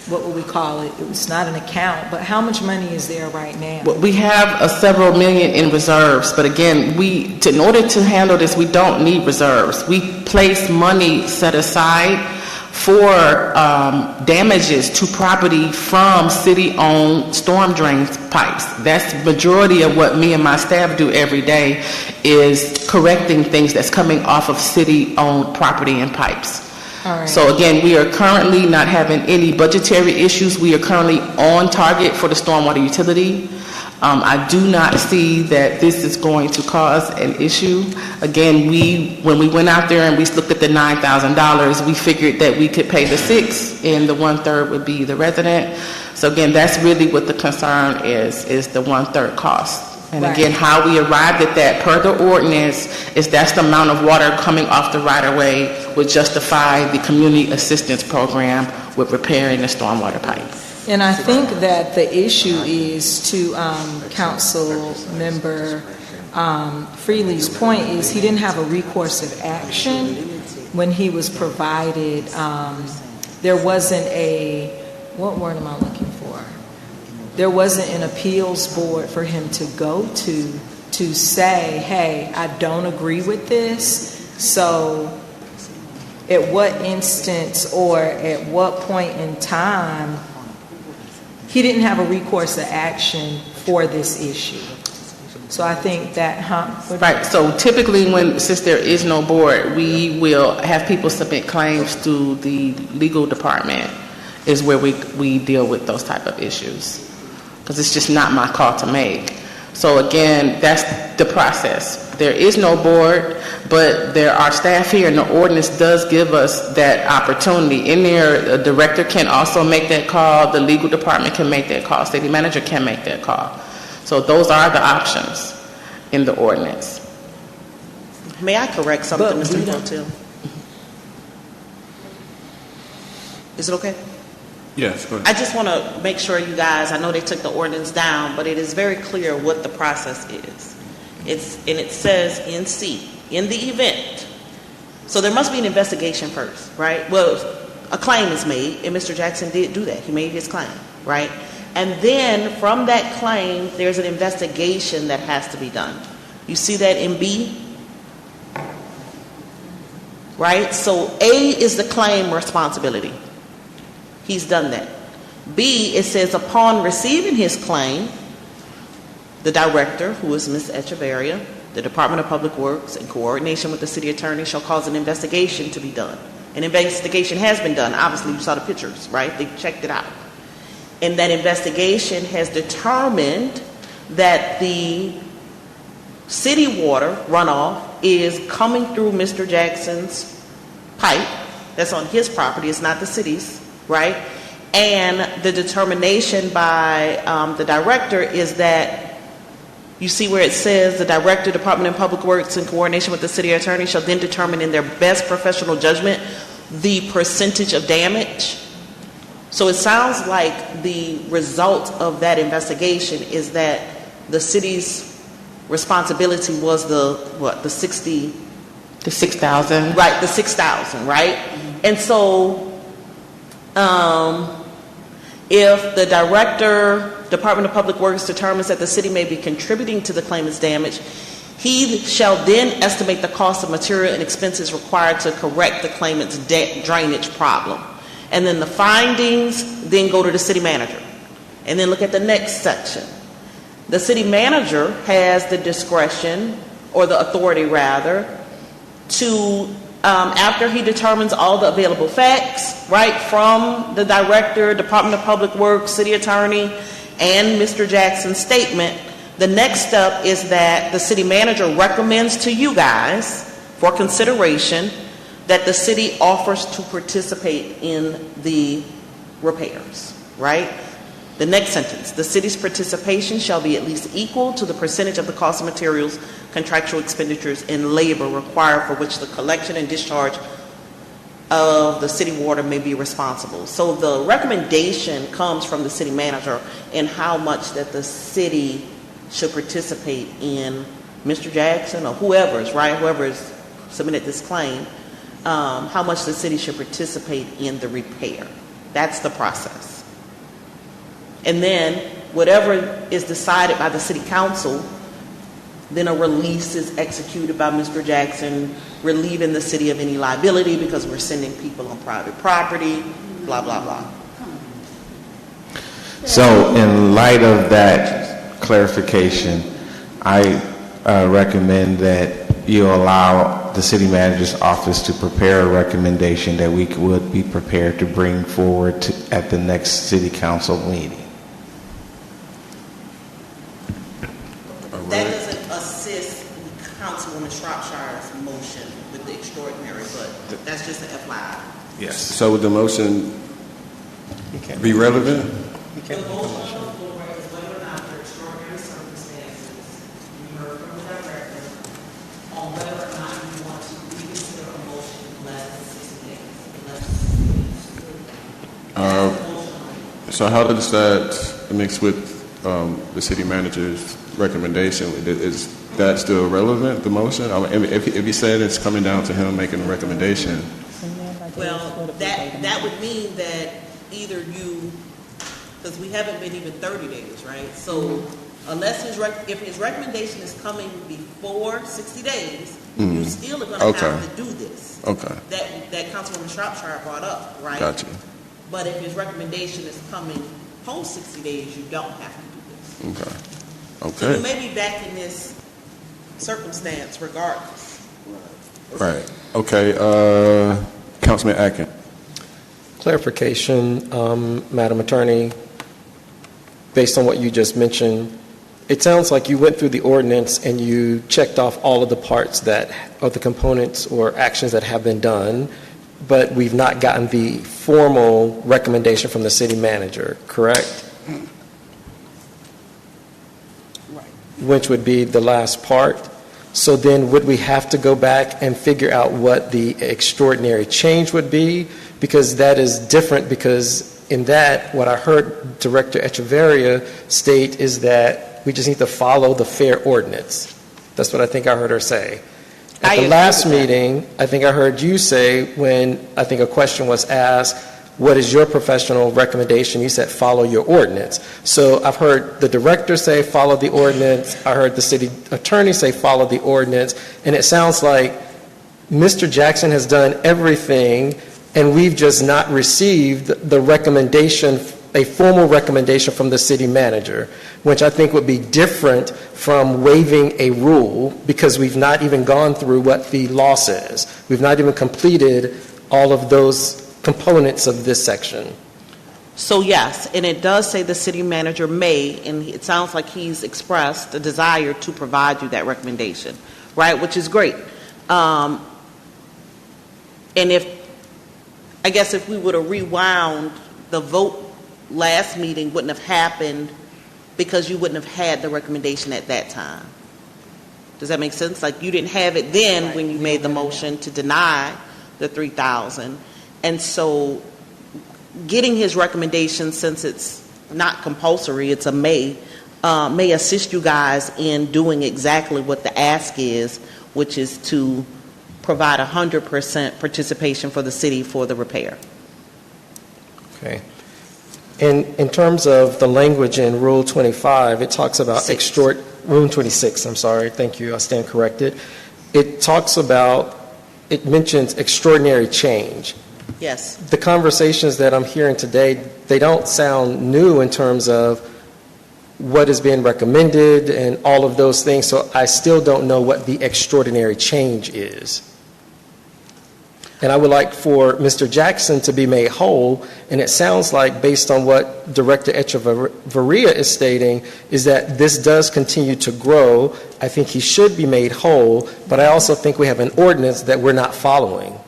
what would we call it? It was not an account, but how much money is there right now? Well, we have several million in reserves, but again, in order to handle this, we don't need reserves. We place money set aside for damages to property from city-owned storm drain pipes. That's the majority of what me and my staff do every day, is correcting things that's coming off of city-owned property and pipes. All right. So again, we are currently not having any budgetary issues. We are currently on target for the stormwater utility. I do not see that this is going to cause an issue. Again, when we went out there and we looked at the $9,000, we figured that we could pay the 6 and the 1/3 would be the resident. So again, that's really what the concern is the 1/3 cost. And Right. again, how we arrived at that per the ordinance is that's the amount of water coming off the right-of-way would justify the community assistance program with repairing the stormwater pipe. And I think that the issue is, to Council Member Freely's point, is he didn't have a recourse of action when he was provided, there wasn't a what word am I looking for? There wasn't an appeals board for him to go to say, hey, I don't agree with this. So at what instance or at what point in time, he didn't have a recourse of action for this issue. So I think that, Right, so typically since there is no board, we will have people submit claims to the legal department is where we deal with those type of issues. Because it's just not my call to make. So again, that's the process. There is no board, but there are staff here, and the ordinance does give us that opportunity. In there, the director can also make that call, the legal department can make that call, city manager can make that call. So those are the options in the ordinance. May I correct something, Mr. Pro-Tem? Is it okay? Yes, go ahead. I just want to make sure you guys, I know they took the ordinance down, but it is very clear what the process is. And it says in C, in the event. So there must be an investigation first, right? Well, a claim is made, and Mr. Jackson did do that. He made his claim, right? And then from that claim, there's an investigation that has to be done. You see that in B? Right? So A is the claim responsibility. He's done that. B, it says upon receiving his claim, the director, who is Ms. Echeverria, the Department of Public Works, in coordination with the city attorney, shall cause an investigation to be done. An investigation has been done. Obviously, you saw the pictures, right? They checked it out. And that investigation has determined that the city water runoff is coming through Mr. Jackson's pipe. That's on his property. It's not the city's, right? And the determination by the director is that you see where it says the director, Department of Public Works, in coordination with the city attorney, shall then determine in their best professional judgment the percentage of damage. So it sounds like the result of that investigation is that the city's responsibility was the 60... The 6,000. Right, the 6,000, right? And so if the director, Department of Public Works, determines that the city may be contributing to the claimant's damage, he shall then estimate the cost of material and expenses required to correct the claimant's drainage problem. And then the findings then go to the city manager. And then look at the next section. The city manager has the discretion, or the authority rather, to, after he determines all the available facts, right, from the director, Department of Public Works, city attorney, and Mr. Jackson's statement, the next step is that the city manager recommends to you guys for consideration that the city offers to participate in the repairs, right? The next sentence, the city's participation shall be at least equal to the percentage of the cost of materials, contractual expenditures, and labor required for which the collection and discharge of the city water may be responsible. So the recommendation comes from the city manager in how much that the city should participate in Mr. Jackson or whoever's, right, whoever's submitted this claim, how much the city should participate in the repair. That's the process. And then whatever is decided by the city council, then a release is executed by Mr. Jackson, relieving the city of any liability because we're sending people on private property, blah, blah, blah. So in light of that clarification, I recommend that you allow the city manager's office to prepare a recommendation that we would be prepared to bring forward at the next city council meeting. That doesn't assist Councilwoman Shropshire's motion with the extraordinary, but that's just an FYI. Yes. So would the motion be relevant? The motion on the floor is whether or not there are extraordinary circumstances, you heard from the director, on whether or not you want to reconsider a motion in less than 60 days. So how does that mix with the city manager's recommendation? Is that still relevant, the motion? I mean, if he said it's coming down to him making a recommendation. Well, that would mean that either either you, because we haven't been even 30 days, right? So unless if his recommendation is coming before 60 days, you still are going to have to do this. Okay. That Councilwoman Shropshire brought up, right? Gotcha. But if his recommendation is coming post 60 days, you don't have to do this. Okay. So Okay. you may be back in this circumstance regardless. Right. Okay. Councilman Atkin. Clarification, Madam Attorney, based on what you just mentioned, it sounds like you went through the ordinance and you checked off all of the parts that of the components or actions that have been done, but we've not gotten the formal recommendation from the city manager, correct? Right. Which would be the last part. So then would we have to go back and figure out what the extraordinary change would be? Because that is different, because in that, what I heard Director Echeverria state is that we just need to follow the fair ordinance. That's what I think I heard her say. At the last meeting, I think I heard you say, when I think a question was asked, what is your professional recommendation? You said follow your ordinance. So I've heard the director say follow the ordinance. I heard the city attorney say follow the ordinance. And it sounds like Mr. Jackson has done everything, and we've just not received the recommendation, a formal recommendation from the city manager, which I think would be different from waiving a rule, because we've not even gone through what the law says. We've not even completed all of those components of this section. So yes, and it does say the city manager may, and it sounds like he's expressed a desire to provide you that recommendation, right, which is great. And I guess if we would have rewound, the vote last meeting wouldn't have happened because you wouldn't have had the recommendation at that time. Does that make sense? Like, you didn't have it then when you made the motion to deny the 3,000. And so getting his recommendation, since it's not compulsory, it's a may assist you guys in doing exactly what the ask is, which is to provide 100% participation for the city for the repair. Okay. In terms of the language in Rule 25, it talks about Rule 26, I'm sorry, thank you, I stand corrected. It mentions extraordinary change. Yes. The conversations that I'm hearing today, they don't sound new in terms of what is being recommended and all of those things, so I still don't know what the extraordinary change is. And I would like for Mr. Jackson to be made whole, and it sounds like, based on what Director Echeverria is stating, is that this does continue to grow. I think he should be made whole, but I also think we have an ordinance that we're not following.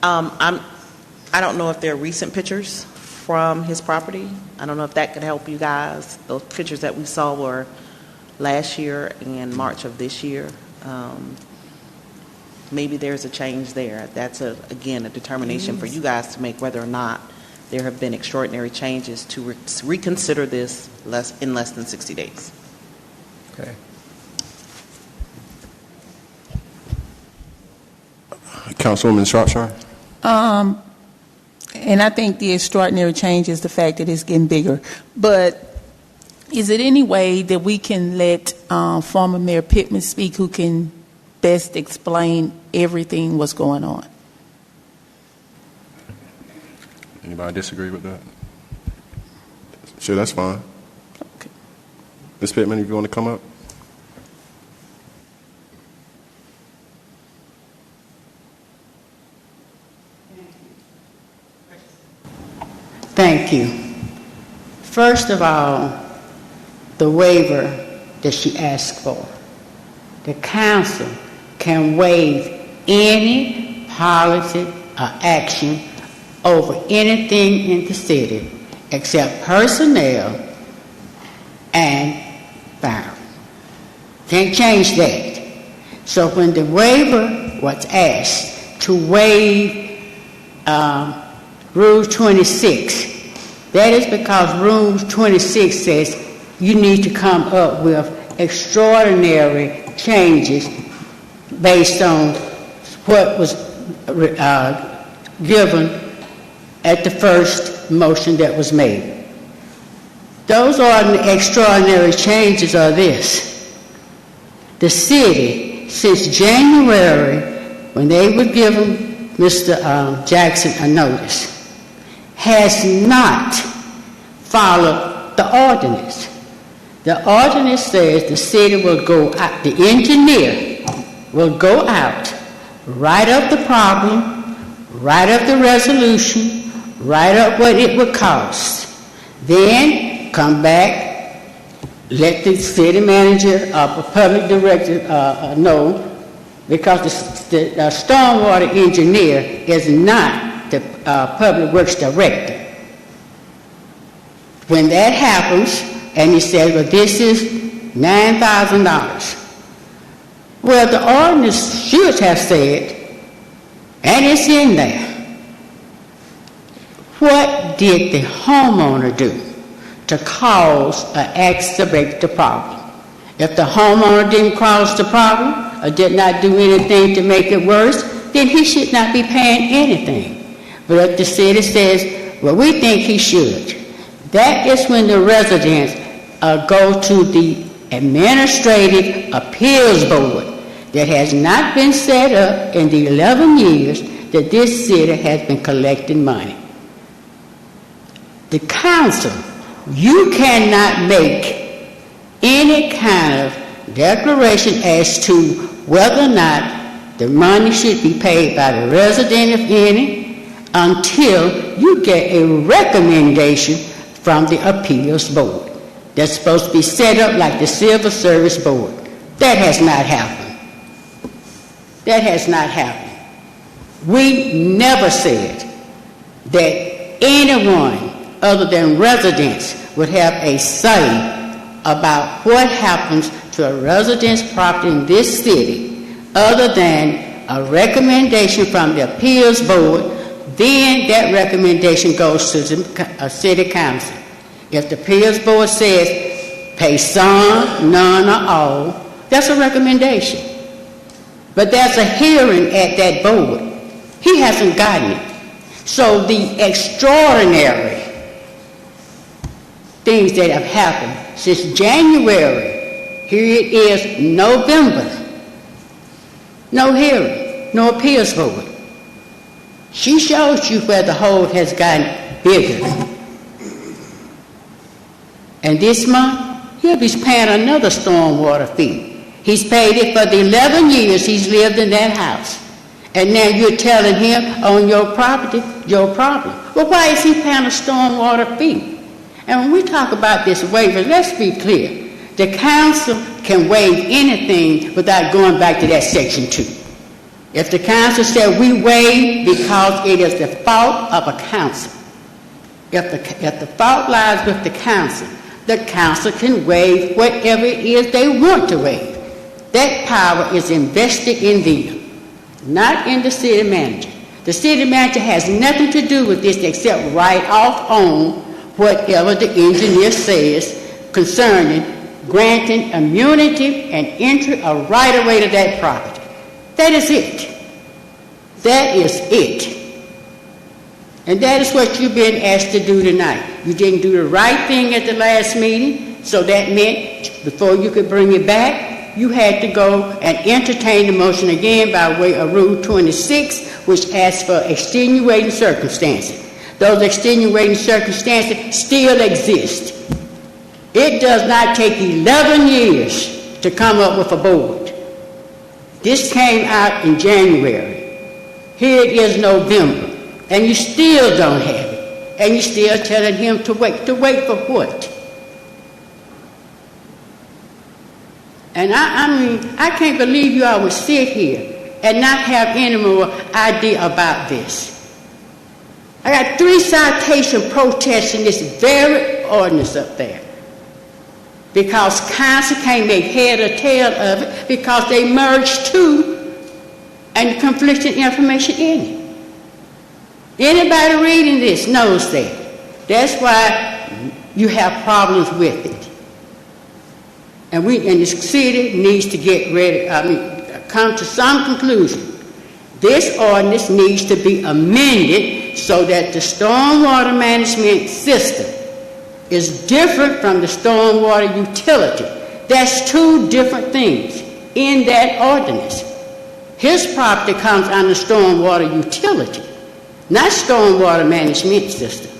I don't know if there are recent pictures from his property. I don't know if that could help you guys. Those pictures that we saw were last year and March of this year. Maybe there's a change there. That's, again, a determination for you guys to make, whether or not there have been extraordinary changes to reconsider this in less than 60 days. Okay. Councilwoman Shropshire. And I think the extraordinary change is the fact that it's getting bigger. But is it any way that we can let former Mayor Pittman speak, who can best explain everything what's going on? Anybody disagree with that? Sure, that's fine. Okay. Ms. Pittman, if you want to come up. Thank you. First of all, the waiver that she asked for. The council can waive any policy or action over anything in the city except personnel and firing. Can't change that. So when the waiver was asked to waive Rule 26, that is because Rule 26 says you need to come up with extraordinary changes based on what was given at the first motion that was made. Those extraordinary changes are this. The city, since January, when they were giving Mr. Jackson a notice, has not followed the ordinance. The ordinance says the city will go out, the engineer will go out, write up the problem, write up the resolution, write up what it would cost. Then come back, let the city manager or public director know, because the stormwater engineer is not the public works director. When that happens, and he says, well, this is $9,000. Well, the ordinance should have said, and it's in there, what did the homeowner do to cause an exacerbate the problem? If the homeowner didn't cause the problem or did not do anything to make it worse, then he should not be paying anything. But if the city says, well, we think he should, that is when the residents go to the Administrative Appeals Board that has not been set up in the 11 years that this city has been collecting money. The council, you cannot make any kind of declaration as to whether or not the money should be paid by the resident, if any, until you get a recommendation from the Appeals Board. That's supposed to be set up like the Civil Service Board. That has not happened. That has not happened. We never said that anyone other than residents would have a say about what happens to a resident's property in this city other than a recommendation from the Appeals Board. Then that recommendation goes to the city council. If the Appeals Board says pay some, none, or all, that's a recommendation. But there's a hearing at that board. He hasn't gotten it. So the extraordinary things that have happened since January, here it is November, no hearing, no Appeals Board. She shows you where the hole has gotten bigger. And this month, he'll be paying another stormwater fee. He's paid it for the 11 years he's lived in that house. And now you're telling him on your property, your problem. Well, why is he paying a stormwater fee? And when we talk about this waiver, let's be clear. The council can waive anything without going back to that section 2. If the council said we waive because it is the fault of a council, if the fault lies with the council can waive whatever it is they want to waive. That power is invested in them, not in the city manager. The city manager has nothing to do with this except write off on whatever the engineer says concerning granting immunity and entry or right of way to that property. That is it. That is it. And that is what you've been asked to do tonight. You didn't do the right thing at the last meeting, so that meant before you could bring it back, you had to go and entertain the motion again by way of Rule 26, which asks for extenuating circumstances. Those extenuating circumstances still exist. It does not take 11 years to come up with a board. This came out in January. Here it is November, and you still don't have it. And you're still telling him to wait. To wait for what? And I mean, I can't believe you all would sit here and not have any more idea about this. I got 3 citation protests in this very ordinance up there. Because council can't make head or tail of it because they merged 2 and conflicting information in it. Anybody reading this knows that. That's why you have problems with it. And the city needs to get ready, come to some conclusion. This ordinance needs to be amended so that the stormwater management system is different from the stormwater utility. That's two different things in that ordinance. His property comes under stormwater utility, not stormwater management system.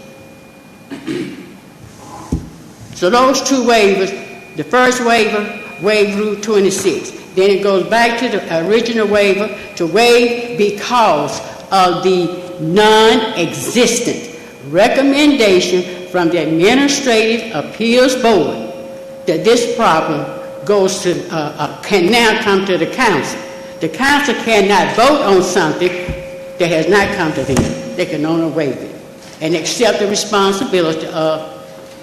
So those two waivers, the first waiver, waive Route 26. Then it goes back to the original waiver to waive because of the non-existent recommendation from the Administrative Appeals Board that this problem goes to, can now come to the council. The council cannot vote on something that has not come to them. They can only waive it and accept the responsibility of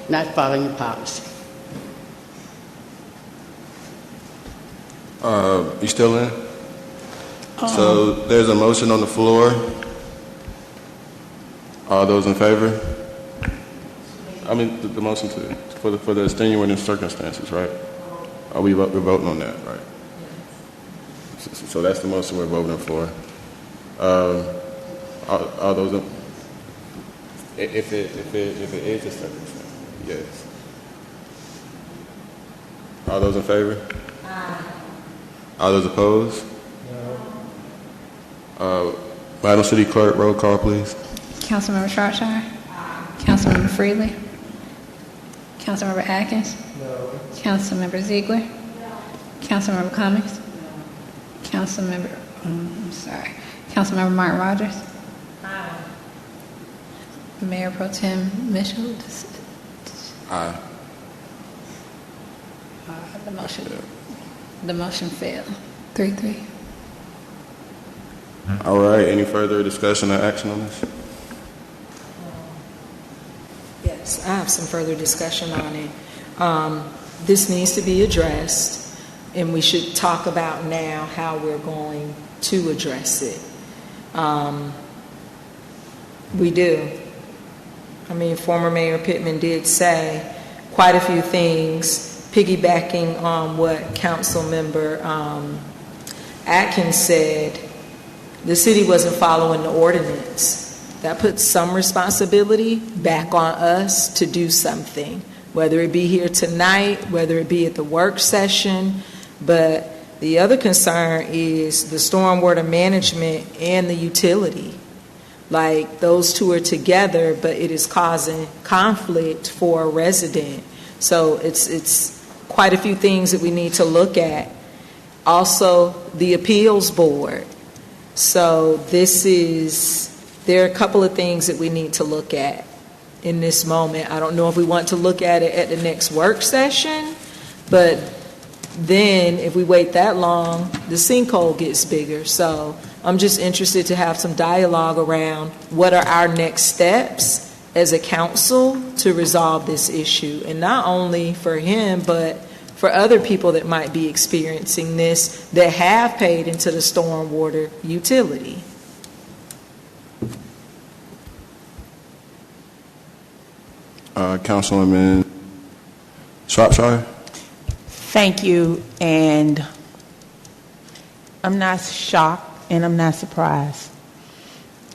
not following the policy. You still in? So there's a motion on the floor. All those in favor? I mean, the motion for the extenuating circumstances, right? Are we're voting on that, right? So that's the motion we're voting for. All those in, if it is a circumstance, yes. All those in favor? Aye. All those opposed? No. Madam City Clerk, roll call, please. Councilmember Shropshire? Councilmember Freely? Councilmember Atkins? No. Councilmember Ziegler? No. Councilmember Cummings? No. Councilmember, Councilmember Martin Rogers? Aye. Mayor Pro Tem Mitchell? Aye. The motion failed. 3-3. All right, any further discussion or action on this? Yes, I have some further discussion on it. This needs to be addressed, and we should talk about now how we're going to address it. We do. I mean, former Mayor Pittman did say quite a few things, piggybacking on what Councilmember Atkins said. The city wasn't following the ordinance. That puts some responsibility back on us to do something, whether it be here tonight, whether it be at the work session. But the other concern is the stormwater management and the utility. Like, those two are together, but it is causing conflict for a resident. So it's quite a few things that we need to look at. Also, the appeals board. So there are a couple of things that we need to look at in this moment. I don't know if we want to look at it at the next work session, but then if we wait that long, the sinkhole gets bigger. So I'm just interested to have some dialogue around what are our next steps as a council to resolve this issue, and not only for him, but for other people that might be experiencing this that have paid into the stormwater utility. Councilwoman Shropshire? Thank you, and I'm not shocked and I'm not surprised.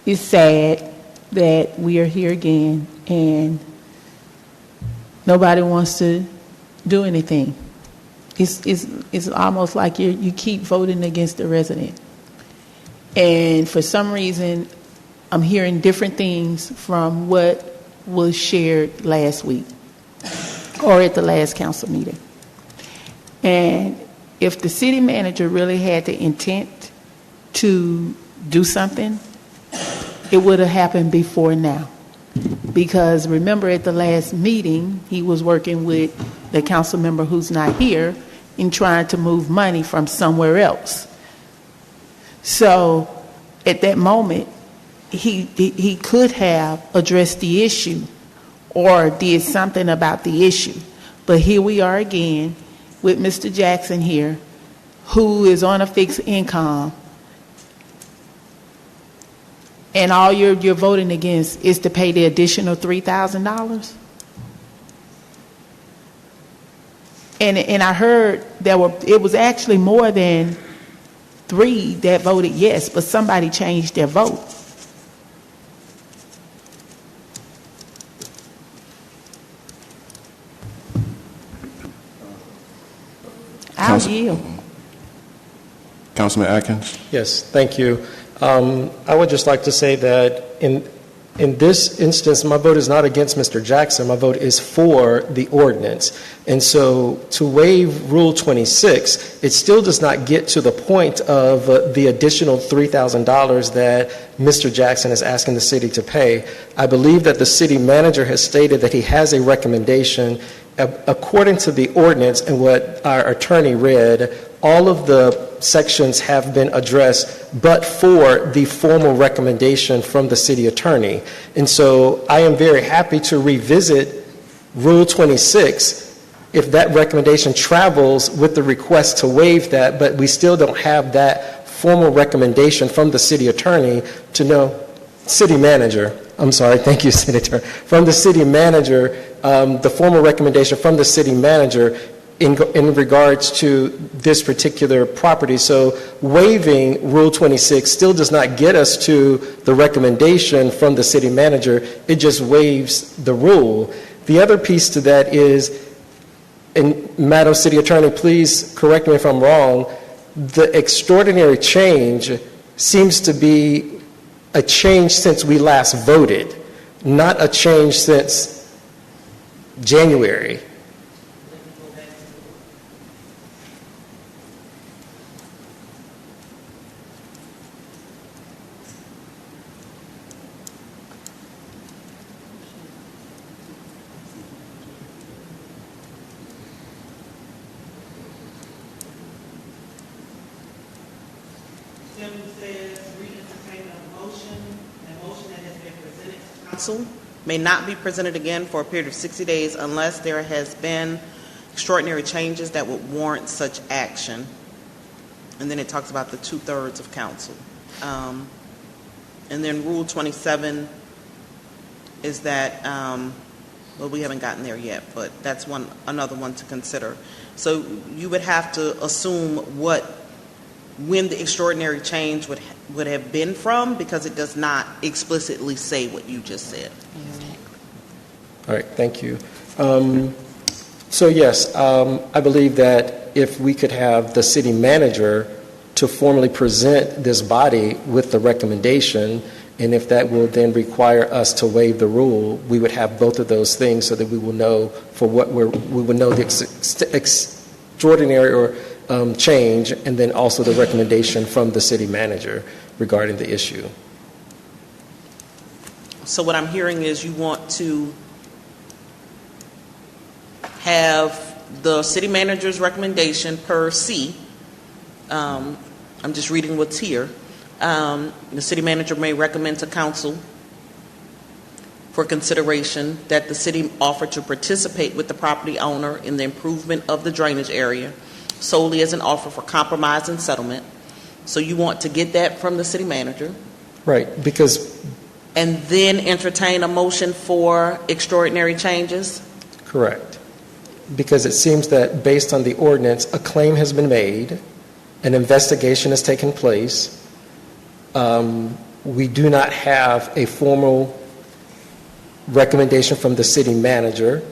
It's sad that we are here again and nobody wants to do anything. It's almost like you keep voting against the resident. And for some reason, I'm hearing different things from what was shared last week or at the last council meeting. And if the city manager really had the intent to do something, it would have happened before now. Because remember, at the last meeting, he was working with the council member who's not here in trying to move money from somewhere else. So at that moment, he could have addressed the issue or did something about the issue. But here we are again with Mr. Jackson here, who is on a fixed income, and all you're voting against is to pay the additional $3,000? And I heard it was actually more than 3 that voted yes, but somebody changed their vote. I'll yield. Councilman Atkins? Yes, thank you. I would just like to say that in this instance, my vote is not against Mr. Jackson. My vote is for the ordinance. And so to waive Rule 26, it still does not get to the point of the additional $3,000 that Mr. Jackson is asking the city to pay. I believe that the city manager has stated that he has a recommendation. According to the ordinance and what our attorney read, all of the sections have been addressed, but for the formal recommendation from the city attorney. And so I am very happy to revisit Rule 26 if that recommendation travels with the request to waive that, but we still don't have that formal recommendation from the city attorney to know, city manager, I'm sorry, thank you, Senator, from the city manager, the formal recommendation from the city manager in regards to this particular property. So waiving Rule 26 still does not get us to the recommendation from the city manager. It just waives the rule. The other piece to that is, and Madam City Attorney, please correct me if I'm wrong, the extraordinary change seems to be a change since we last voted, not a change since January. Council may not be presented again for a period of 60 days unless there has been extraordinary changes that would warrant such action. And then it talks about the 2/3 of council. And then Rule 27 is that, well, we haven't gotten there yet, but that's another one to consider. So you would have to assume when the extraordinary change would have been from, because it does not explicitly say what you just said. All right, thank you. So yes, I believe that if we could have the city manager to formally present this body with the recommendation, and if that will then require us to waive the rule, we would have both of those things so that we will know for what we would know the extraordinary or change, and then also the recommendation from the city manager regarding the issue. So what I'm hearing is you want to have the city manager's recommendation per C. I'm just reading what's here. The city manager may recommend to council for consideration that the city offer to participate with the property owner in the improvement of the drainage area solely as an offer for compromise and settlement. So you want to get that from the city manager. Right, because... And then entertain a motion for extraordinary changes? Correct. Because it seems that based on the ordinance, a claim has been made, an investigation has taken place. We do not have a formal recommendation from the city manager.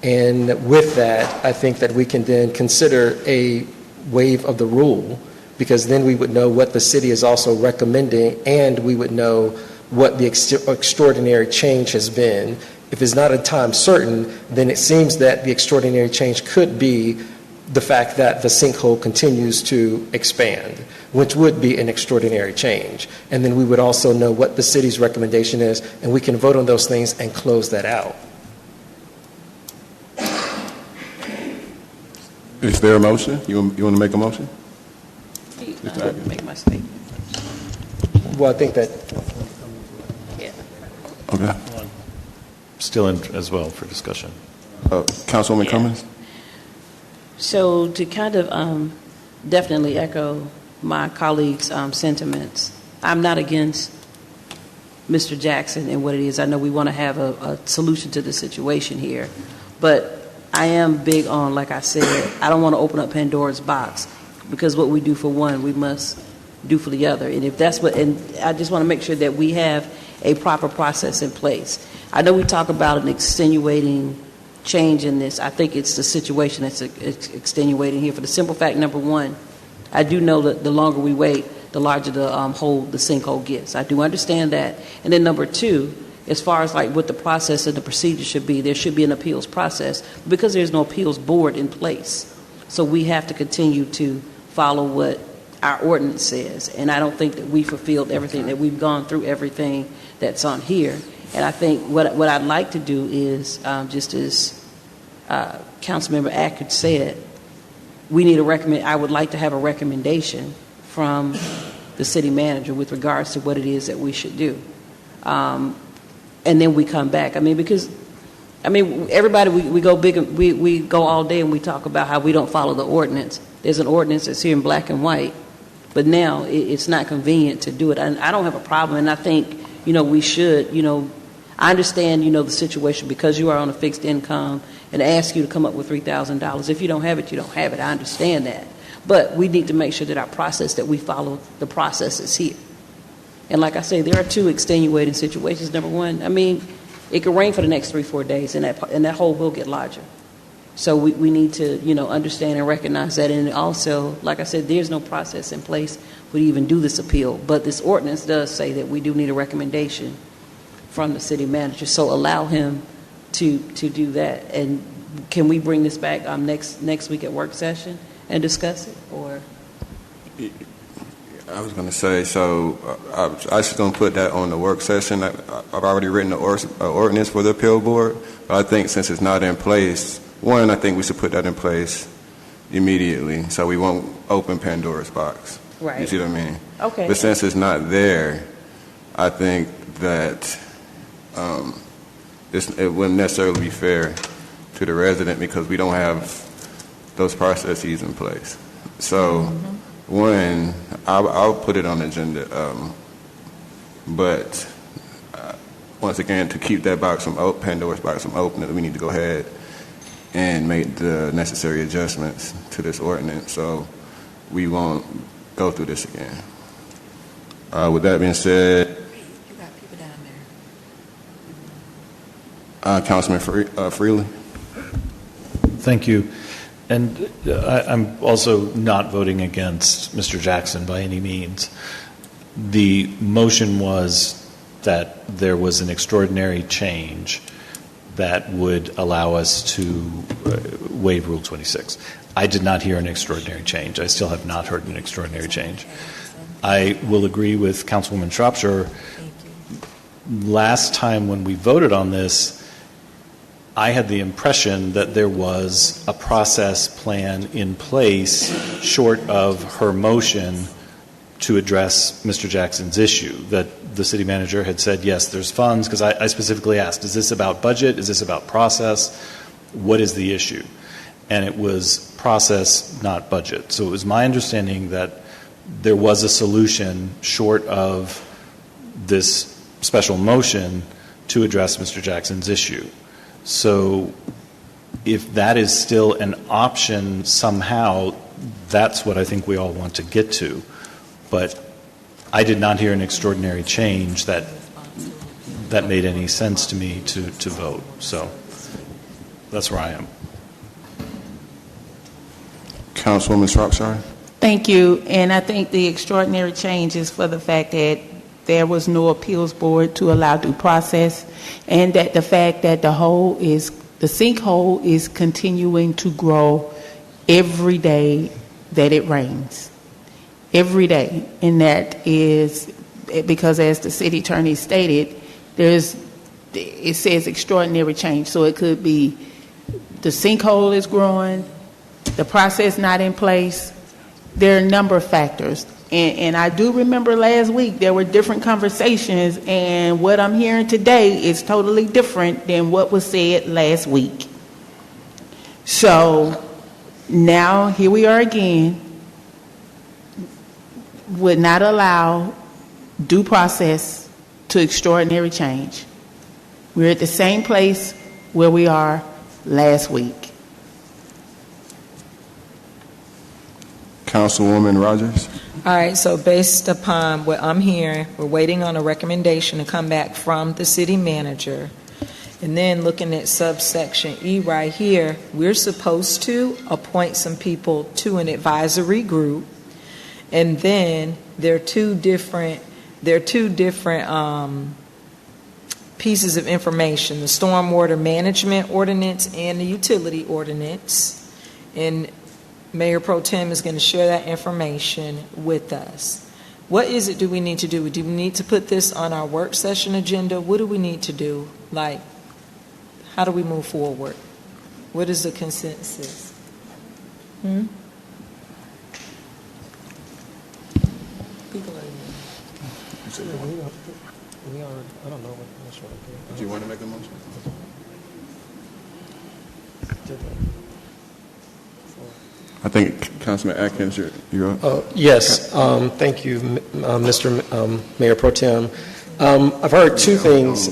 And with that, I think that we can then consider a waive of the rule, because then we would know what the city is also recommending, and we would know what the extraordinary change has been. If it's not a time certain, then it seems that the extraordinary change could be the fact that the sinkhole continues to expand, which would be an extraordinary change. And then we would also know what the city's recommendation is, and we can vote on those things and close that out. Is there a motion? You want to make a motion? Make my statement. Well, I think that... Okay. Still in as well for discussion. Councilwoman Cummings? So to kind of definitely echo my colleagues' sentiments, I'm not against Mr. Jackson and what it is. I know we want to have a solution to the situation here, but I am big on, like I said, I don't want to open up Pandora's box, because what we do for one, we must do for the other. And if that's what, and I just want to make sure that we have a proper process in place. I know we talk about an extenuating change in this. I think it's the situation that's extenuating here for the simple fact, number one, I do know that the longer we wait, the larger the hole, the sinkhole gets. I do understand that. And then number two, as far as like what the process and the procedure should be, there should be an appeals process because there's no appeals board in place. So we have to continue to follow what our ordinance says. And I don't think that we fulfilled everything, that we've gone through everything that's on here. And I think what I'd like to do is, just as Councilmember Ackert said, we need I would like to have a recommendation from the city manager with regards to what it is that we should do. And then we come back. Because everybody, we go big, we go all day and we talk about how we don't follow the ordinance. There's an ordinance that's here in black and white, but now it's not convenient to do it. And I don't have a problem, and I think, we should, I understand, the situation because you are on a fixed income and ask you to come up with $3,000. If you don't have it, you don't have it. I understand that. But we need to make sure that our process, that we follow the processes here. And like I say, there are two extenuating situations. Number one, it could rain for the next 3-4 days, and that hole will get larger. So we need to, understand and recognize that. And also, like I said, there's no process in place to even do this appeal. But this ordinance does say that we do need a recommendation from the city manager. So allow him to do that. And can we bring this back next week at work session and discuss it? Or I was going to say, I was actually going to put that on the work session. I've already written the ordinance for the appeal board, but I think since it's not in place, I think we should put that in place immediately so we won't open Pandora's box. Right. You see what I mean? Okay. But since it's not there, I think that it wouldn't necessarily be fair to the resident because we don't have those processes in place. So, I'll put it on the agenda, but once again, to keep that box from Pandora's box from open, we need to go ahead and make the necessary adjustments to this ordinance so we won't go through this again. With that being said, You got people down there. Councilman Freely. Thank you. And I'm also not voting against Mr. Jackson by any means. The motion was that there was an extraordinary change that would allow us to waive Rule 26. I did not hear an extraordinary change. I still have not heard an extraordinary change. I will agree with Councilwoman Shropshire. Last time when we voted on this, I had the impression that there was a process plan in place short of her motion to address Mr. Jackson's issue, that the city manager had said, yes, there's funds, because I specifically asked, is this about budget? Is this about process? What is the issue? And it was process, not budget. So it was my understanding that there was a solution short of this special motion to address Mr. Jackson's issue. So if that is still an option somehow, that's what I think we all want to get to. But I did not hear an extraordinary change that made any sense to me to vote. So that's where I am. Councilwoman Shropshire. Thank you. And I think the extraordinary change is for the fact that there was no appeals board to allow due process, and that the fact that the sinkhole is continuing to grow every day that it rains. Every day. And that is because, as the city attorney stated, it says extraordinary change. So it could be the sinkhole is growing, the process not in place. There are a number of factors. And I do remember last week there were different conversations, and what I'm hearing today is totally different than what was said last week. So now here we are again, would not allow due process to extraordinary change. We're at the same place where we are last week. Councilwoman Rogers? All right, so based upon what I'm hearing, we're waiting on a recommendation to come back from the city manager. And then looking at subsection E right here, we're supposed to appoint some people to an advisory group. And then there are two different pieces of information, the stormwater management ordinance and the utility ordinance. And Mayor Pro Tem is going to share that information with us. What is it do we need to do? Do we need to put this on our work session agenda? What do we need to do? Like, how do we move forward? What is the consensus? People are I don't know what else right Do you want to make a motion? I think Councilman Atkins, you're up. Yes, thank you, Mr. Mayor Pro Tem. I've heard two things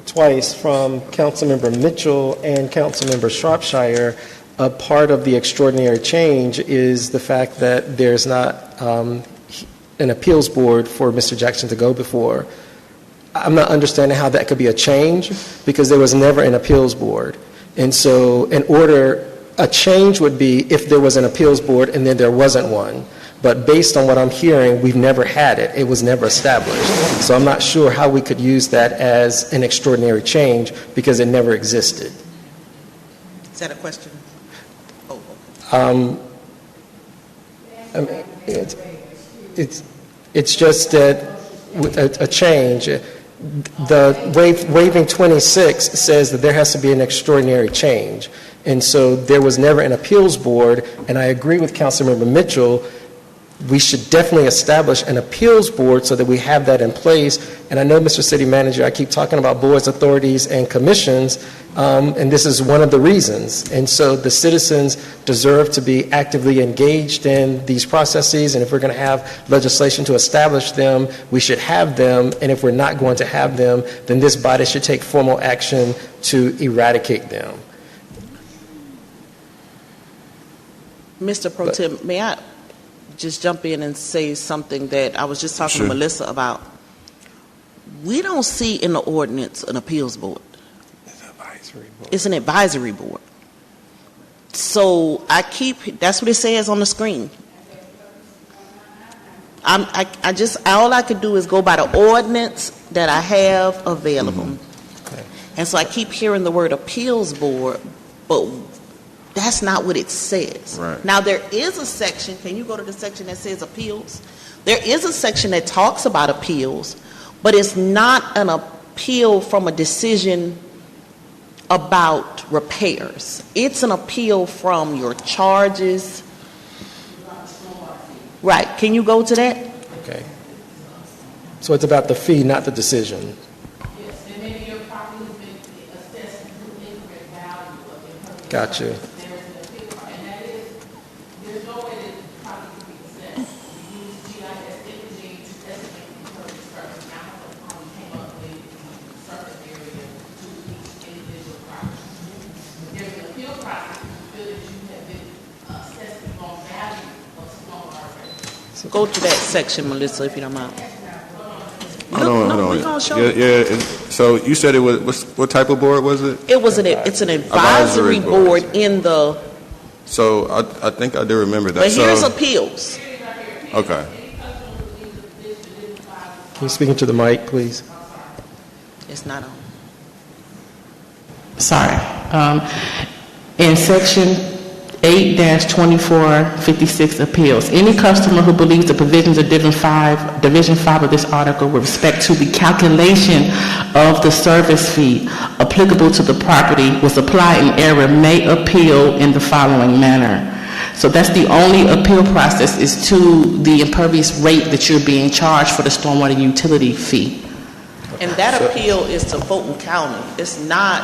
twice from Councilmember Mitchell and Councilmember Shropshire. A part of the extraordinary change is the fact that there's not an appeals board for Mr. Jackson to go before. I'm not understanding how that could be a change because there was never an appeals board. And so a change would be if there was an appeals board and then there wasn't one. But based on what I'm hearing, we've never had it. It was never established. So I'm not sure how we could use that as an extraordinary change because it never existed. Is that a question? It's just that a change. The waiving 26 says that there has to be an extraordinary change. And so there was never an appeals board, and I agree with Councilmember Mitchell, we should definitely establish an appeals board so that we have that in place. And I know, Mr. City Manager, I keep talking about boards, authorities, and commissions, and this is one of the reasons. And so the citizens deserve to be actively engaged in these processes, and if we're going to have legislation to establish them, we should have them, and if we're not going to have them, then this body should take formal action to eradicate them. Mr. Pro Tem, may I just jump in and say something that I was just talking to Melissa about? We don't see in the ordinance an appeals board. It's an advisory board. So that's what it says on the screen. All I could do is go by the ordinance that I have available. And so I keep hearing the word appeals board, but that's not what it says. Right. Now, there is a section, can you go to the section that says appeals? There is a section that talks about appeals, but it's not an appeal from a decision about repairs. It's an appeal from your charges. Right. Can you go to that? Okay. So it's about the fee, not the decision. Yes, and maybe your property has been assessed to the incorrect value of the Got you. Go to that section, Melissa, if you don't mind. Hold on. We're gonna show So you said it was, what type of board was it? It's an advisory board in the. So I think I do remember that. But here's appeals. Okay. Can you speak into the mic, please? It's not on. Sorry. In section 8-2456 appeals, any customer who believes the provisions of Division 5 of this article with respect to the calculation of the service fee applicable to the property was applied in error may appeal in the following manner. So that's the only appeal process is to the impervious rate that you're being charged for the stormwater utility fee. And that appeal is to Fulton County. It's not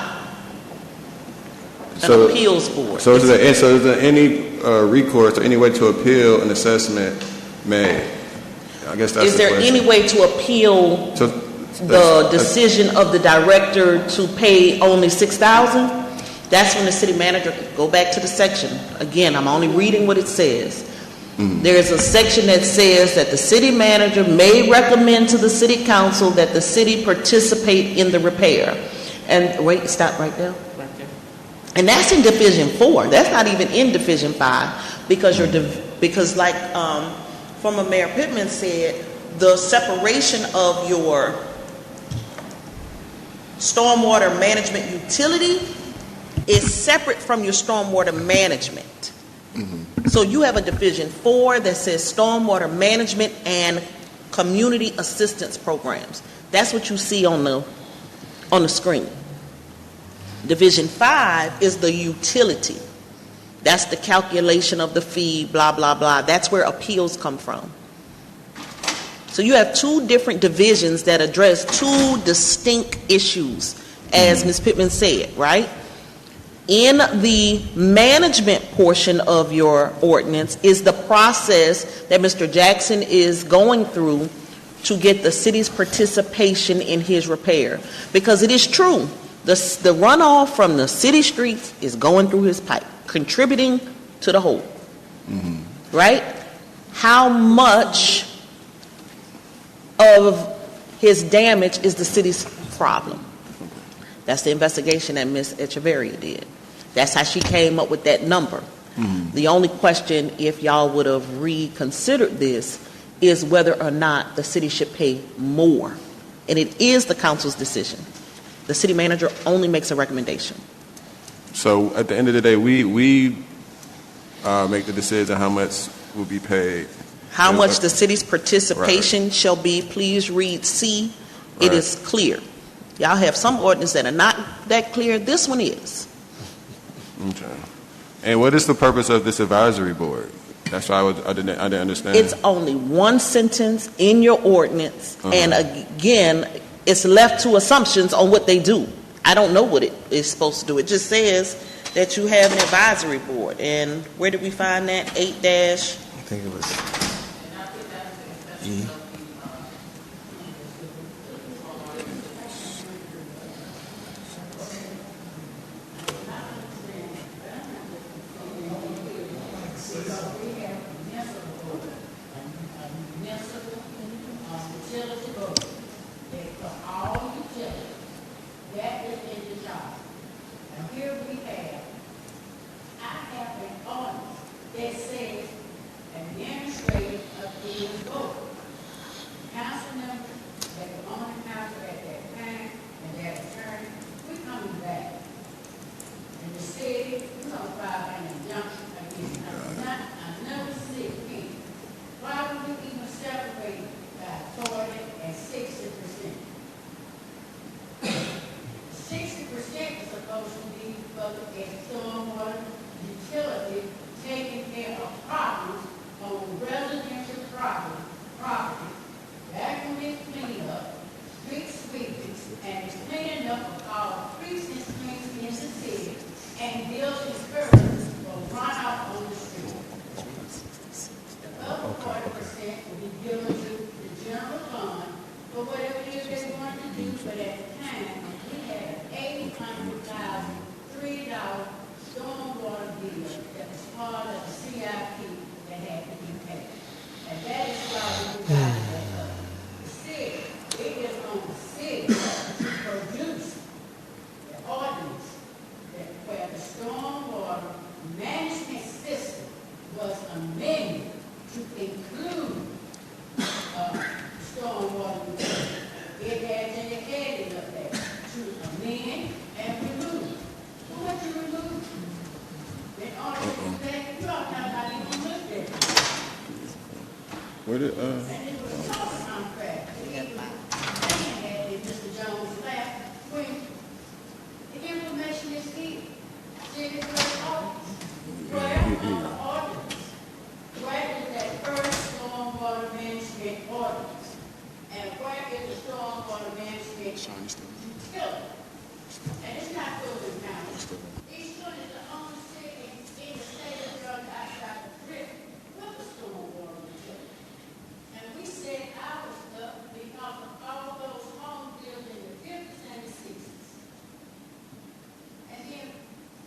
an appeals board. So is there any recourse or any way to appeal an assessment made? I guess that's Is there any way to appeal the decision of the director to pay only $6,000? That's when the city manager could go back to the section. Again, I'm only reading what it says. There's a section that says that the city manager may recommend to the city council that the city participate in the repair. And wait, stop right there. And that's in Division 4. That's not even in Division 5 because because like former Mayor Pittman said, the separation of your stormwater management utility is separate from your stormwater management. So you have a Division 4 that says stormwater management and community assistance programs. That's what you see on the screen. Division 5 is the utility. That's the calculation of the fee, blah, blah, blah. That's where appeals come from. So you have two different divisions that address two distinct issues, as Ms. Pittman said, right? In the management portion of your ordinance is the process that Mr. Jackson is going through to get the city's participation in his repair. Because it is true, the runoff from the city streets is going through his pipe, contributing to the whole. Right? How much of his damage is the city's problem? That's the investigation that Ms. Echeverria did. That's how she came up with that number. The only question, if y'all would have reconsidered this, is whether or not the city should pay more. And it is the council's decision. The city manager only makes a recommendation. So at the end of the day, we make the decision how much will be paid. How much the city's participation shall be, please read C. It is clear. Y'all have some ordinances that are not that clear. This one is. Okay. And what is the purpose of this advisory board? That's why I didn't understand. It's only one sentence in your ordinance, and again, it's left to assumptions on what they do. I don't know what it is supposed to do. It just says that you have an advisory board. And where did we find that? 8- I think it was E. Where did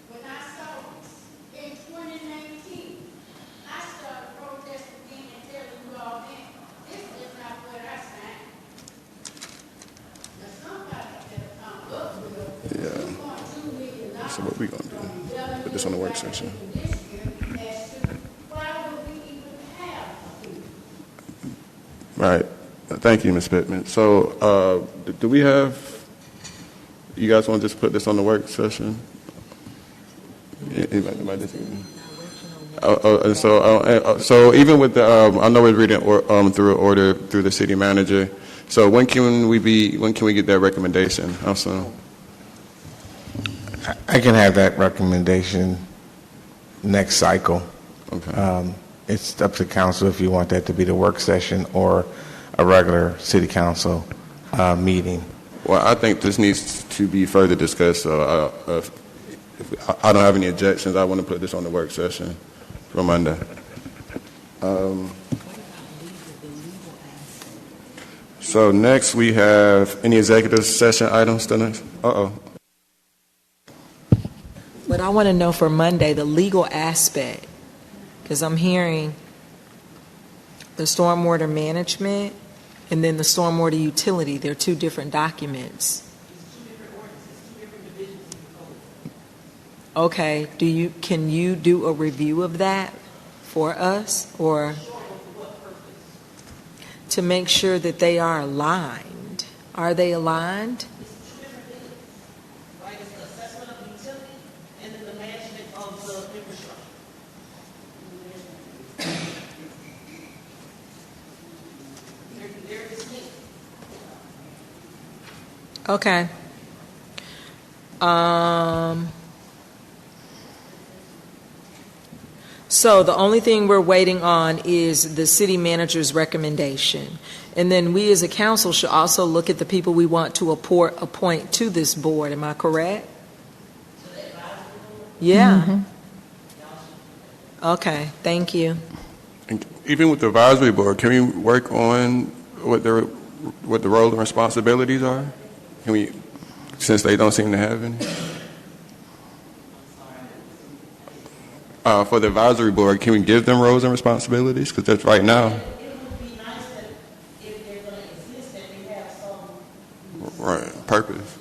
When I saw this in 2019, I started protesting So what we gonna do? Put this on the work session. Right. Thank you, Ms. Pittman. So, do we have, you guys want to just put this on the work session? Anybody disagree? So even with the, I know we're reading through an order through the city manager. So when can we get that recommendation? How soon? I can have that recommendation next cycle. Okay. It's up to council if you want that to be the work session or a regular city council meeting. Well, I think this needs to be further discussed. So if I don't have any objections, I want to put this on the work session for Monday. So next we have any executive session items to next? But I want to know for Monday, the legal aspect, because I'm hearing the stormwater management and then the stormwater utility. They're two different documents. Okay, can you do a review of that for us, or to make sure that they are aligned? Are they aligned? Okay. So the only thing we're waiting on is the city manager's recommendation. And then we as a council should also look at the people we want to appoint to this board. Am I correct? Yeah. Okay, thank you. And even with the advisory board, can we work on what the role and responsibilities are? Can we, since they don't seem to have any? For the advisory board, can we give them roles and responsibilities? Because that's right now. Right, purpose.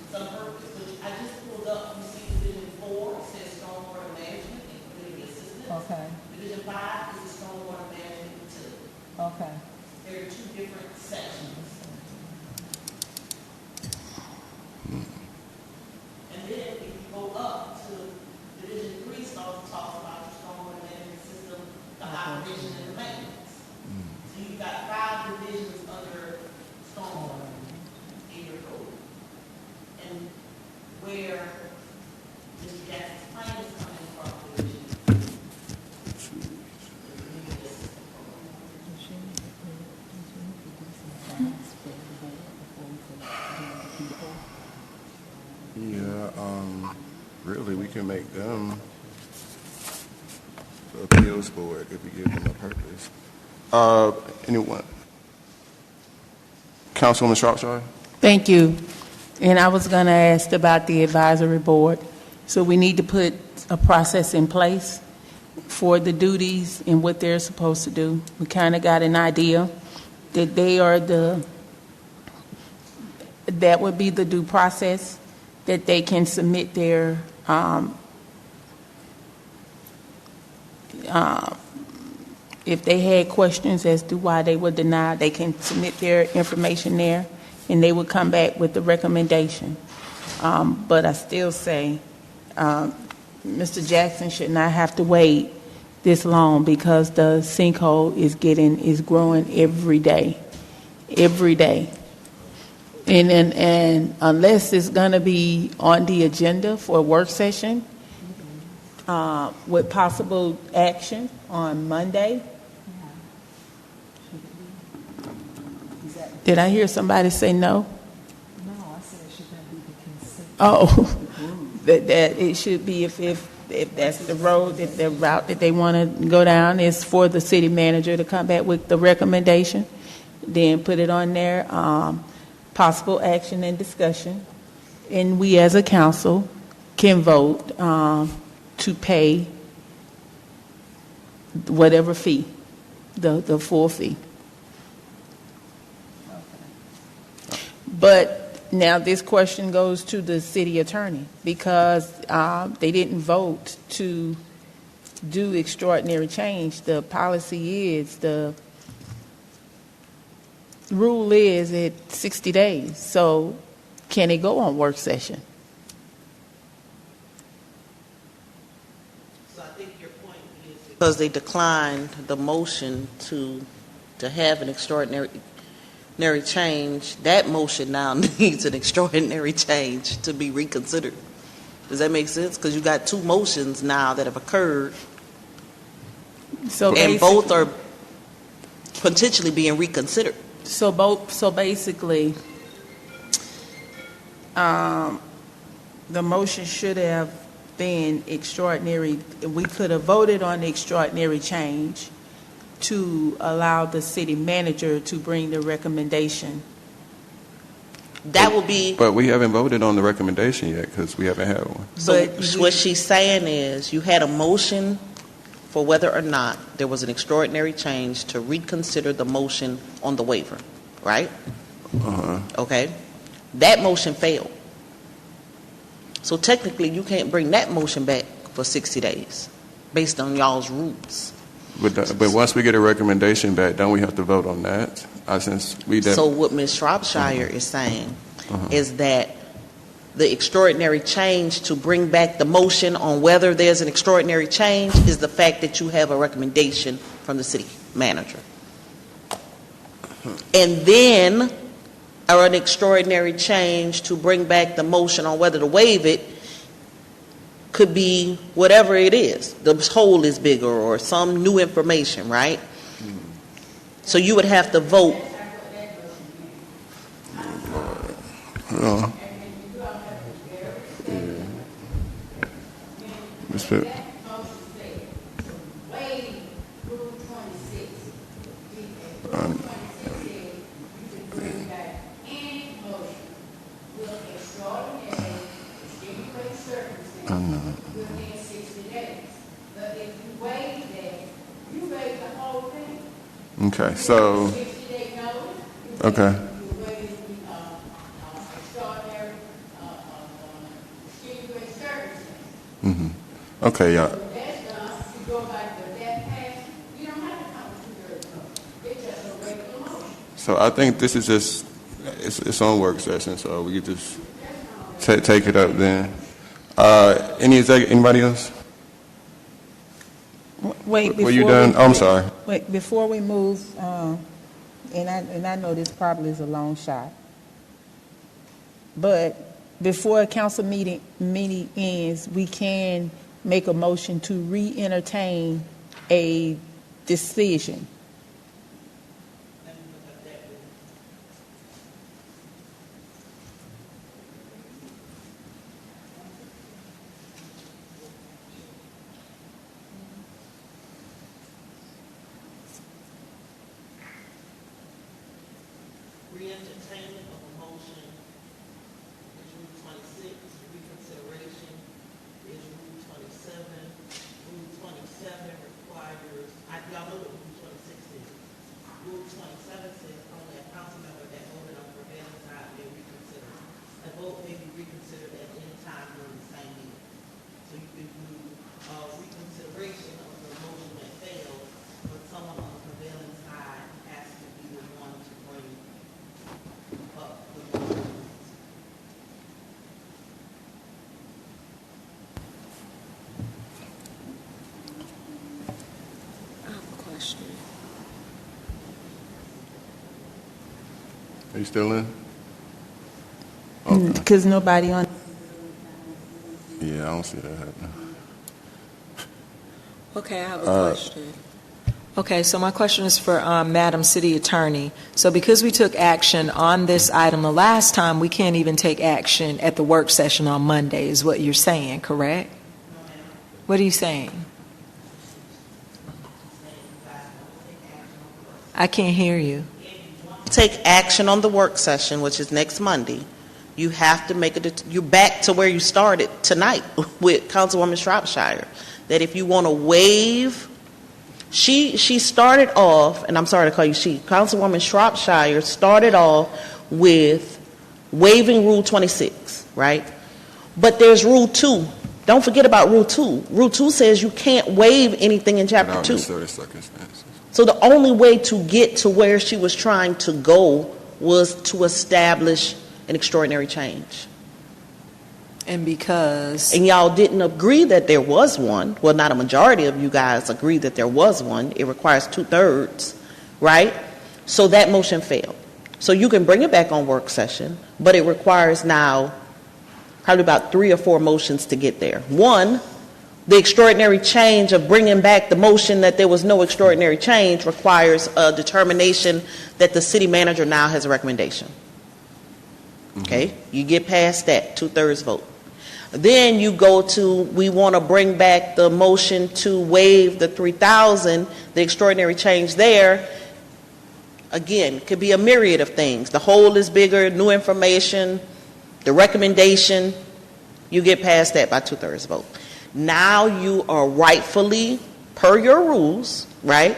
Okay. Division 5 is the stormwater management utility. Okay. There are two different sections. And then if you go up to Division 3, talks about the stormwater management system, the operation and the maintenance. So you've got 5 divisions under stormwater in your code. And where Mr. Jackson's plan is coming from, really, we can make them the appeals board if we give them a purpose. Anyone? Councilwoman Shropshire? Thank you. And I was going to ask about the advisory board. So we need to put a process in place for the duties and what they're supposed to do. We kind of got an idea that they are that would be the due process, that they can submit their if they had questions as to why they were denied, they can submit their information there, and they would come back with the recommendation. But I still say Mr. Jackson should not have to wait this long, because the sinkhole is growing every day. And unless it's going to be on the agenda for a work session with possible action on Monday. Did I hear somebody say no? No, I said it should not be the consent. Oh, that it should be if that's the road, that the route that they want to go down is for the city manager to come back with the recommendation, then put it on there. Possible action and discussion, and we as a council can vote to pay whatever fee, the full fee. But now this question goes to the city attorney because they didn't vote to do extraordinary change. The policy is, the rule is at 60 days. So can it go on work session? So I think your point is because they declined the motion to have an extraordinary change, that motion now needs an extraordinary change to be reconsidered. Does that make sense? Because you got two motions now that have occurred, So and both are potentially being reconsidered. So basically, the motion should have been extraordinary. We could have voted on the extraordinary change to allow the city manager to bring the recommendation. That will be. But we haven't voted on the recommendation yet because we haven't had one. So what she's saying is you had a motion for whether or not there was an extraordinary change to reconsider the motion on the waiver, right? Okay. That motion failed. So technically you can't bring that motion back for 60 days based on y'all's rules. But once we get a recommendation back, don't we have to vote on that? So what Ms. Shropshire is saying is that the extraordinary change to bring back the motion on whether there's an extraordinary change is the fact that you have a recommendation from the city manager. And then an extraordinary change to bring back the motion on whether to waive it could be whatever it is. The hole is bigger or some new information, right? So you would have to vote. Okay, so, okay. Okay, yeah. So I think this is just, it's on work session, so we could just take it up then. Anybody else? Wait, Were you done? I'm sorry. Wait, before we move, and I know this probably is a long shot, but before a council meeting ends, we can make a motion to re-entertain a decision. Re-entertainment of a motion is Rule 26. Reconsideration is Rule 27. Rule 27 requires, y'all know what Rule 26 is. Rule 27 says only a council member that voted on the prevailing side may reconsider. A vote may be reconsidered at any time during the same meeting. So you can do reconsideration of the motion that failed, but someone on the prevailing side has to be the one to bring up the motion. I have a question. Are you still in? Because nobody on. Yeah, I don't see that happening. Okay, I have a question. Okay, so my question is for Madam City Attorney. So because we took action on this item the last time, we can't even take action at the work session on Monday, is what you're saying, correct? What are you saying? I can't hear you. Take action on the work session, which is next Monday. You have to make you're back to where you started tonight with Councilwoman Shropshire. That if you want to waive, she started off, and I'm sorry to call you she, Councilwoman Shropshire started off with waiving Rule 26, right? But there's Rule 2. Don't forget about Rule 2. Rule 2 says you can't waive anything in Chapter 2. So the only way to get to where she was trying to go was to establish an extraordinary change. And because... And y'all didn't agree that there was one. Well, not a majority of you guys agreed that there was one. It requires 2/3, right? So that motion failed. So you can bring it back on work session, but it requires now probably about 3 or 4 motions to get there. One, the extraordinary change of bringing back the motion that there was no extraordinary change requires a determination that the city manager now has a recommendation. Okay? You get past that, 2/3 vote. Then you go to, we want to bring back the motion to waive the $3,000, the extraordinary change there. Again, could be a myriad of things. The hole is bigger, new information, the recommendation. You get past that by 2/3 vote. Now you are rightfully, per your rules, right,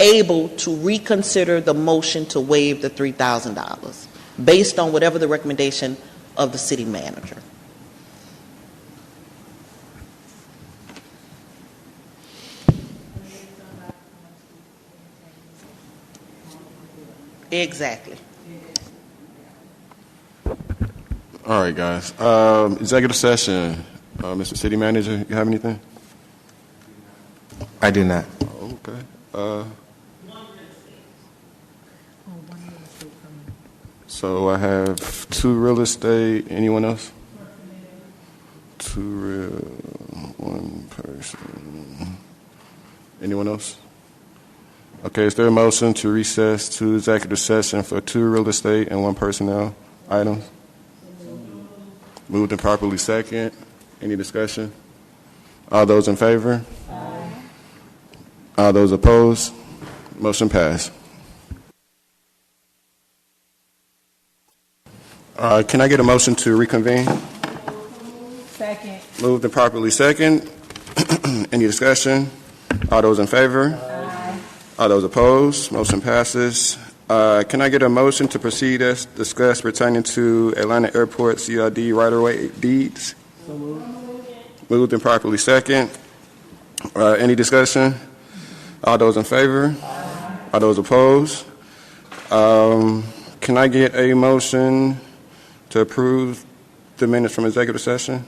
able to reconsider the motion to waive the $3,000 based on whatever the recommendation of the city manager. Exactly. All right, guys. Executive session. Mr. City Manager, you have anything? I do not. Okay. So I have 2 real estate. Anyone else? 2 real, 1 person. Anyone else? Okay, is there a motion to recess to executive session for 2 real estate and 1 personnel items? Moved and properly second. Any discussion? All those in favor? Aye. All those opposed? Motion passed. Can I get a motion to reconvene? Second. Moved and properly second. Any discussion? All those in favor? Aye. All those opposed? Motion passes. Can I get a motion to proceed as discussed pertaining to Atlanta Airport CRD right-of-way deeds? Moved and properly second. Any discussion? All those in favor? Aye. All those opposed? Can I get a motion to approve the minutes from executive session?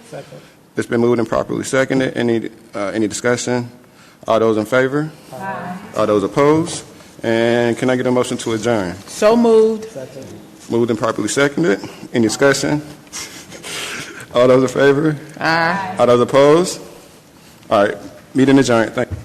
Second. It's been moved and properly seconded. Any discussion? All those in favor? Aye. All those opposed? And can I get a motion to adjourn? So moved. Second. Moved and properly seconded. Any discussion? All those in favor? Aye. All those opposed? All right. Meeting adjourned. Thank you.